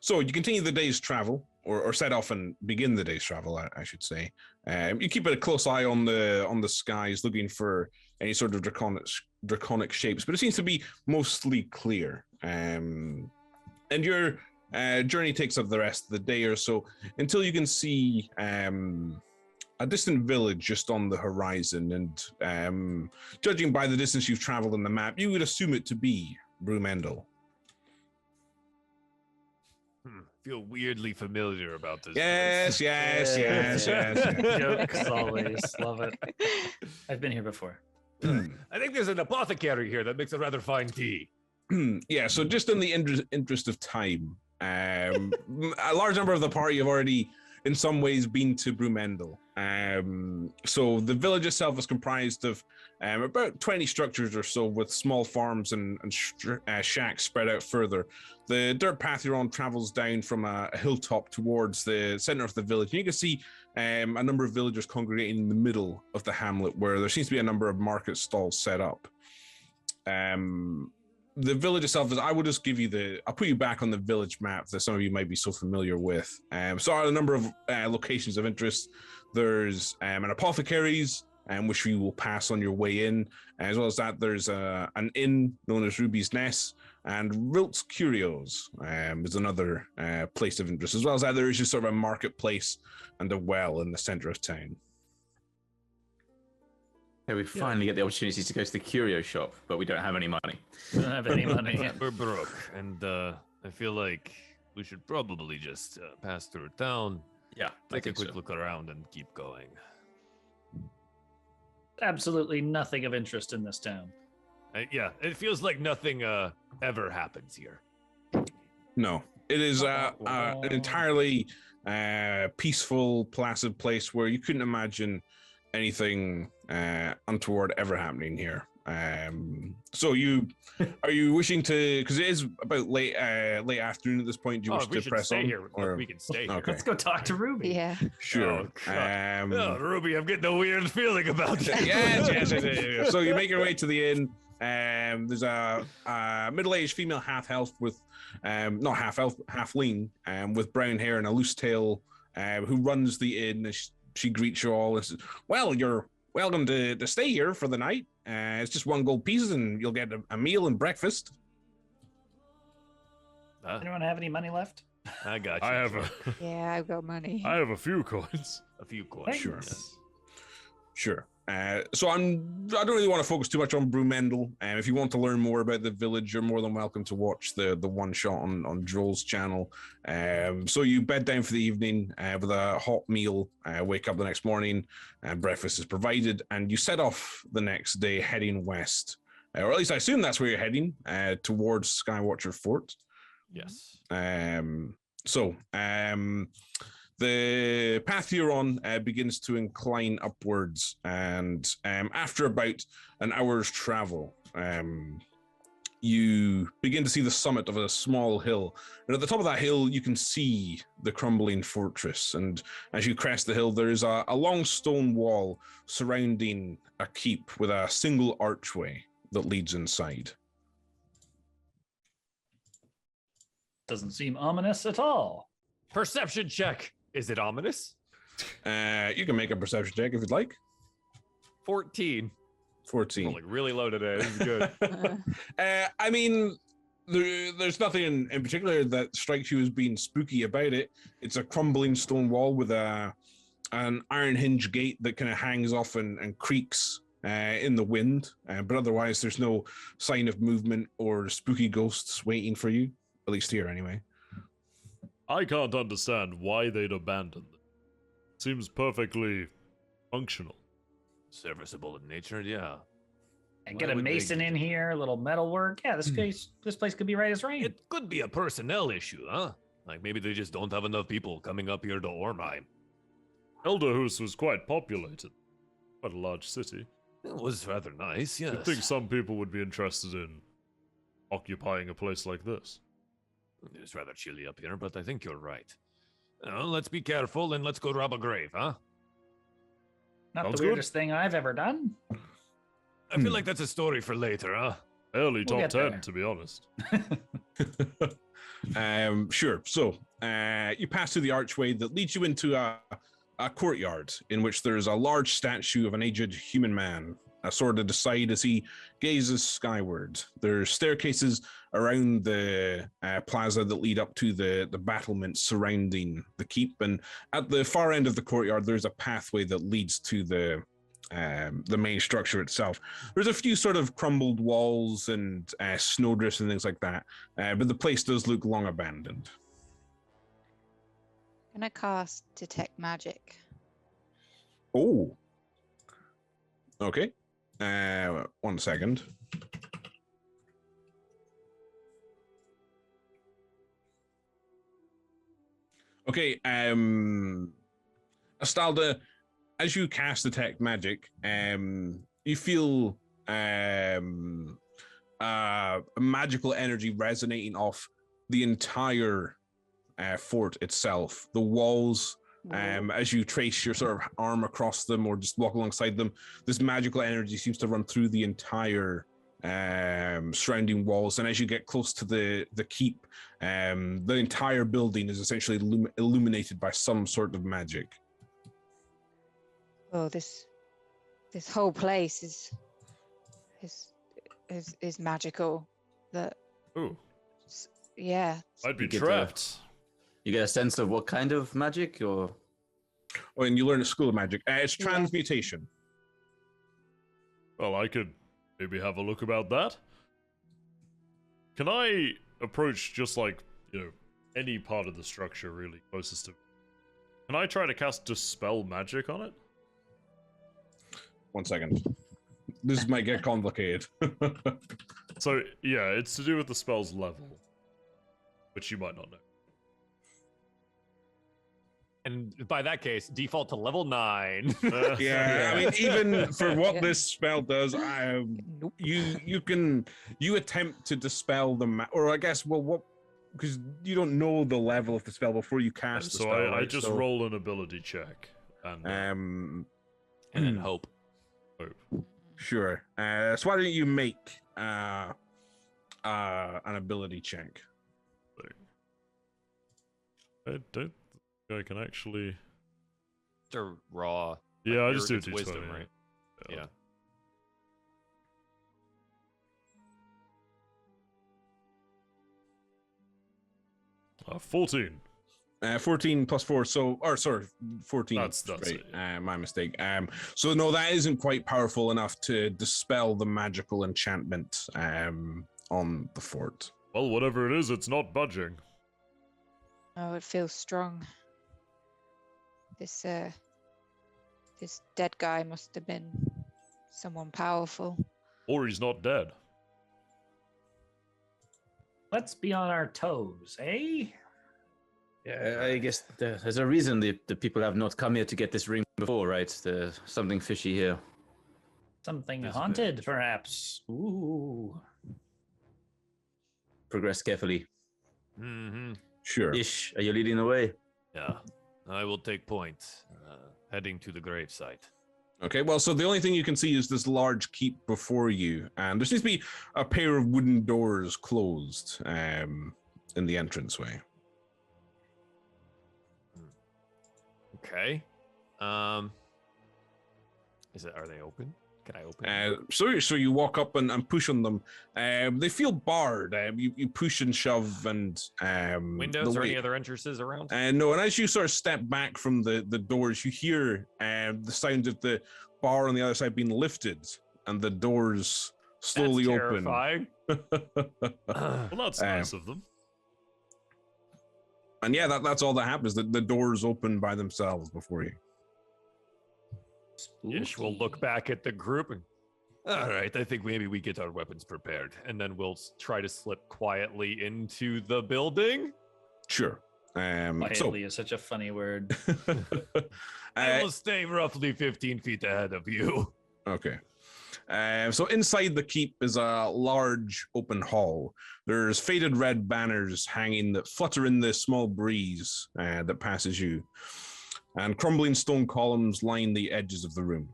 So you continue the day's travel, or set off and begin the day's travel, I should say. You keep a close eye on the skies, looking for any sort of draconic shapes, but it seems to be mostly clear. And your journey takes up the rest of the day or so until you can see a distant village just on the horizon. And judging by the distance you've traveled on the map, you would assume it to be Brumendel. Feel weirdly familiar about this. Yes. Jokes always. Love it. I've been here before. I think there's an apothecary here that makes a rather fine tea. Yeah, so just in the interest of time, a large number of the party have already, in some ways, been to Brumendel. So the village itself is comprised of about 20 structures or so, with small farms and shacks spread out further. The dirt path you're on travels down from a hilltop towards the center of the village. And you can see a number of villagers congregating in the middle of the hamlet, where there seems to be a number of market stalls set up. The village itself is, I will just give you I'll put you back on the village map that some of you might be so familiar with. So a number of locations of interest. There's an apothecary's, which you will pass on your way in. As well as that, there's an inn known as Ruby's Nest, and Rilt's Curios is another place of interest. As well as that, there is just sort of a marketplace and a well in the center of town. Okay, we finally get the opportunity to go to the curio shop, but we don't have any money. We don't have any money. We're broke, and I feel like we should probably just pass through town, Yeah, take a quick look around, and keep going. Absolutely nothing of interest in this town. Yeah, it feels like nothing ever happens here. No, it is an entirely peaceful, placid place where you couldn't imagine anything untoward ever happening here. So are you wishing to? Because it is about late afternoon at this point. Do you wish we to should press stay on? here. Or- We can stay here. Okay. Let's go talk to Ruby. Yeah. Sure. Oh, God. Oh, Ruby, I'm getting a weird feeling about this. yes. So you make your way to the inn. There's a middle-aged female half-elf with, not half-elf, half-lean, with brown hair and a loose tail, who runs the inn. And she greets you all and says, "Well, you're welcome to stay here for the night. It's just 1 gold piece, and you'll get a meal and breakfast." Anyone have any money left? I got you. I have Yeah, I've got money. I have a few coins. a few coins. Sure. Thanks. Sure. So I don't really want to focus too much on Brumendel. If you want to learn more about the village, you're more than welcome to watch the one shot on Joel's channel. So you bed down for the evening with a hot meal, wake up the next morning, and breakfast is provided, and you set off the next day heading west. Or at least I assume that's where you're heading, towards Skywatcher Fort. Yes. The path you're on begins to incline upwards, and after about an hour's travel, you begin to see the summit of a small hill. And at the top of that hill, you can see the crumbling fortress. And as you crest the hill, there is a long stone wall surrounding a keep with a single archway that leads inside. Doesn't seem ominous at all. Perception check. Is it ominous? You can make a perception check if you'd like. 14. 14. Rolling really low today. This is good. I mean, there's nothing in particular that strikes you as being spooky about it. It's a crumbling stone wall with an iron hinge gate that kind of hangs off and creaks in the wind. But otherwise, there's no sign of movement or spooky ghosts waiting for you, at least here anyway. I can't understand why they'd abandon them. Seems perfectly functional. Serviceable in nature, yeah. And Why get a would they- mason in here, a little metal work. Yeah, this place could be right as rain. It could be a personnel issue, huh? Like maybe they just don't have enough people coming up here to Orheim. Elderhus was quite populated. Quite a large city. It was rather nice, yes. You'd think some people would be interested in occupying a place like this. It's rather chilly up here, but I think you're right. Let's be careful and let's go rob a grave, huh? Not Sounds the good. weirdest thing I've ever done. I feel like that's a story for later, huh? Early We'll top get 10, there. to be honest. Sure. So you pass through the archway that leads you into a courtyard in which there's a large statue of an aged human man, sort of aside as he gazes skyward. There's staircases around the plaza that lead up to the battlements surrounding the keep, and at the far end of the courtyard, there's a pathway that leads to the main structure itself. There's a few sort of crumbled walls and snowdrifts and things like that, but the place does look long abandoned. Can I cast Detect Magic? Oh. Okay. 1 second. Okay, Astalda, as you cast Detect Magic, you feel a magical energy resonating off the entire fort itself. The walls, as you trace your sort of arm across them or just walk alongside them, this magical energy seems to run through the entire surrounding walls. And as you get close to the keep, the entire building is essentially illuminated by some sort of magic. Oh, this whole place is magical. That Ooh, yeah. I'd be You get trapped. You get a sense of what kind of magic, or Oh, and you learn a school of magic. It's Yeah. transmutation. Well, I could maybe have a look about that. Can I approach just like, any part of the structure really closest to... Can I try to cast Dispel Magic on it? 1 second. this might get complicated. So, yeah, it's to do with the spell's level, which you might not know. And by that case, default to level 9. Yeah, I mean, even for what Yeah. this spell does, Nope. you attempt to dispel the or I guess what because you don't know the level of the spell before you cast the So spell. I right? just So, roll an ability check. And And then hope. hope. sure. So why don't you make an ability check? I don't think I can actually... Just a raw. Yeah, I just do it's D20, wisdom, yeah. right? Yeah. 14. 14 plus 4, so or sorry, 14. That's right. it, yeah. My mistake. So no, that isn't quite powerful enough to dispel the magical enchantment on the fort. Well, whatever it is, it's not budging. Oh, it feels strong. This dead guy must have been someone powerful. Or he's not dead. Let's be on our toes, eh? Yeah, I guess there's a reason the people have not come here to get this ring before, right? There's something fishy here. Something This haunted, perhaps. Ooh. Progress carefully. Mm-hmm. Sure. Ish, are you leading the way? Yeah. I will take point. Heading to the gravesite. Okay, well, so the only thing you can see is this large keep before you, and there seems to be a pair of wooden doors closed in the entranceway. Okay. Are they open? Can I open them? So you walk up and push on them. They feel barred. You push and shove and Windows the or way- any other entrances around? No, and as you sort of step back from the doors, you hear the sound of the bar on the other side being lifted and the doors slowly That's open. terrifying. Well, that's nice of them. And yeah, that's all that happens. The doors open by themselves before you. Ish will look back at the group and, all right, I think maybe we get our weapons prepared, and then we'll try to slip quietly into the building. Sure. Quietly is such a funny word. I will stay roughly 15 feet ahead of you. Okay. So inside the keep is a large open hall. There's faded red banners hanging that flutter in the small breeze that passes you. And crumbling stone columns line the edges of the room.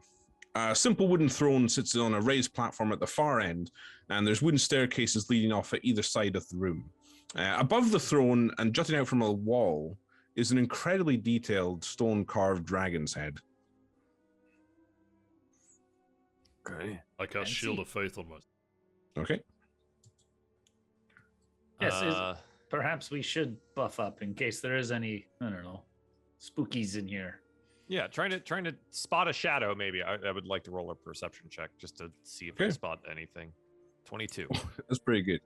A simple wooden throne sits on a raised platform at the far end, and there's wooden staircases leading off at either side of the room. Above the throne and jutting out from a wall is an incredibly detailed stone-carved dragon's head. Okay. I cast Fancy. Shield of Faith on myself. Okay. Yes, perhaps we should buff up in case there is any, I don't know, spookies in here. Yeah, trying to spot a shadow. Maybe I would like to roll a perception check just to see if I Okay. spot anything. 22. That's pretty good.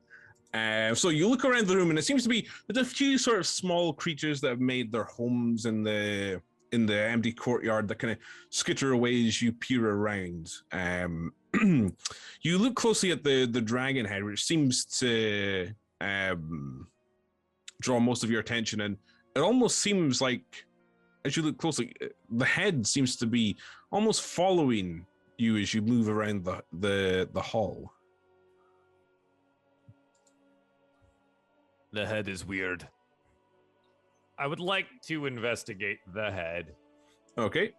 So you look around the room, and it seems to be there's a few sort of small creatures that have made their homes in the empty courtyard that kind of skitter away as you peer around. You look closely at the dragon head, which seems to draw most of your attention, and it almost seems like, as you look closely, the head seems to be almost following you as you move around the hall. The head is weird. I would like to investigate the head. Okay.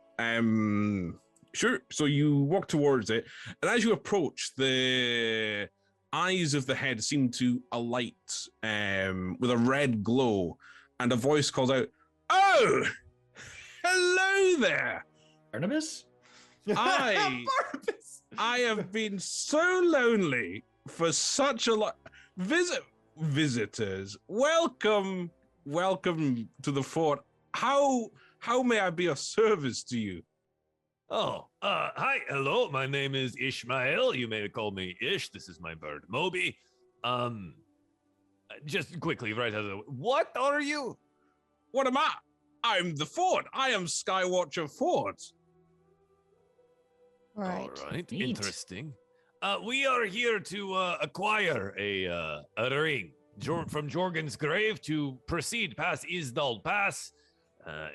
Sure. So you walk towards it, and as you approach, the eyes of the head seem to alight with a red glow, and a voice calls out, "Oh, hello there! Barnabas? I have been so lonely for such a lot. Visitors, welcome to the fort. How may I be of service to you?" Oh, hi, hello. My name is Ishmael. You may call me Ish. This is my bird, Moby. Just quickly, right? What are you? What am I? I'm the fort. I am Skywatcher Fort. Right. All right, Neat. interesting. We are here to acquire a ring from Jorgen's grave to proceed past Isdal Pass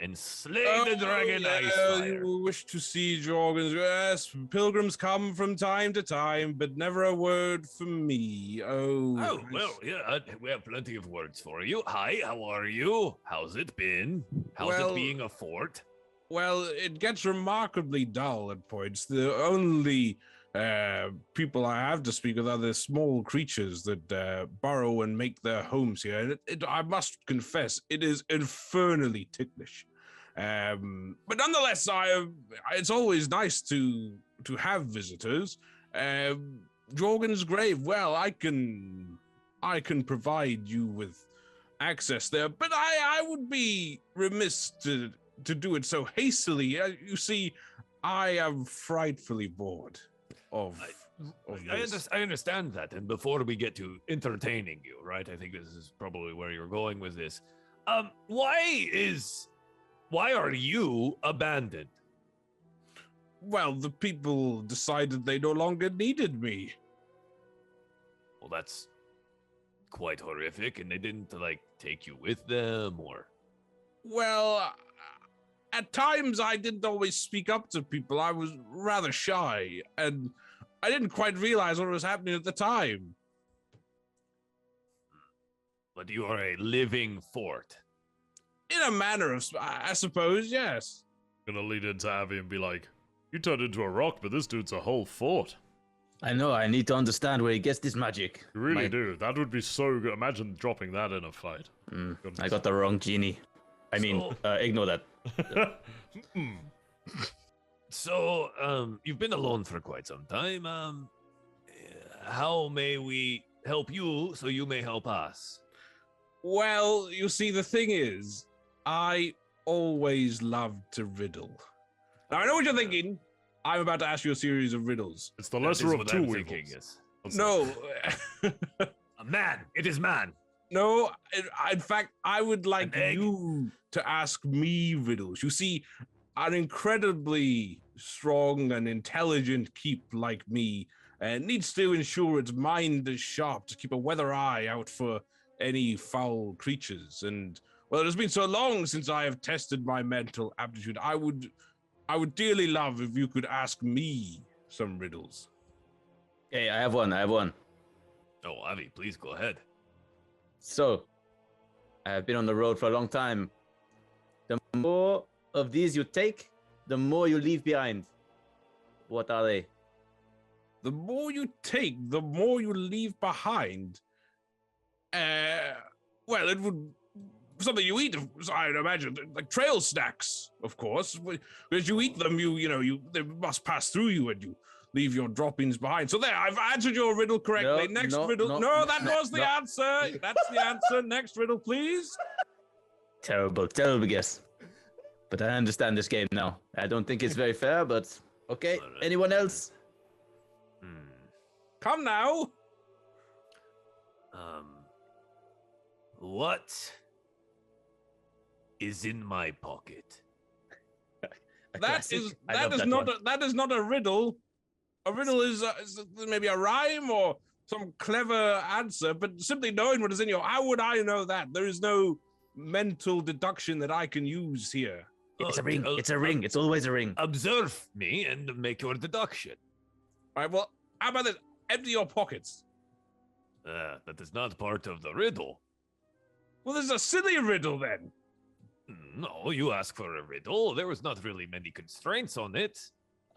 and slay the dragon Icefire. You wish to see Jorgens? Yes, pilgrims come from time to time, but never a word from me. Oh, well, yeah, we have plenty of words for you. Hi, how are you? How's it been? How's Well- it being a fort? Well, it gets remarkably dull at points. The only people I have to speak with are the small creatures that burrow and make their homes here. And I must confess, it is infernally ticklish. But nonetheless, it's always nice to have visitors. Jorgen's grave. Well, I can provide you with access there, but I would be remiss to do it so hastily. You see, I am frightfully bored of this. I understand that. And before we get to entertaining you, right? I think this is probably where you're going with this. Why are you abandoned? Well, the people decided they no longer needed me. Well, that's quite horrific. And they didn't take you with them, or? Well, at times I didn't always speak up to people. I was rather shy, and I didn't quite realize what was happening at the time. But you are a living fort. In a manner of, I suppose, yes. Gonna lead into Avi and be like, "You turned into a rock, but this dude's a whole fort." I know, I need to understand where he gets this magic. You really do. That would be so good. Imagine dropping that in a fight. I got the wrong genie. Ignore that. So, you've been alone for quite some time. How may we help you so you may help us? Well, you see, the thing is, I always loved to riddle. Now, I know what you're thinking. I'm about to ask you a series of riddles. It's the That lesser is of what two I'm evils. thinking, yes. No. A man. It is man. No, in fact, I would like An egg? you to ask me riddles. You see, an incredibly strong and intelligent keep like me needs to ensure its mind is sharp to keep a weather eye out for any foul creatures. And, well, it has been so long since I have tested my mental aptitude. I would dearly love if you could ask me some riddles. Okay, I have one. Oh, Avi, please go ahead. So, I've been on the road for a long time. The more of these you take, the more you leave behind. What are they? The more you take, the more you leave behind. Well, it would something you eat. I'd imagine, like trail snacks, of course. As you eat them, they must pass through you, and you leave your droppings behind. So there, I've answered your riddle correctly. Next riddle. No, that was the answer. That's the answer. Next riddle, please. Terrible guess. But I understand this game now. I don't think it's very fair, but okay. All right. Anyone else? Come now. What is in my pocket? That is not a riddle. A riddle is maybe a rhyme or some clever answer, but simply knowing what is in your. How would I know that? There is no mental deduction that I can use here. It's a ring. It's a ring. It's always a ring. Observe me and make your deduction. All right. Well, how about this? Empty your pockets. That is not part of the riddle. Well, this is a silly riddle then. No, you ask for a riddle. There was not really many constraints on it.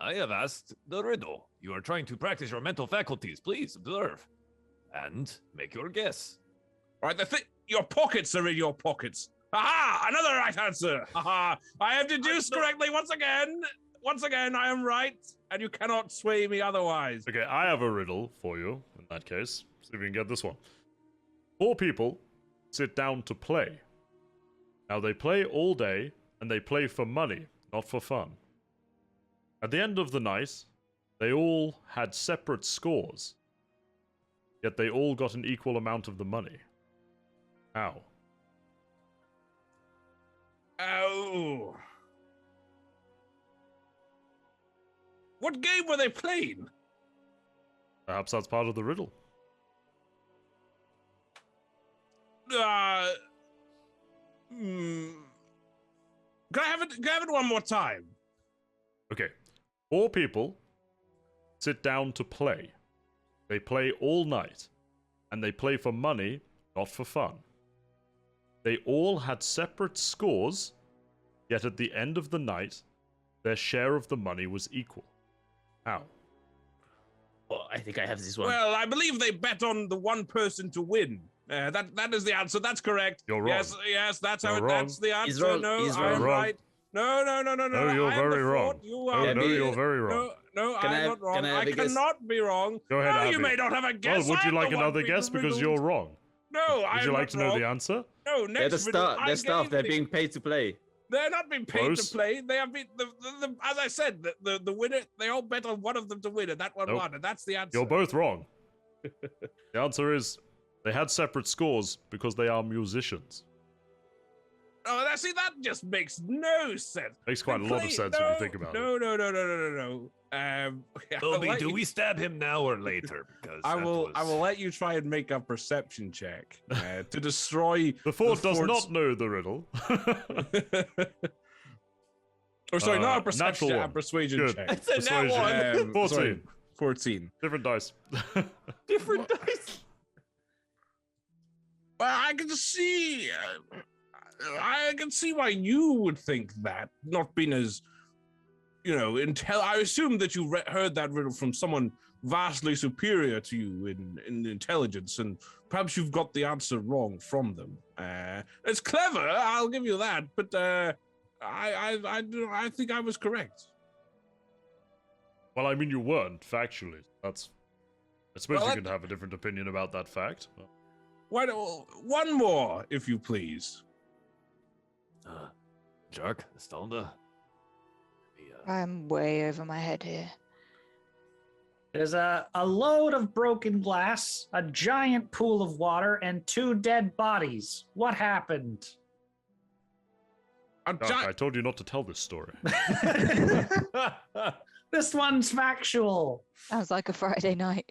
I have asked the riddle. You are trying to practice your mental faculties. Please observe and make your guess. All right. Your pockets are in your pockets. Aha! Another right answer. Aha! I have deduced correctly once again. Once again, I am right, and you cannot sway me otherwise. Okay, I have a riddle for you, in that case. See if we can get this one. 4 people sit down to play. Now, they play all day, and they play for money, not for fun. At the end of the night, they all had separate scores. Yet they all got an equal amount of the money. How? Oh. What game were they playing? Perhaps that's part of the riddle. Can I have it one more time? Okay. 4 people sit down to play. They play all night. And they play for money, not for fun. They all had separate scores, yet at the end of the night, their share of the money was equal. How? Well, I think I have this one. Well, I believe they bet on the one person to win. That is the answer. That's correct. You're wrong. Yes, that's how You're it. wrong. That's the answer. He's wrong. No, He's I'm wrong. right. No. No, you're I am very the wrong. fault. You Oh, are. no, you're very wrong. No, Can I I'm have- not wrong. can I have I a guess? cannot be wrong. Go ahead, No, Abby. you may not have a guess. Well, would you I'm like the one another being guess because riddled. you're wrong? No, Would you like to know wrong. the answer? No, They're next the riddle, staff. I They're staff. gave They're the- being paid to play. They're not being paid Close. to play. They have been as I said, the winner. They all bet on one of them to win, and that one Nope. won, and that's the answer. You're both wrong. The answer is they had separate scores because they are musicians. Oh, that just makes no sense. Makes quite They a lot of play- sense when you think about it. No. I'll Obi, let do you- we stab him now or later? Because I that will. was- I will let you try and make a perception check to destroy The fort does fort's- not know the riddle. Or sorry, not a natural perception check, a one. persuasion Good. check. It's a nat Persuasion. one. 14. Sorry, 14. Different dice. Different dice. Well, I can see. I can see why you would think that, not being as, I assume that you heard that riddle from someone vastly superior to you in intelligence, and perhaps you've got the answer wrong from them. It's clever, I'll give you that, but I think I was correct. Well, I mean, you weren't, factually. I suppose Well, you can have a different opinion about that fact. Why don't, one more, if you please. Jark, Stalda. I'm way over my head here. There's a load of broken glass, a giant pool of water, and 2 dead bodies. What happened? I told you not to tell this story. This one's factual. Sounds like a Friday night.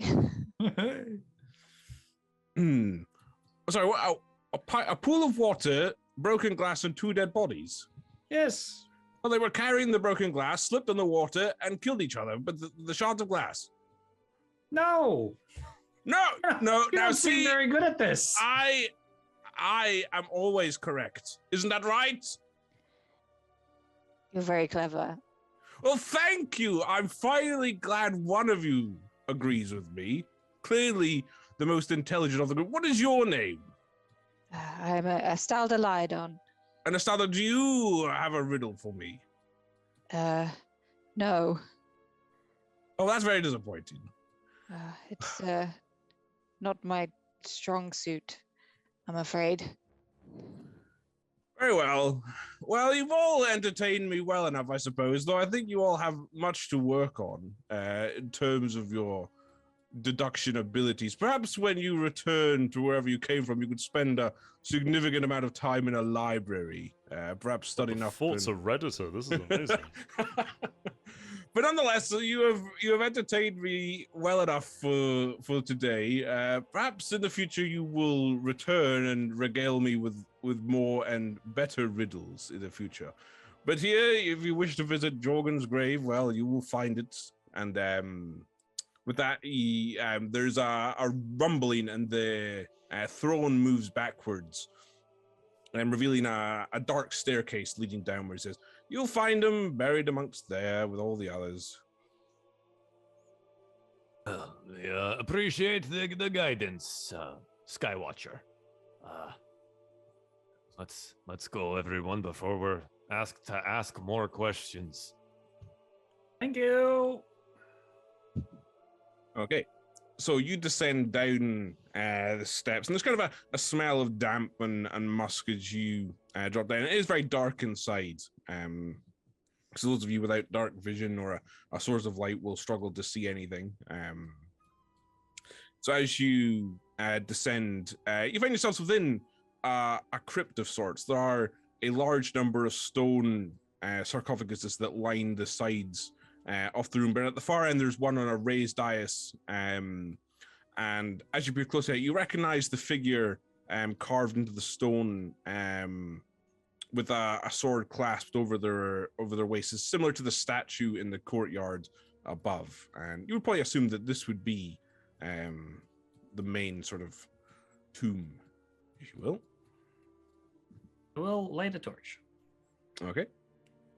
Sorry, what, a pool of water, broken glass, and 2 dead bodies. Yes. Well, they were carrying the broken glass, slipped in the water, and killed each other. But the shards of glass. No. No. You Now don't seem see, very good at this. I am always correct. Isn't that right? You're very clever. Well, thank you. I'm finally glad one of you agrees with me. Clearly, the most intelligent of the group. What is your name? I'm a Stalda Lydon. And Estada, do you have a riddle for me? No. Oh, that's very disappointing. It's not my strong suit, I'm afraid. Very well. Well, you've all entertained me well enough, I suppose, though I think you all have much to work on in terms of your deduction abilities. Perhaps when you return to wherever you came from, you could spend a significant amount of time in a library, perhaps studying up. Fort's a Redditor. This is amazing. But nonetheless, you have entertained me well enough for today. Perhaps in the future you will return and regale me with more and better riddles in the future. But here, if you wish to visit Jorgen's grave, well, you will find it. And with that, there's a rumbling, and the throne moves backwards, and revealing a dark staircase leading downwards. It says, "You'll find him buried amongst there with all the others." Appreciate the guidance, Skywatcher. Let's go, everyone, before we're asked to ask more questions. Thank you. Okay, so you descend down the steps, and there's kind of a smell of damp and musk as you drop down. It is very dark inside. So those of you without dark vision or a source of light will struggle to see anything. So as you descend, you find yourselves within a crypt of sorts. There are a large number of stone sarcophaguses that line the sides off the room, but at the far end, there's one on a raised dais. And as you peer closer, you recognize the figure carved into the stone with a sword clasped over their waist. It's similar to the statue in the courtyard above. And you would probably assume that this would be the main sort of tomb, if you will. We'll light a torch. Okay.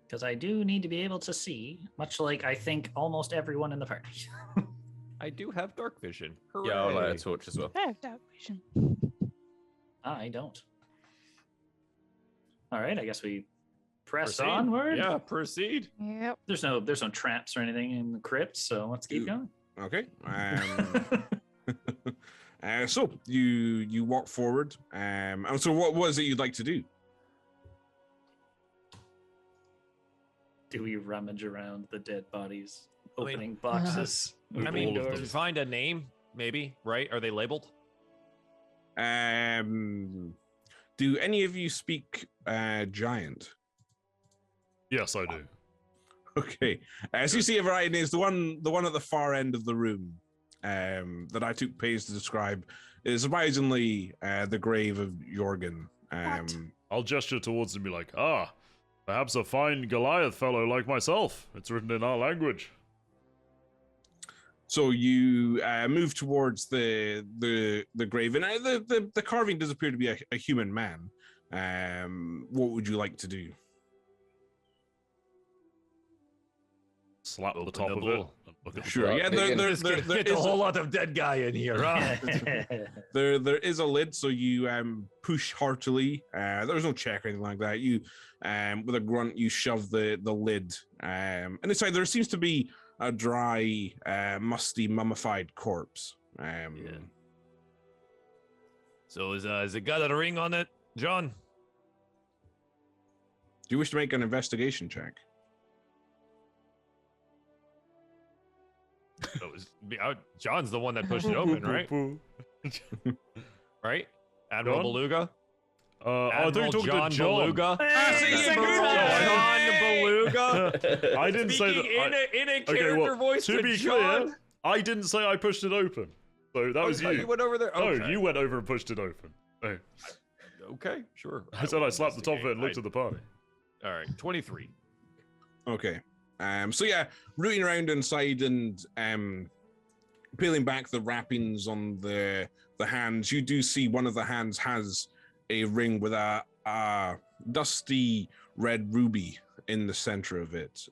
Because I do need to be able to see, much like I think almost everyone in the party. I do have dark vision. Yeah, I'll light a Hooray. torch as well. I have dark vision. I don't. All right, I guess we press Proceed. onward. Yeah, proceed. Yep. There's no traps or anything in the crypt, so let's keep going. Okay. So you walk forward. And so what was it you'd like to do? Do we rummage around the dead bodies, I mean- opening boxes? I All mean, of them. to find a name, maybe, right? Are they labeled? Do any of you speak giant? Yes, I do. Okay. As you see a variety of names, the one at the far end of the room that I took pains to describe is surprisingly the grave of Jorgen. I'll gesture towards him and be like, perhaps a fine Goliath fellow like myself. It's written in our language. So you move towards the grave, and the carving does appear to be a human man. What would you like to do? Slap the Open top the of it. bowl. And look at the Sure. top. Yeah. Just get a whole lot of dead guy in here, huh? There is a lid, so you push heartily. There's no check or anything like that. You with a grunt, you shove the lid, and inside there seems to be a dry, musty, mummified corpse. Yeah. So is it got a ring on it, John? Do you wish to make an investigation check? John's the one that pushed it open, right? Right? Admiral John? Beluga? I thought you were Admiral talking John to John. Beluga? John Beluga? I didn't say Speaking that. in a Okay, character well, voice to with be John? clear, I didn't say I pushed it open. So that was Oh, you. you went over there? No, Okay. you went over and pushed it open. Oh. Okay, sure. I said I slapped the top of it and looked at at the party. All right, 23. Okay. So yeah, rooting around inside and peeling back the wrappings on the hands, you do see one of the hands has a ring with a dusty red ruby in the center of it.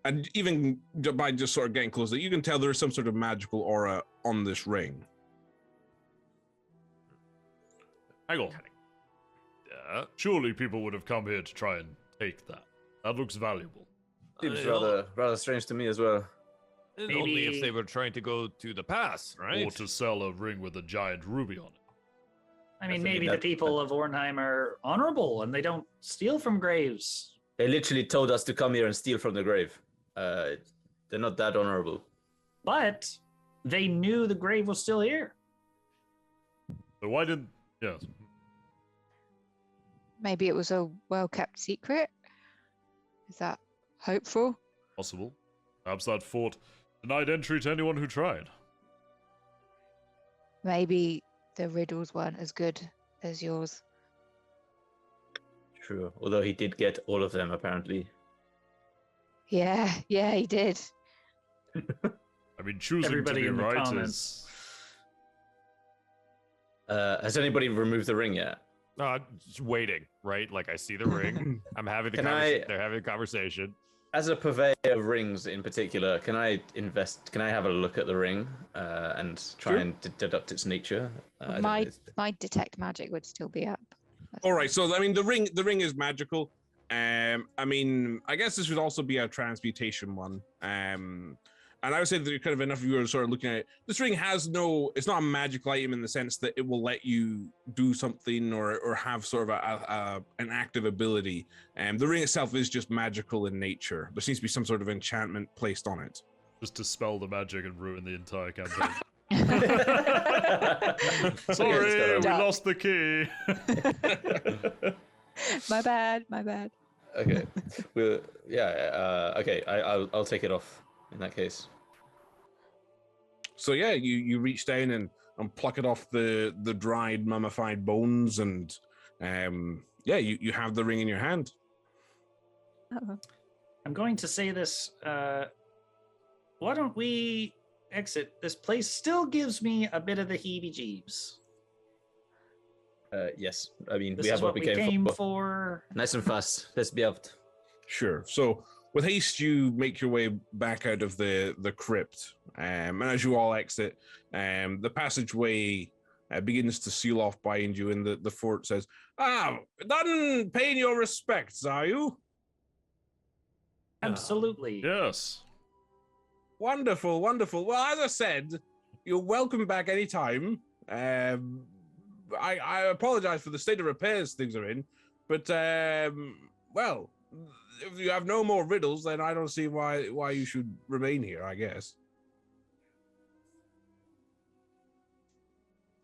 And even by just sort of getting closer, you can tell there is some sort of magical aura on this ring. Hang on. Surely people would have come here to try and take that. That looks valuable. Seems rather strange to me as well. Only if they were trying to go to the pass, right? Or to sell a ring with a giant ruby on it. I mean, Definitely maybe the that- people of Orheim are honorable and they don't steal from graves. They literally told us to come here and steal from the grave. They're not that honorable. But they knew the grave was still here. So why didn't... Yes. Maybe it was a well-kept secret. Is that hopeful? Possible. Perhaps that fort denied entry to anyone who tried. Maybe the riddles weren't as good as yours. True. Although he did get all of them, apparently. Yeah, he did. I mean, choosing Everybody to in be the right comments. Has anybody removed the ring yet? Just waiting, right? Like I see the ring. I'm having the Can conversation. I- They're having a conversation. As a purveyor of rings in particular, can I have a look at the ring and try Sure. and deduct its nature? I don't know, my it's- my detect magic would still be up. All right, so I mean, the ring is magical. I mean, I guess this would also be a transmutation one. And I would say that kind of enough of you are sort of looking at it. This ring has it's not a magical item in the sense that it will let you do something or have sort of an active ability. The ring itself is just magical in nature. There seems to be some sort of enchantment placed on it. Just to spell the magic and ruin the entire campaign. Yeah, Sorry, it's we got a- lost the key. My bad. Okay. Okay. I'll take it off in that case. So yeah, you reach down and pluck it off the dried, mummified bones, and you have the ring in your hand. Uh-oh. I'm going to say this. Why don't we exit? This place still gives me a bit of the heebie-jeebs. Yes. I mean, This we have is what we came for. for. Nice and fast. Let's be out. Sure. So with haste, you make your way back out of the crypt, and as you all exit, the passageway begins to seal off behind you, and the fort says, done paying your respects, are you? Absolutely. Yes. Wonderful, wonderful. Well, as I said, you're welcome back anytime. I apologize for the state of repairs things are in, but well, if you have no more riddles, then I don't see why you should remain here, I guess.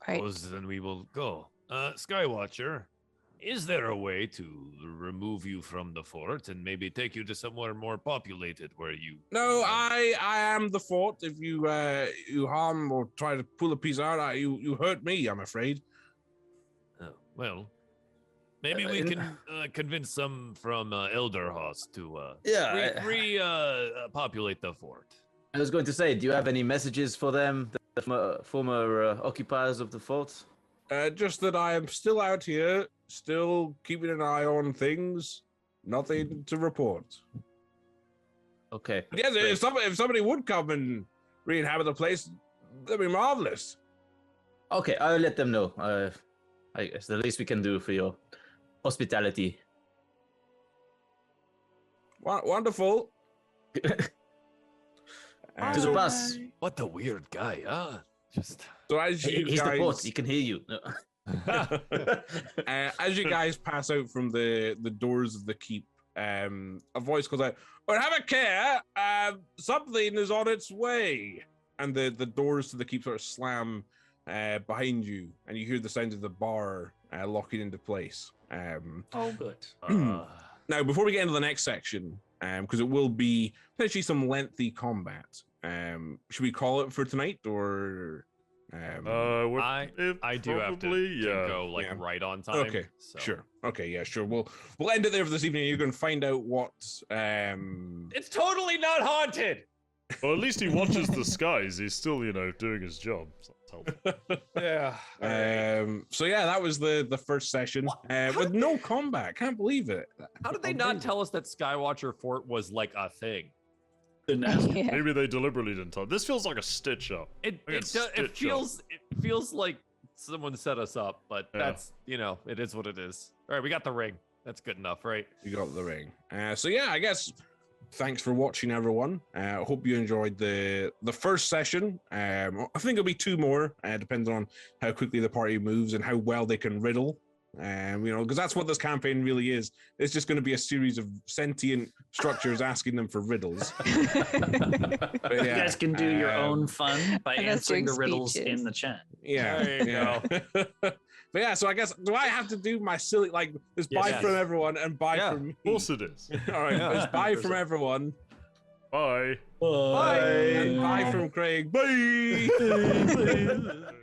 Right. Suppose then we will go. Skywatcher, is there a way to remove you from the fort and maybe take you to somewhere more populated where you... No, I am the fort. If you harm or try to pull a piece out, you hurt me, I'm afraid. Oh, well, maybe we can convince some from Elderhost to populate the fort. I was going to say, do you have any messages for them, the former occupiers of the fort? Just that I am still out here, still keeping an eye on things. Nothing to report. Okay. But yes, if somebody would come and re-inhabit the place, that'd be marvelous. Okay, I'll let them know. I guess the least we can do for your hospitality. Wonderful. To the bus. What a weird guy, huh? Just... So as you He's guys, the boss. He can hear you. No. as you guys pass out from the doors of the keep, a voice calls out, "But have a care! Something is on its way!" And the doors to the keep sort of slam behind you, and you hear the sound of the bar locking into place. Oh, good. Now, before we get into the next section, because it will be potentially some lengthy combat, should we call it for tonight, or? I do have to go right on time. Okay, so. sure. Okay, yeah, sure. We'll end it there for this evening. You can find out what. It's totally not haunted. Well, at least he watches the skies. He's still, doing his job. So that's helpful. Yeah. So yeah, that was the first session with no combat. Can't believe it. How did they not tell us that Skywatcher Fort was like a thing? Yeah. Maybe they deliberately didn't tell. This feels like a stitch up. It feels like someone set us up, but that's it is what it is. All right, we got the ring. That's good enough, right? You got the ring. So yeah, I guess thanks for watching, everyone. I hope you enjoyed the first session. I think there'll be two more, depending on how quickly the party moves and how well they can riddle. Because that's what this campaign really is. It's just going to be a series of sentient structures asking them for riddles. But You guys can do your own fun by And us answering the doing riddles speeches. in the chat. Yeah, There you yeah. But yeah, so I guess, do I have to do my silly, it's bye Yes. from everyone and bye from me? Of course it is. All right, Yeah. it's bye from everyone. Bye. Bye. And bye from Craig. Bye. Bye.